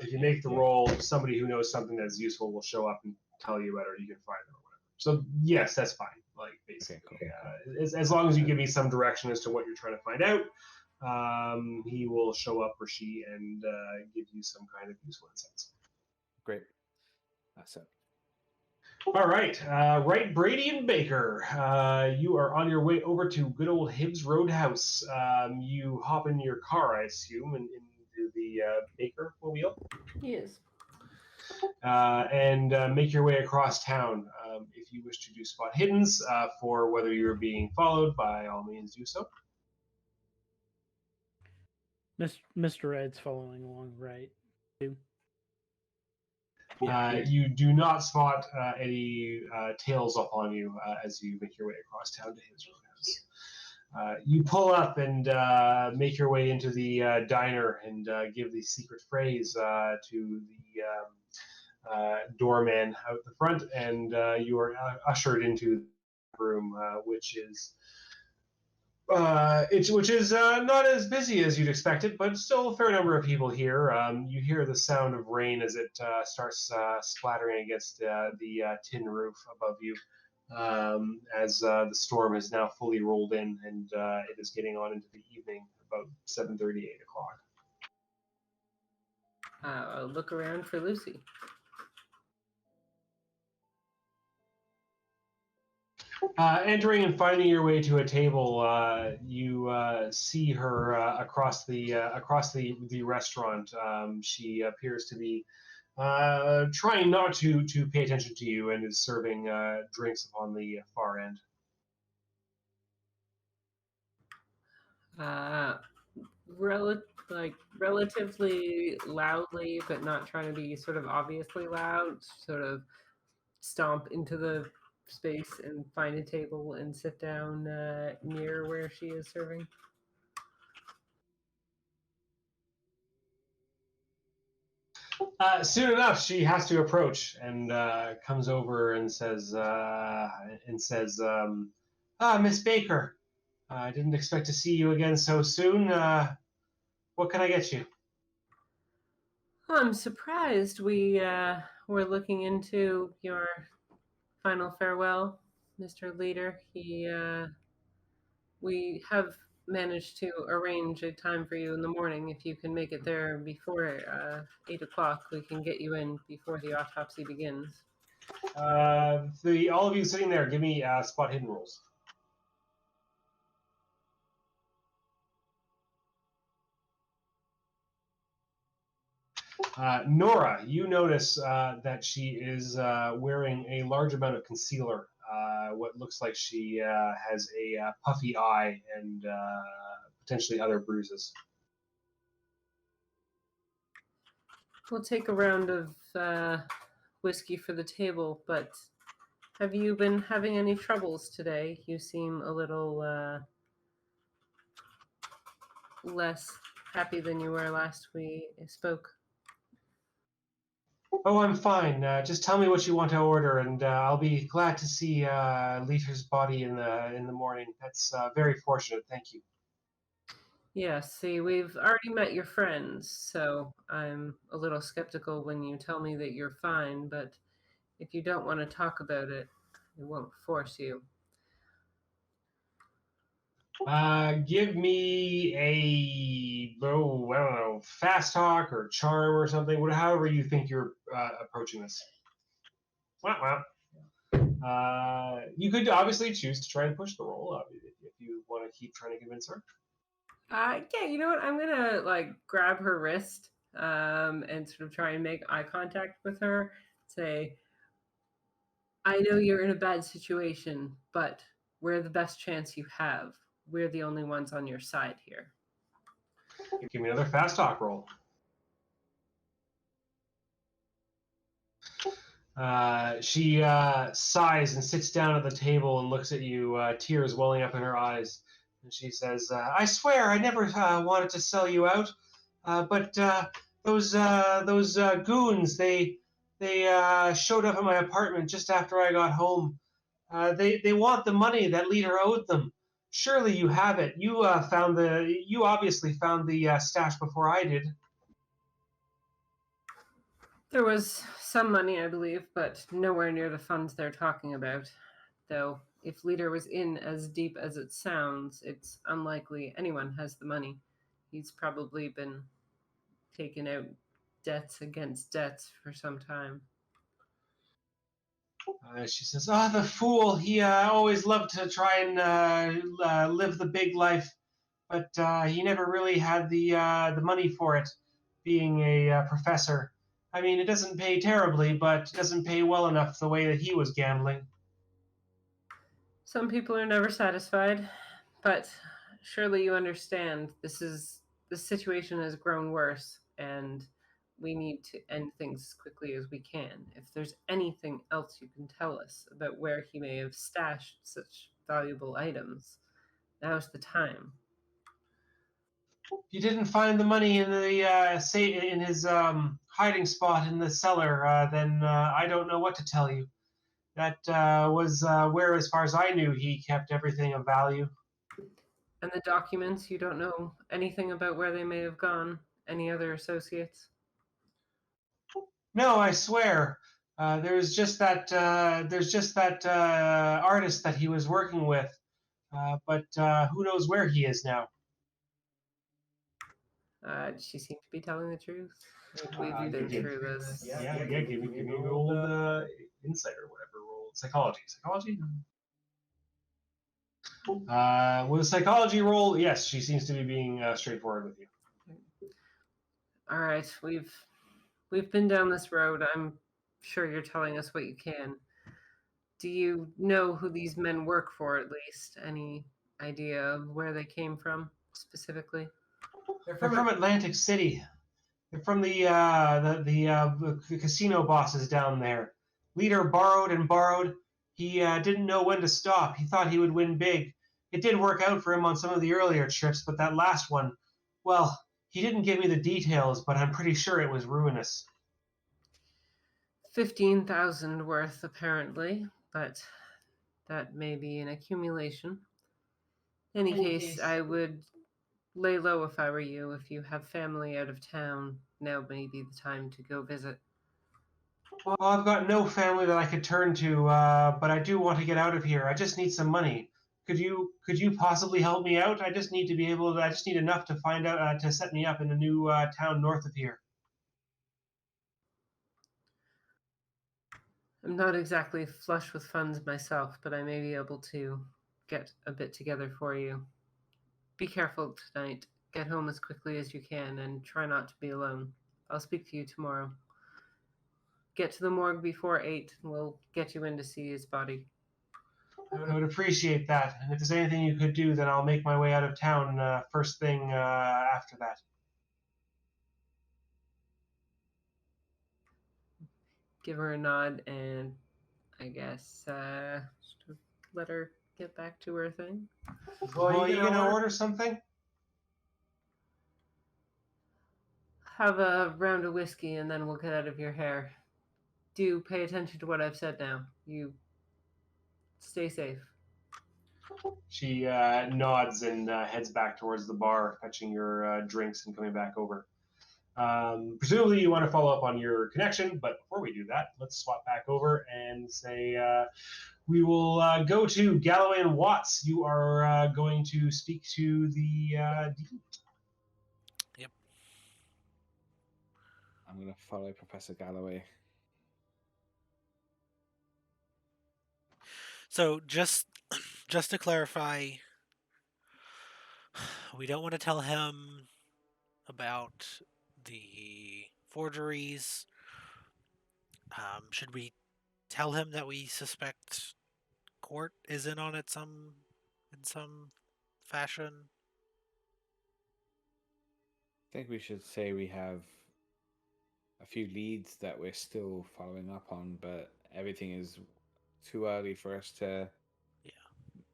If you make the roll, somebody who knows something that's useful will show up and tell you about it, or you can find them or whatever. So yes, that's fine. Like basically, as long as you give me some direction as to what you're trying to find out, he will show up, or she, and give you some kind of useful insights. Great. That's it. All right, right, Brady and Baker, you are on your way over to good old Hibbs Roadhouse. You hop in your car, I assume, and into the Baker mobile. Yes. And make your way across town. If you wish to do spot hiddens for whether you're being followed, by all means do so. Mr. Ed's following along, right? Too. You do not spot any tails upon you as you make your way across town to his roadhouse. You pull up and make your way into the diner and give the secret phrase to the doorman out the front, and you are ushered into the room, which is not as busy as you'd expected, but still a fair number of people here. You hear the sound of rain as it starts splattering against the tin roof above you, as the storm has now fully rolled in, and it is getting on into the evening, about 7:30, 8 o'clock. I'll look around for Lucy. Entering and finding your way to a table, you see her across the restaurant. She appears to be trying not to pay attention to you, and is serving drinks upon the far end. Relatively loudly, but not trying to be sort of obviously loud. Sort of stomp into the space and find a table and sit down near where she is serving. Soon enough, she has to approach and comes over and says, Miss Baker, I didn't expect to see you again so soon. What can I get you? I'm surprised. We were looking into your final farewell, Mr. Leader. We have managed to arrange a time for you in the morning. If you can make it there before 8 o'clock, we can get you in before the autopsy begins. All of you sitting there, give me spot hidden rolls. Nora, you notice that she is wearing a large amount of concealer. What looks like she has a puffy eye and potentially other bruises. We'll take a round of whiskey for the table, but have you been having any troubles today? You seem a little less happy than you were last we spoke. Oh, I'm fine. Just tell me what you want to order, and I'll be glad to see Leiter's body in the morning. That's very fortunate. Thank you. Yes, see, we've already met your friends, so I'm a little skeptical when you tell me that you're fine, but if you don't want to talk about it, I won't force you. Give me I don't know, fast talk or charm or something, however you think you're approaching this. Wow. You could obviously choose to try and push the roll if you want to keep trying to convince her. Yeah, you know what? I'm gonna like grab her wrist and sort of try and make eye contact with her. Say, I know you're in a bad situation, but we're the best chance you have. We're the only ones on your side here. Give me another fast talk roll. She sighs and sits down at the table and looks at you, tears welling up in her eyes. And she says, I swear I never wanted to sell you out, but those goons, they showed up at my apartment just after I got home. They want the money that leader owed them. Surely you have it. You obviously found the stash before I did. There was some money, I believe, but nowhere near the funds they're talking about. Though, if Leader was in as deep as it sounds, it's unlikely anyone has the money. He's probably been taking out debts against debts for some time. She says, the fool. He always loved to try and live the big life, but he never really had the money for it, being a professor. I mean, it doesn't pay terribly, but it doesn't pay well enough the way that he was gambling. Some people are never satisfied, but surely you understand this situation has grown worse, and we need to end things as quickly as we can. If there's anything else you can tell us about where he may have stashed such valuable items, now's the time. If you didn't find the money in in his hiding spot in the cellar, then I don't know what to tell you. That was where, as far as I knew, he kept everything of value. And the documents, you don't know anything about where they may have gone? Any other associates? No, I swear. There's just that artist that he was working with, but who knows where he is now? She seemed to be telling the truth. I believe you didn't through this. Yeah. Give me a old insight or whatever roll. Psychology. With a psychology roll, yes, she seems to be being straightforward with you. All right, we've been down this road. I'm sure you're telling us what you can. Do you know who these men work for, at least? Any idea of where they came from specifically? They're from Atlantic City. They're from the casino bosses down there. Leader borrowed and borrowed. He didn't know when to stop. He thought he would win big. It did work out for him on some of the earlier trips, but that last one, well, he didn't give me the details, but I'm pretty sure it was ruinous. 15,000 worth, apparently, but that may be an accumulation. In any case, I would lay low if I were you. If you have family out of town, now may be the time to go visit. Well, I've got no family that I could turn to, but I do want to get out of here. I just need some money. Could you possibly help me out? I just need to be able to. I just need enough to find out to set me up in a new town north of here. I'm not exactly flush with funds myself, but I may be able to get a bit together for you. Be careful tonight. Get home as quickly as you can and try not to be alone. I'll speak to you tomorrow. Get to the morgue before 8 and we'll get you in to see his body. I would appreciate that. And if there's anything you could do, then I'll make my way out of town first thing after that. Give her a nod and I guess just let her get back to her thing. Well, are you gonna order something? Have a round of whiskey and then we'll get out of your hair. Do pay attention to what I've said now. You stay safe. She nods and heads back towards the bar, fetching your drinks and coming back over. Presumably, you want to follow up on your connection, but before we do that, let's swap back over and say we will go to Galloway and Watts. You are going to speak to the dean. Yep. I'm going to follow Professor Galloway. So just to clarify, we don't want to tell him about the forgeries. Should we tell him that we suspect Court is in on it in some fashion? I think we should say we have a few leads that we're still following up on, but everything is too early for us to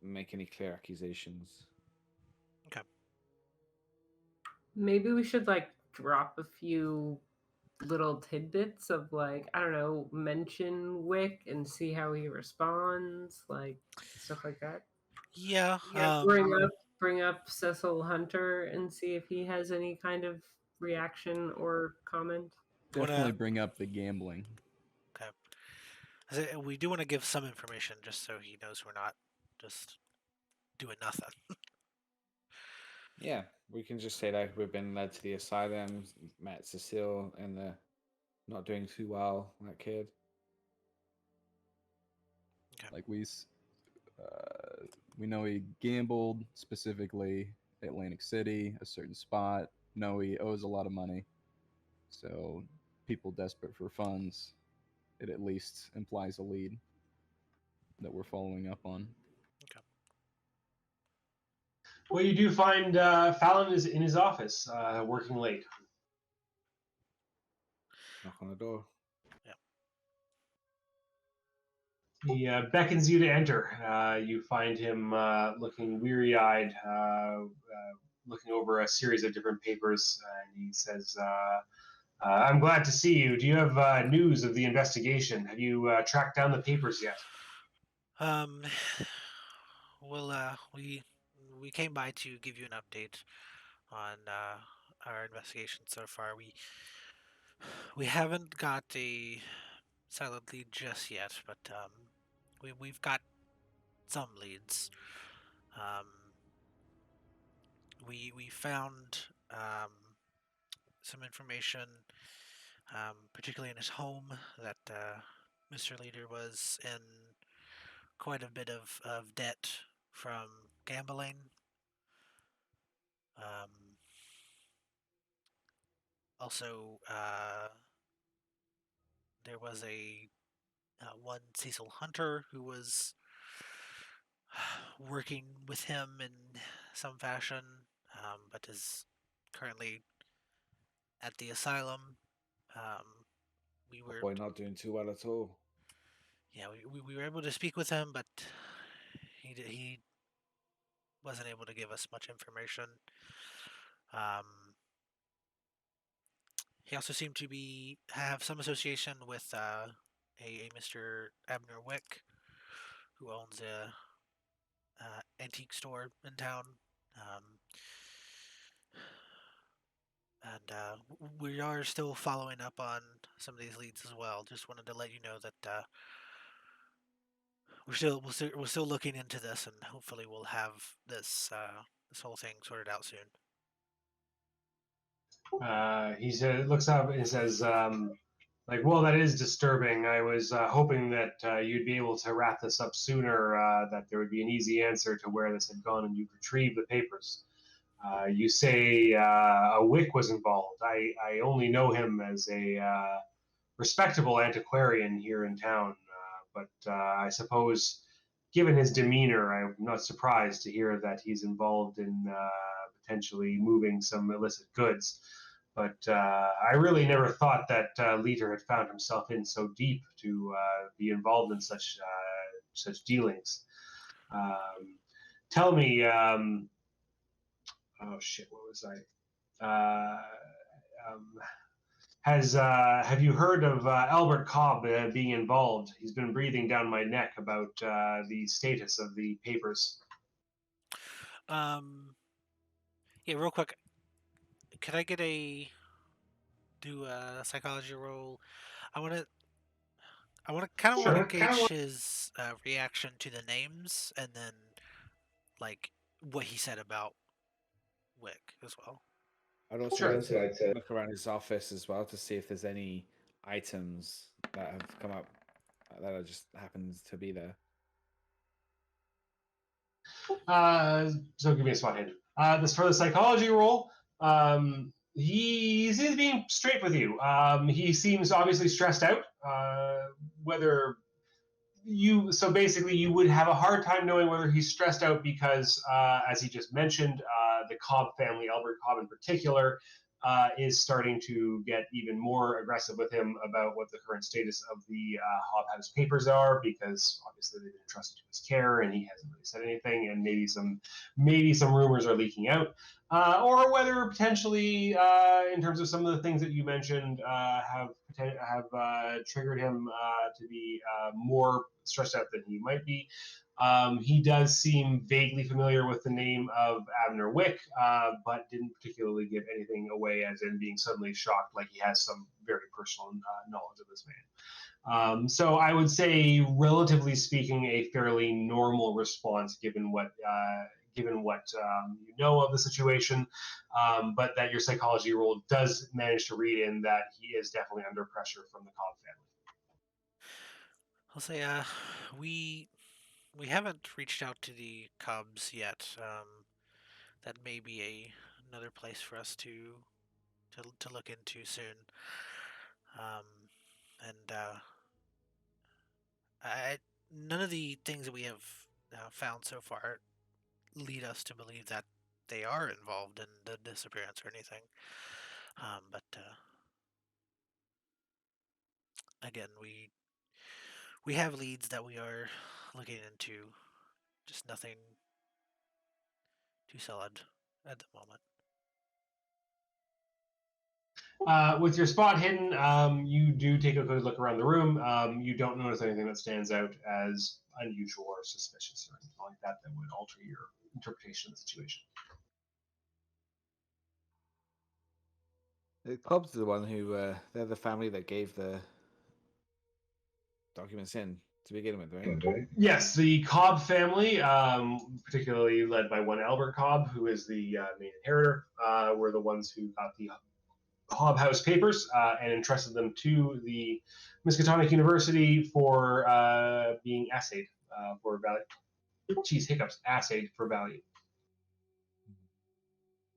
make any clear accusations. Okay. Maybe we should like drop a few little tidbits of like, I don't know, mention Wick and see how he responds, like stuff like that. Yeah. Bring up Cecil Hunter and see if he has any kind of reaction or comment. Definitely bring up the gambling. Okay. We do want to give some information just so he knows we're not just doing nothing. Yeah, we can just say that we've been led to the asylum, met Cecile, and the not doing too well, that kid. Okay. Like we know he gambled, specifically Atlantic City, a certain spot. Know he owes a lot of money. So people desperate for funds, it at least implies a lead that we're following up on. Okay. Well, you do find Fallon is in his office, working late. Knock on the door. He beckons you to enter. You find him looking weary-eyed, looking over a series of different papers, and he says, I'm glad to see you. Do you have news of the investigation? Have you tracked down the papers yet? Well, we came by to give you an update on our investigation so far. We haven't got a silent lead just yet, but we've got some leads. We found some information, particularly in his home, that Mr. Leader was in quite a bit of debt from gambling. Also, there was a one Cecil Hunter who was working with him in some fashion, but is currently at the asylum. We were Boy, not doing too well at all. Yeah, we were able to speak with him, but he wasn't able to give us much information. He also seemed to have some association with a Mr. Abner Wick, who owns a antique store in town. And we are still following up on some of these leads as well. Just wanted to let you know that we're still looking into this, and hopefully we'll have this whole thing sorted out soon. He said, looks up and says, well, that is disturbing. I was hoping that you'd be able to wrap this up sooner, that there would be an easy answer to where this had gone and you'd retrieve the papers. You say a Wick was involved. I only know him as a respectable antiquarian here in town, but I suppose, given his demeanor, I'm not surprised to hear that he's involved in potentially moving some illicit goods. But I really never thought that Leader had found himself in so deep to be involved in such dealings. Tell me, oh shit, what was I? Have you heard of Albert Cobb being involved? He's been breathing down my neck about the status of the papers. Yeah, real quick, could I get a do a psychology roll. I want to. I want to kind of Sure. want to gauge his reaction to the names, and then like what he said about Wick as well. I'd also Sure. like to look around his office as well to see if there's any items that have come up that are just happens to be there. So give me a spot hit. This for the psychology roll. He's being straight with you. He seems obviously stressed out. Whether so basically you would have a hard time knowing whether he's stressed out because, as he just mentioned, the Cobb family, Albert Cobb in particular, is starting to get even more aggressive with him about what the current status of the Hobb House papers are, because obviously they've been entrusted to his care and he hasn't really said anything, and maybe some rumors are leaking out. Or whether potentially, in terms of some of the things that you mentioned, have triggered him to be more stressed out than he might be. He does seem vaguely familiar with the name of Abner Wick, but didn't particularly give anything away as in being suddenly shocked like he has some very personal knowledge of this man. So I would say, relatively speaking, a fairly normal response given what you know of the situation, but that your psychology roll does manage to read in that he is definitely under pressure from the Cobb family. I'll say, we haven't reached out to the Cubs yet. That may be another place for us to look into soon. And none of the things that we have found so far lead us to believe that they are involved in the disappearance or anything. But again, we have leads that we are looking into. Just nothing too solid at the moment. With your spot hidden, you do take a good look around the room. You don't notice anything that stands out as unusual or suspicious or anything like that that would alter your interpretation of the situation. The Cobb's the one who they're the family that gave the documents in to begin with, right? Yes, the Cobb family, particularly led by one Albert Cobb, who is the main inheritor, were the ones who got the Hobb House papers and entrusted them to the Miskatonic University for being assayed for value. Assayed for value.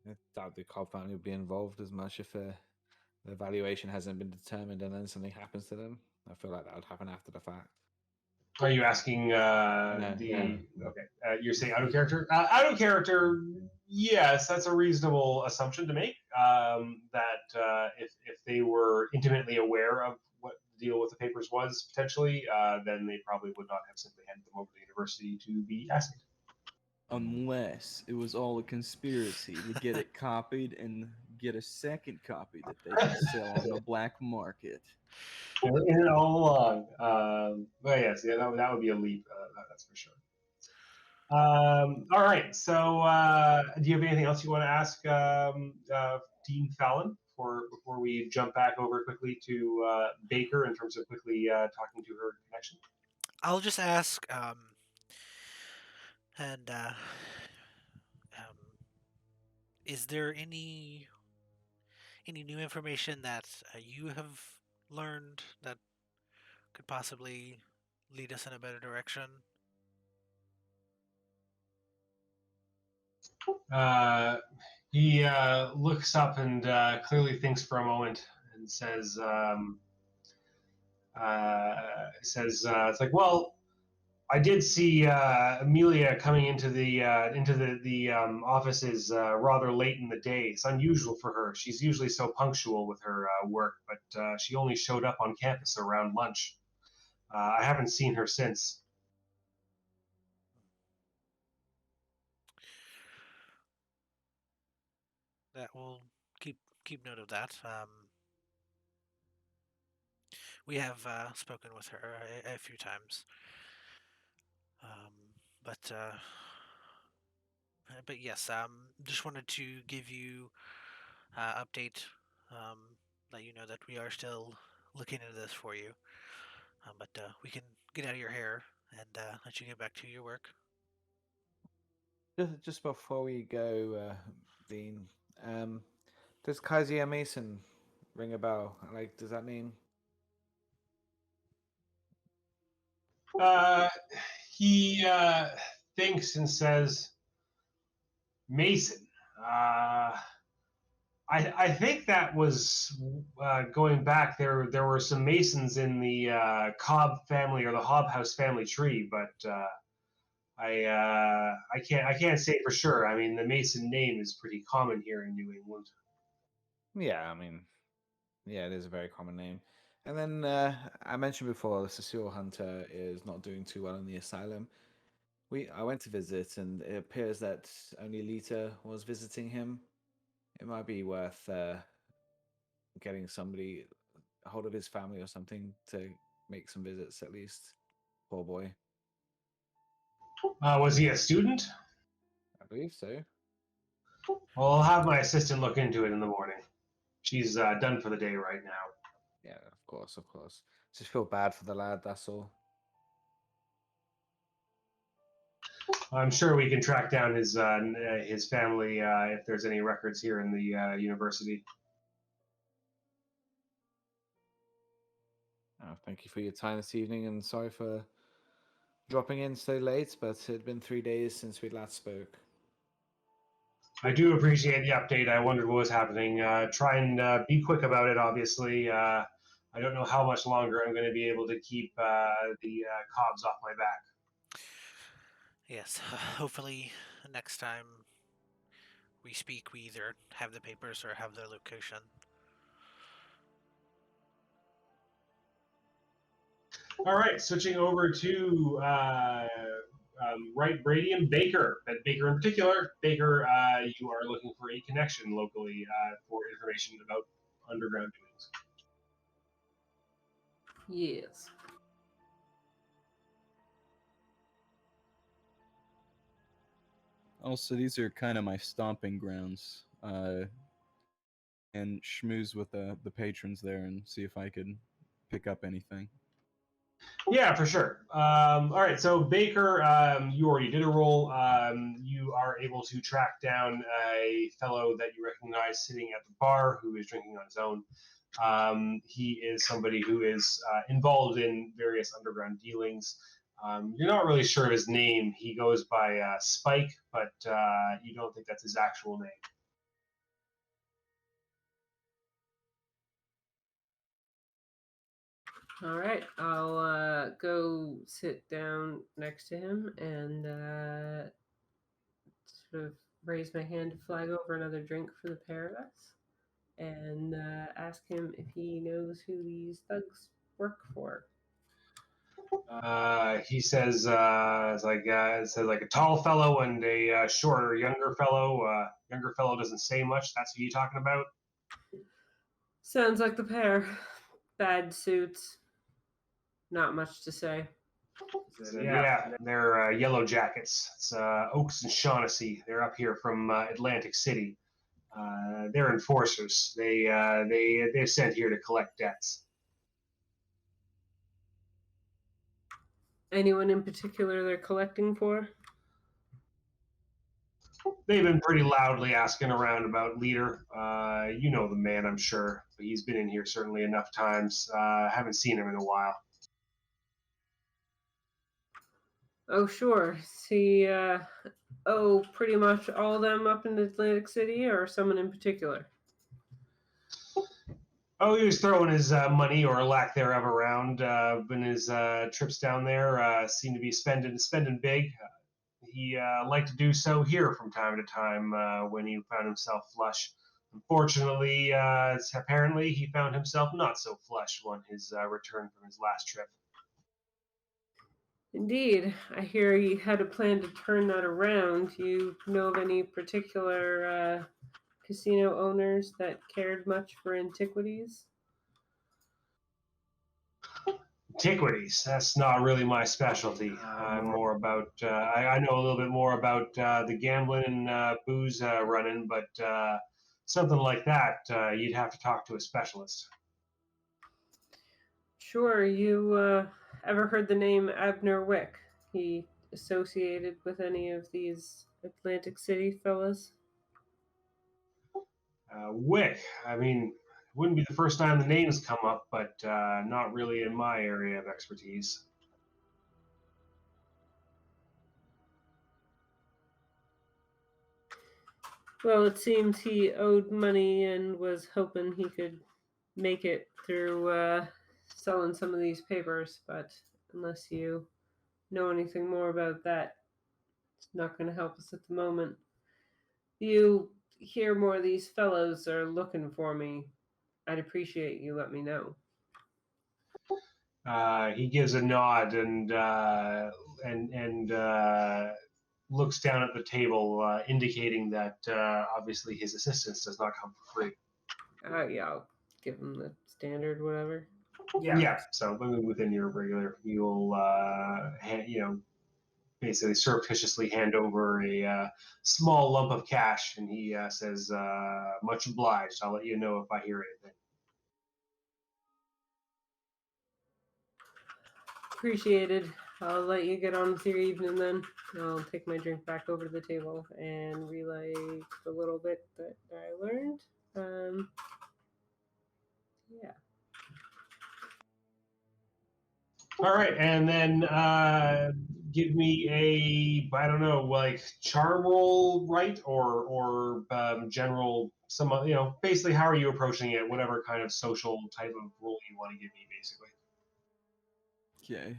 I doubt the Cobb family would be involved as much if the valuation hasn't been determined and then something happens to them. I feel like that would happen after the fact. Are you asking Okay, you're saying out of character? Out of character, yes, that's a reasonable assumption to make. That if they were intimately aware of what the deal with the papers was potentially, then they probably would not have simply handed them over to the university to be assayed. Unless it was all a conspiracy to get it copied and get a second copy that they can sell on the black market. In it all along. But yes, yeah, that would be a leap. That's for sure. All right. So, do you have anything else you want to ask Dean Fallon before we jump back over quickly to Baker in terms of quickly talking to her connection? I'll just ask, and is there any new information that you have learned that could possibly lead us in a better direction? He looks up and clearly thinks for a moment and says, "It's like, well, I did see Amelia coming into the offices rather late in the day. It's unusual for her. She's usually so punctual with her work, but she only showed up on campus around lunch. I haven't seen her since." That will keep note of that. We have spoken with her a few times, but yes, just wanted to give you update. let you know that we are still looking into this for you. But we can get out of your hair and let you get back to your work. Just before we go, Dean, does Kaiser Mason ring a bell? Like, does that name? He thinks and says, Mason. I think that was going back there. There were some Masons in the Cobb family or the Hobhouse family tree, but I can't say for sure. I mean, the Mason name is pretty common here in New England. Yeah, I mean, yeah, it is a very common name. And then I mentioned before, the Cecile Hunter is not doing too well in the asylum. I went to visit, and it appears that only Lita was visiting him. It might be worth getting somebody a hold of his family or something to make some visits at least. Poor boy. Was he a student? I believe so. Well, I'll have my assistant look into it in the morning. She's done for the day right now. Yeah, of course, of course. Just feel bad for the lad, that's all. I'm sure we can track down his family if there's any records here in the university. Thank you for your time this evening, and sorry for dropping in so late, but it had been 3 days since we last spoke. I do appreciate the update. I wondered what was happening. Try and be quick about it, obviously. I don't know how much longer I'm going to be able to keep the cobs off my back. Yes, hopefully next time we speak, we either have the papers or have their location. All right, switching over to Wright, Brady, and Baker. And Baker in particular. Baker, you are looking for a connection locally for information about underground doings. Yes. Also, these are kind of my stomping grounds. And schmooze with the patrons there and see if I could pick up anything. Yeah, for sure. All right, so Baker, you already did a roll. You are able to track down a fellow that you recognize sitting at the bar who is drinking on his own. He is somebody who is involved in various underground dealings. You're not really sure of his name. He goes by Spike, but you don't think that's his actual name. All right, I'll go sit down next to him and sort of raise my hand to flag over another drink for the pair of us, and ask him if he knows who these thugs work for. He says it says like a tall fellow and a shorter, younger fellow. Younger fellow doesn't say much. That's who you talking about? Sounds like the pair. Bad suits. Not much to say. Yeah, they're Yellow Jackets. It's Oaks and Shaughnessy. They're up here from Atlantic City. They're enforcers. They're sent here to collect debts. Anyone in particular they're collecting for? They've been pretty loudly asking around about Leader. You know the man, I'm sure. He's been in here certainly enough times. Haven't seen him in a while. Oh, sure. See, pretty much all of them up in Atlantic City, or someone in particular? Oh, he was throwing his money or lack thereof around in his trips down there. Seemed to be spending big. He liked to do so here from time to time when he found himself flush. Unfortunately, apparently he found himself not so flush on his return from his last trip. Indeed. I hear he had a plan to turn that around. Do you know of any particular casino owners that cared much for antiquities? Antiquities, that's not really my specialty. I'm more about, I know a little bit more about the gambling and booze running, but something like that, you'd have to talk to a specialist. Sure. You ever heard the name Abner Wick? He associated with any of these Atlantic City fellas? Wick, I mean, it wouldn't be the first time the names come up, but not really in my area of expertise. Well, it seems he owed money and was hoping he could make it through selling some of these papers, but unless you know anything more about that, it's not going to help us at the moment. You hear more of these fellows are looking for me, I'd appreciate you let me know. He gives a nod and looks down at the table, indicating that obviously his assistance does not come for free. Yeah, I'll give him the standard whatever. Yeah. So within your regular, you'll basically surreptitiously hand over a small lump of cash, and he says, "Much obliged. I'll let you know if I hear anything." Appreciated. I'll let you get on with your evening then. I'll take my drink back over to the table and relay the little bit that I learned. Yeah. All right, and then give me a, I don't know, like charm roll, right, or general, basically how are you approaching it? Whatever kind of social type of role you want to give me, basically. Okay.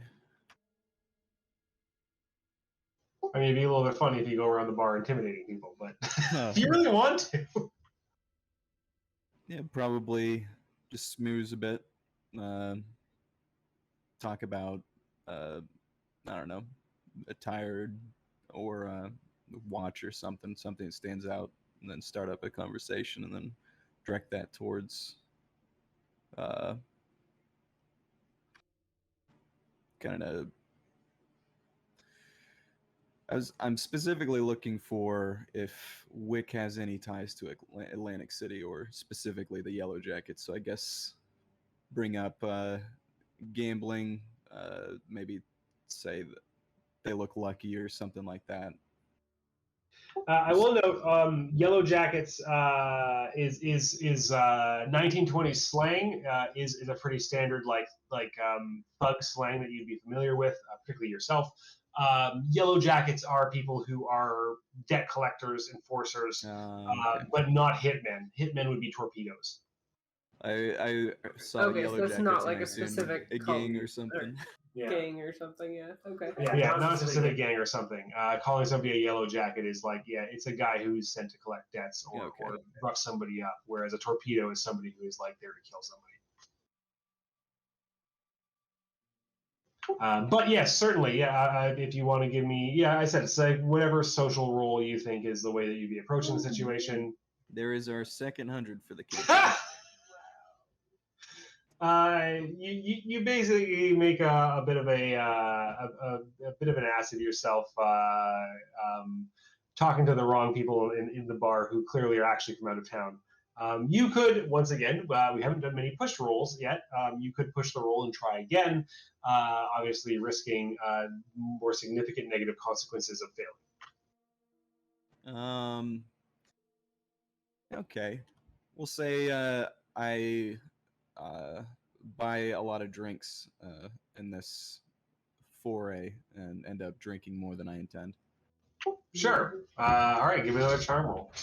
I mean, it'd be a little bit funny if you go around the bar intimidating people, but Oh. if you really want to. Yeah, probably just smooze a bit. Talk about, I don't know, a tired or a watch or something that stands out, and then start up a conversation, and then direct that towards kind of. I'm specifically looking for if Wick has any ties to Atlantic City, or specifically the Yellow Jackets. So I guess bring up gambling, maybe say that they look lucky or something like that. I will note, Yellow Jackets is 1920s slang. Is a pretty standard like thug slang that you'd be familiar with, particularly yourself. Yellow Jackets are people who are debt collectors, enforcers, Okay. but not hitmen. Hitmen would be torpedoes. I saw Okay, Yellow so it's Jackets not and like I a assumed specific a cult gang or something. gang or something. Yeah. Okay. Yeah, not a specific gang or something. Calling somebody a Yellow Jacket is like, yeah, it's a guy who's sent to collect debts or rough somebody up, whereas a torpedo is somebody who is like there to kill somebody. But yes, certainly, yeah. If you want to give me, I said it's like whatever social role you think is the way that you'd be approaching the situation. There is our second 100 for the kid. You basically make a bit of a bit of an ass of yourself, talking to the wrong people in the bar who clearly are actually from out of town. You could, once again, we haven't done many push rolls yet. You could push the roll and try again, obviously risking more significant negative consequences of failing. Okay. We'll say I buy a lot of drinks in this foray and end up drinking more than I intend. Sure. All right, give me another charm roll.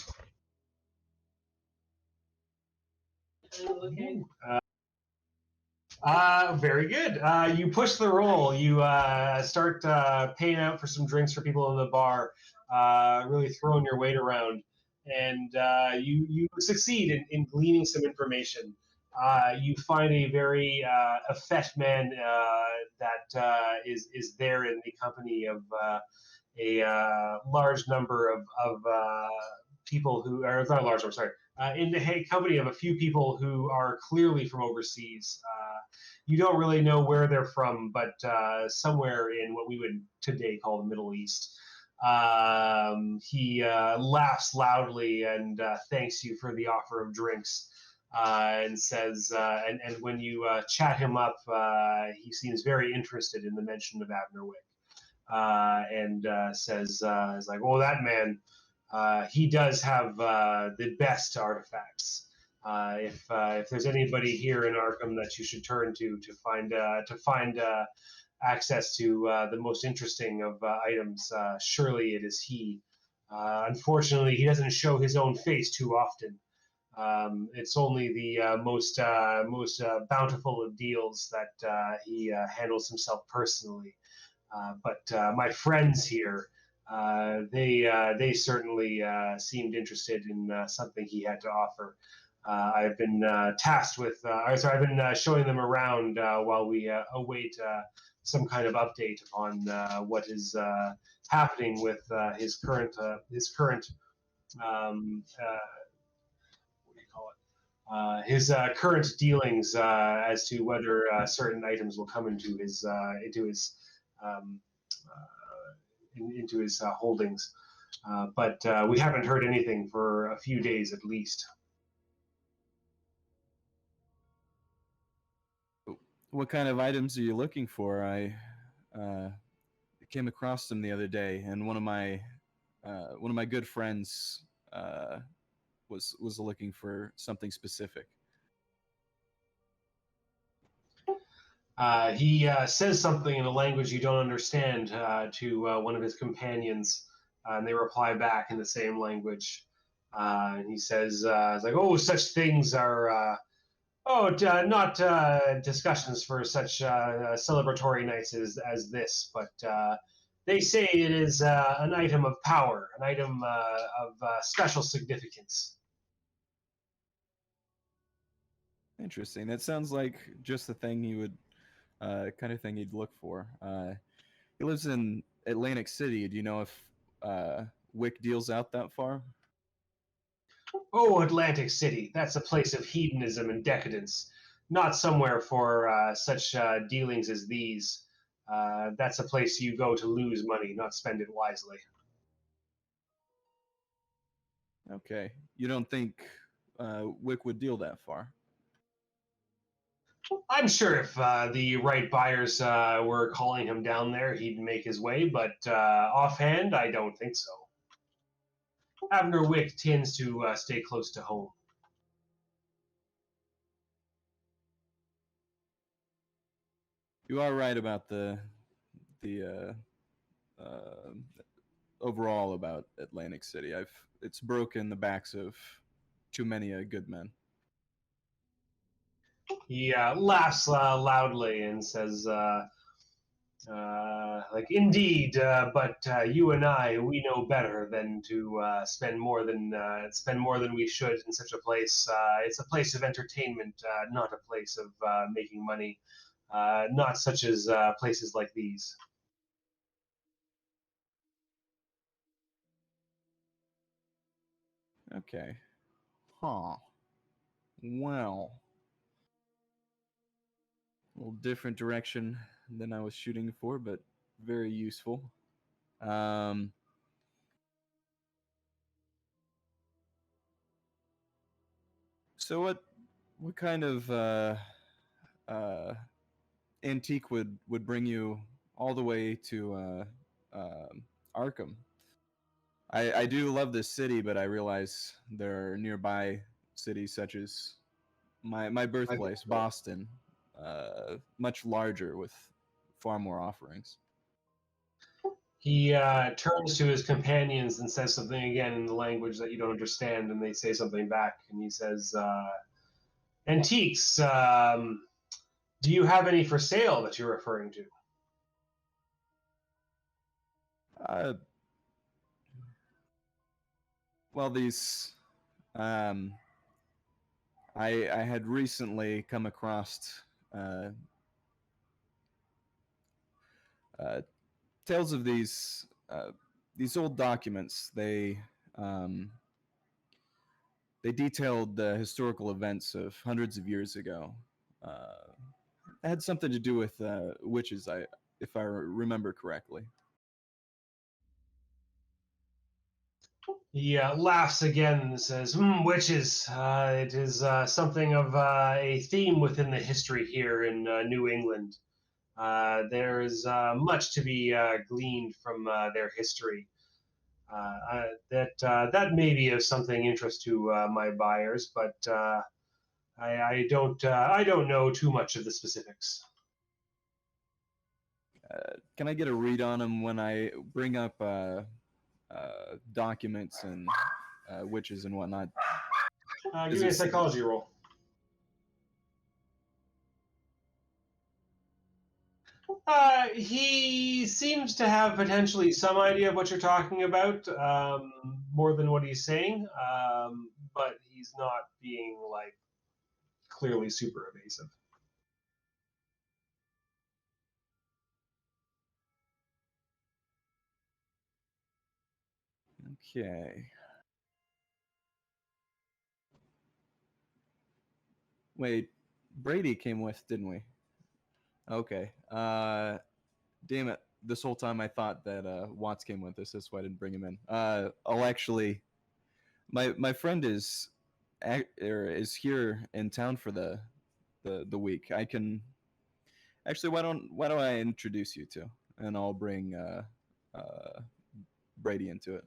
Very good. You push the roll. You start paying out for some drinks for people in the bar, really throwing your weight around, and you succeed in gleaning some information. You find a very effete man that is there in the company of a large number of people who are not a large number, sorry. In the company of a few people who are clearly from overseas. You don't really know where they're from, but somewhere in what we would today call the Middle East. He laughs loudly and thanks you for the offer of drinks. And says, and when you chat him up, he seems very interested in the mention of Abner Wick. And says, "Is like, oh, that man, he does have the best artifacts. If there's anybody here in Arkham that you should turn to find access to the most interesting of items, surely it is he. Unfortunately, he doesn't show his own face too often. It's only the most bountiful of deals that he handles himself personally. But my friends here, they certainly seemed interested in something he had to offer. I've been tasked with, I've been showing them around while we await some kind of update on what is happening with his current what do you call it? His current dealings as to whether certain items will come um, into his holdings. But we haven't heard anything for a few days at least. What kind of items are you looking for? I came across them the other day, and one of my good friends was looking for something specific. He says something in a language you don't understand to one of his companions, and they reply back in the same language. And he says, "It's like, oh, such things are not discussions for such celebratory nights as this, but they say it is an item of power, an item of special significance." Interesting. That sounds like just the thing he would kind of thing he'd look for. He lives in Atlantic City. Do you know if Wick deals out that far? Oh, Atlantic City, that's a place of hedonism and decadence, not somewhere for such dealings as these. That's a place you go to lose money, not spend it wisely. Okay. You don't think Wick would deal that far? I'm sure if the right buyers were calling him down there, he'd make his way, but offhand, I don't think so. Abner Wick tends to stay close to home. You are right about the overall about Atlantic City. It's broken the backs of too many good men. He laughs loudly and says, like, indeed, but you and I, we know better than to spend more than we should in such a place. It's a place of entertainment, not a place of making money. Not such as places like these. Okay. Huh. Well. A little different direction than I was shooting for, but very useful. Um, so what kind of uh, antique would bring you all the way to Arkham? I do love this city, but I realize there are nearby cities such as my birthplace, Boston, much larger with far more offerings. He turns to his companions and says something again in the language that you don't understand, and they say something back. And he says, "Antiques. Do you have any for sale that you're referring to?" Uh, well, these um, I had recently come across uh, uh, tales of these old documents. They detailed the historical events of hundreds of years ago. It had something to do with witches, if I remember correctly. He laughs again and says, witches. It is something of a theme within the history here in New England. There is much to be gleaned from their history. That may be of something interest to my buyers, but I don't know too much of the specifics. Can I get a read on him when I bring up documents and witches and whatnot? Give me a psychology roll. He seems to have potentially some idea of what you're talking about, more than what he's saying, but he's not being like clearly super evasive. Okay. Wait, Brady came with, didn't we? Okay. Damn it. This whole time I thought that Watts came with us. That's why I didn't bring him in. I'll actually. My friend is here in town for the week. I can actually. Why don't I introduce you to, and I'll bring Brady into it,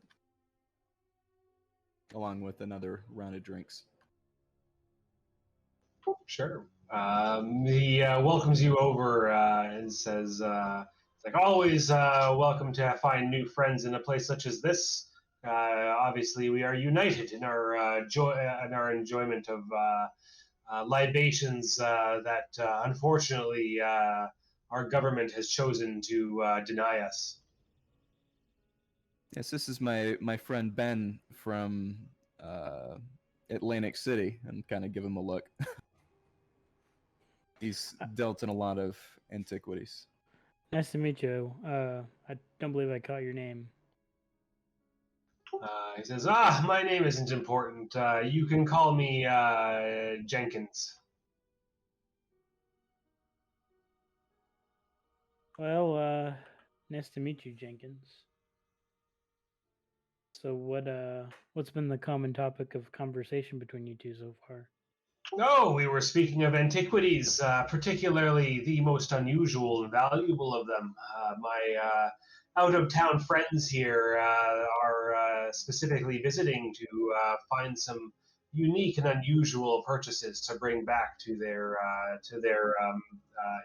along with another round of drinks. Sure. He welcomes you over and says, it's like always welcome to find new friends in a place such as this. Obviously, we are united in our joy and our enjoyment of libations that unfortunately our government has chosen to deny us. Yes, this is my friend Ben from Atlantic City, and kind of give him a look. He's dealt in a lot of antiquities. Nice to meet you. I don't believe I caught your name. He says, my name isn't important. You can call me Jenkins. Well, nice to meet you, Jenkins. So what's been the common topic of conversation between you two so far? Oh, we were speaking of antiquities, particularly the most unusual and valuable of them. My out-of-town friends here are specifically visiting to find some unique and unusual purchases to bring back to their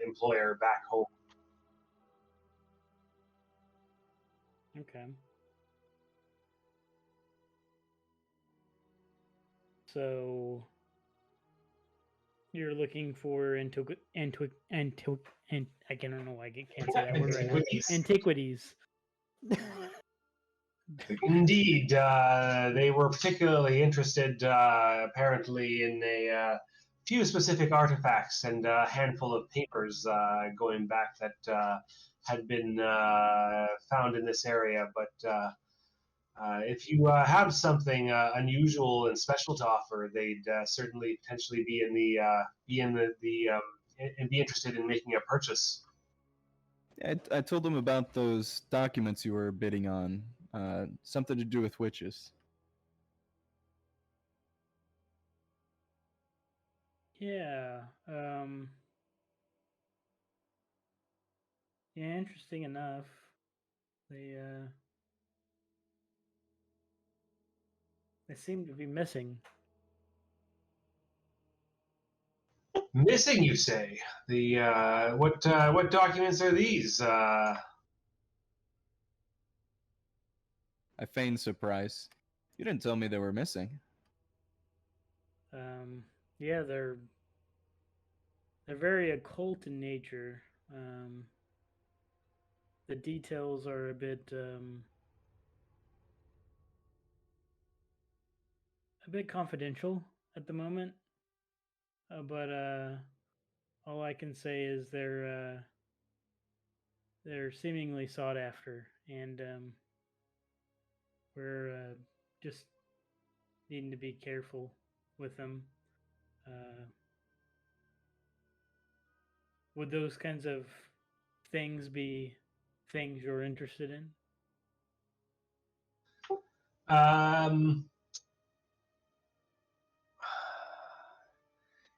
employer back home. Okay. So you're looking for I don't know why I can't say that word right now. Antiquities. Indeed, they were particularly interested, apparently, in a few specific artifacts and a handful of papers going back that had been found in this area. But if you have something unusual and special to offer, they'd certainly potentially be and be interested in making a purchase. I told them about those documents you were bidding on. Something to do with witches. Yeah. Yeah, interesting enough. They seem to be missing. Missing, you say? The what documents are these? I feigned surprise. You didn't tell me they were missing. Yeah, they're very occult in nature. The details are a bit confidential at the moment, but all I can say is they're seemingly sought after, and we're just needing to be careful with them. Would those kinds of things be things you're interested in?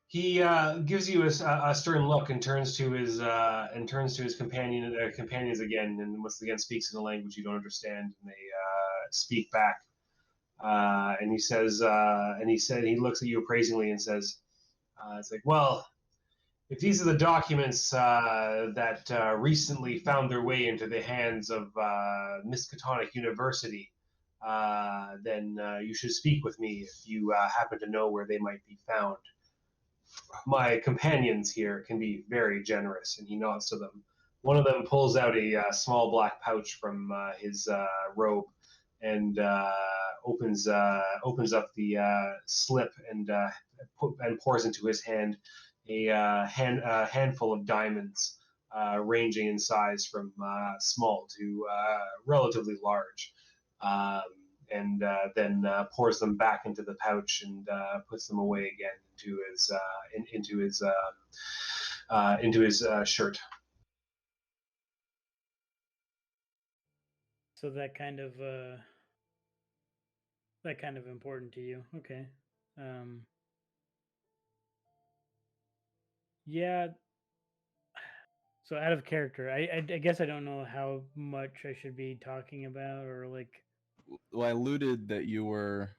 He gives you a stern look and turns to his companions again, and once again speaks in a language you don't understand, and they speak back. And he says, he looks at you appraisingly and says, "It's like, well, if these are the documents that recently found their way into the hands of Miskatonic University, then you should speak with me if you happen to know where they might be found. My companions here can be very generous," and he nods to them. One of them pulls out a small black pouch from his robe and opens up the slip and pours into his hand a handful of diamonds, ranging in size from small to relatively large. And then pours them back into the pouch and puts them away again into his shirt. So that kind of important to you. Okay. Yeah. So out of character, I guess I don't know how much I should be talking about, or like. Well, I alluded that you were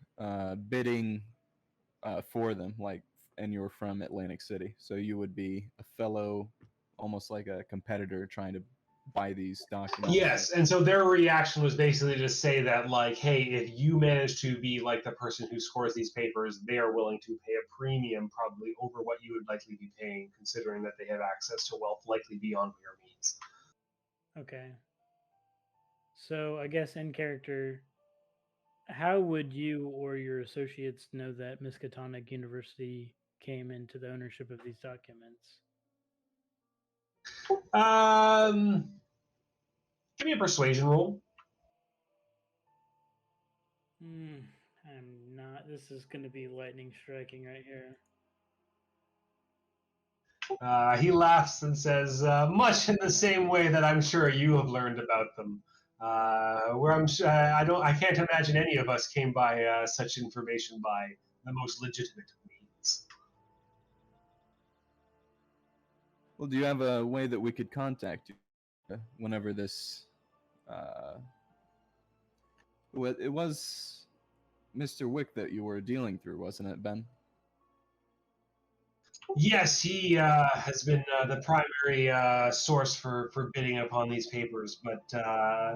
bidding for them, and you were from Atlantic City, so you would be a fellow, almost like a competitor, trying to buy these documents. Yes, and so their reaction was basically to say that, like, hey, if you manage to be like the person who scores these papers, they are willing to pay a premium, probably over what you would likely be paying, considering that they have access to wealth likely beyond your means. Okay. So I guess in character, how would you or your associates know that Miskatonic University came into the ownership of these documents? Give me a persuasion roll. I'm not. This is going to be lightning striking right here. He laughs and says, "Much in the same way that I'm sure you have learned about them. Where I can't imagine any of us came by such information by the most legitimate means." Well, do you have a way that we could contact you whenever this? It was Mr. Wick that you were dealing through, wasn't it, Ben? Yes, he has been the primary source for bidding upon these papers, but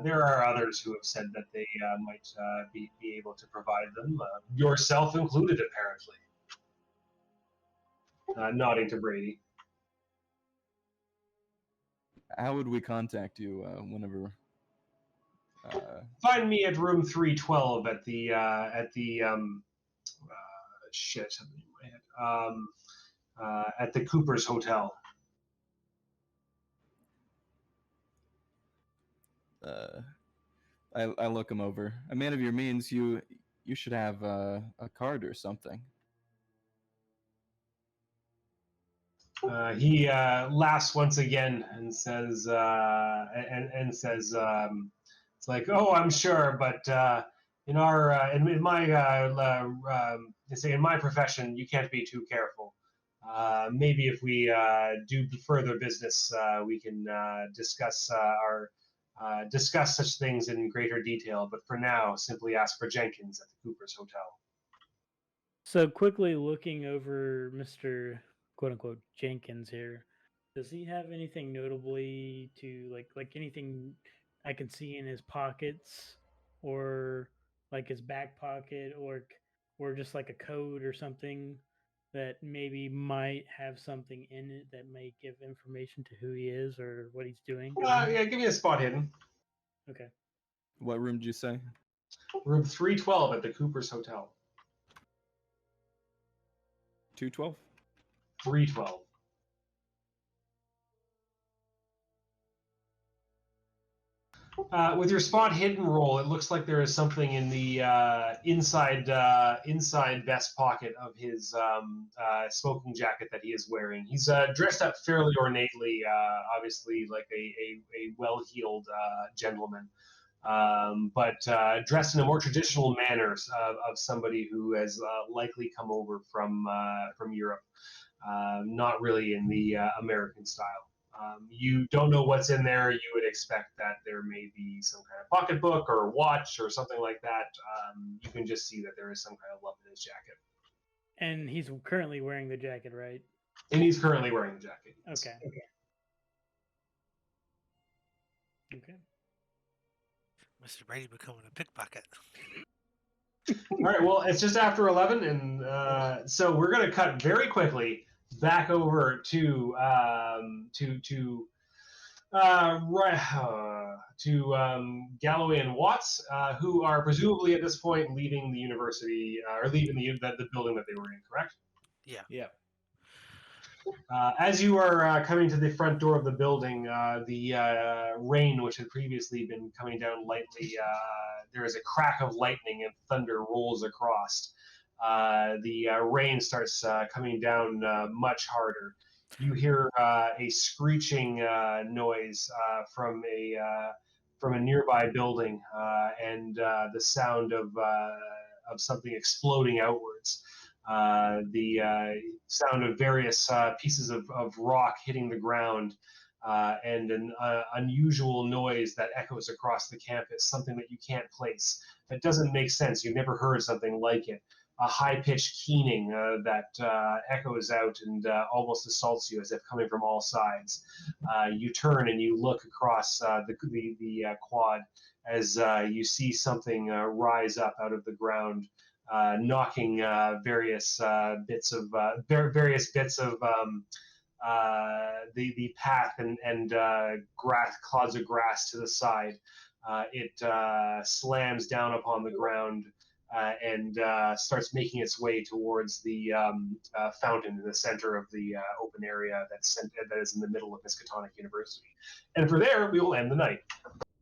there are others who have said that they might be able to provide them, yourself included, apparently. Nodding to Brady. How would we contact you whenever? Find me at room 312 at the shit, something in my head. At the Cooper's Hotel. I look him over. A man of your means, you should have a card or something. He laughs once again and says, "It's like, oh, I'm sure, but in my profession, you can't be too careful. Maybe if we do further business, we can discuss such things in greater detail. But for now, simply ask for Jenkins at the Cooper's Hotel." So quickly looking over Mr. quote unquote Jenkins here, does he have anything notably to like anything I can see in his pockets, or like his back pocket, or just like a code or something that maybe might have something in it that may give information to who he is or what he's doing? Yeah, give me a spot hidden. Okay. What room did you say? Room 312 at the Cooper's Hotel. 212? 312. With your spot hidden roll, it looks like there is something in the inside vest pocket of his smoking jacket that he is wearing. He's dressed up fairly ornately, obviously like a well-heeled gentleman. but dressed in a more traditional manner of somebody who has likely come over from Europe, not really in the American style. You don't know what's in there. You would expect that there may be some kind of pocketbook or watch or something like that. You can just see that there is some kind of love in his jacket. And he's currently wearing the jacket, right? And he's currently wearing the jacket. Okay. Okay. Mr. Brady becoming a pickpocket. All right. Well, it's just after 11, and so we're going to cut very quickly back over to Galloway and Watts, who are presumably at this point leaving the university or leaving the building that they were in. Correct? Yeah. As you are coming to the front door of the building, the rain, which had previously been coming down lightly, there is a crack of lightning and thunder rolls across. The rain starts coming down much harder. You hear a screeching noise from a nearby building, and the sound of something exploding outwards. The sound of various pieces of rock hitting the ground, and an unusual noise that echoes across the campus, something that you can't place. That doesn't make sense. You've never heard something like it. A high-pitched keening that echoes out and almost assaults you as if coming from all sides. You turn and you look across the quad as you see something rise up out of the ground, knocking various bits of the path and grass, clods of grass to the side. It slams down upon the ground and starts making its way towards the fountain in the center of the open area that is in the middle of Miskatonic University. And for there, we will end the night.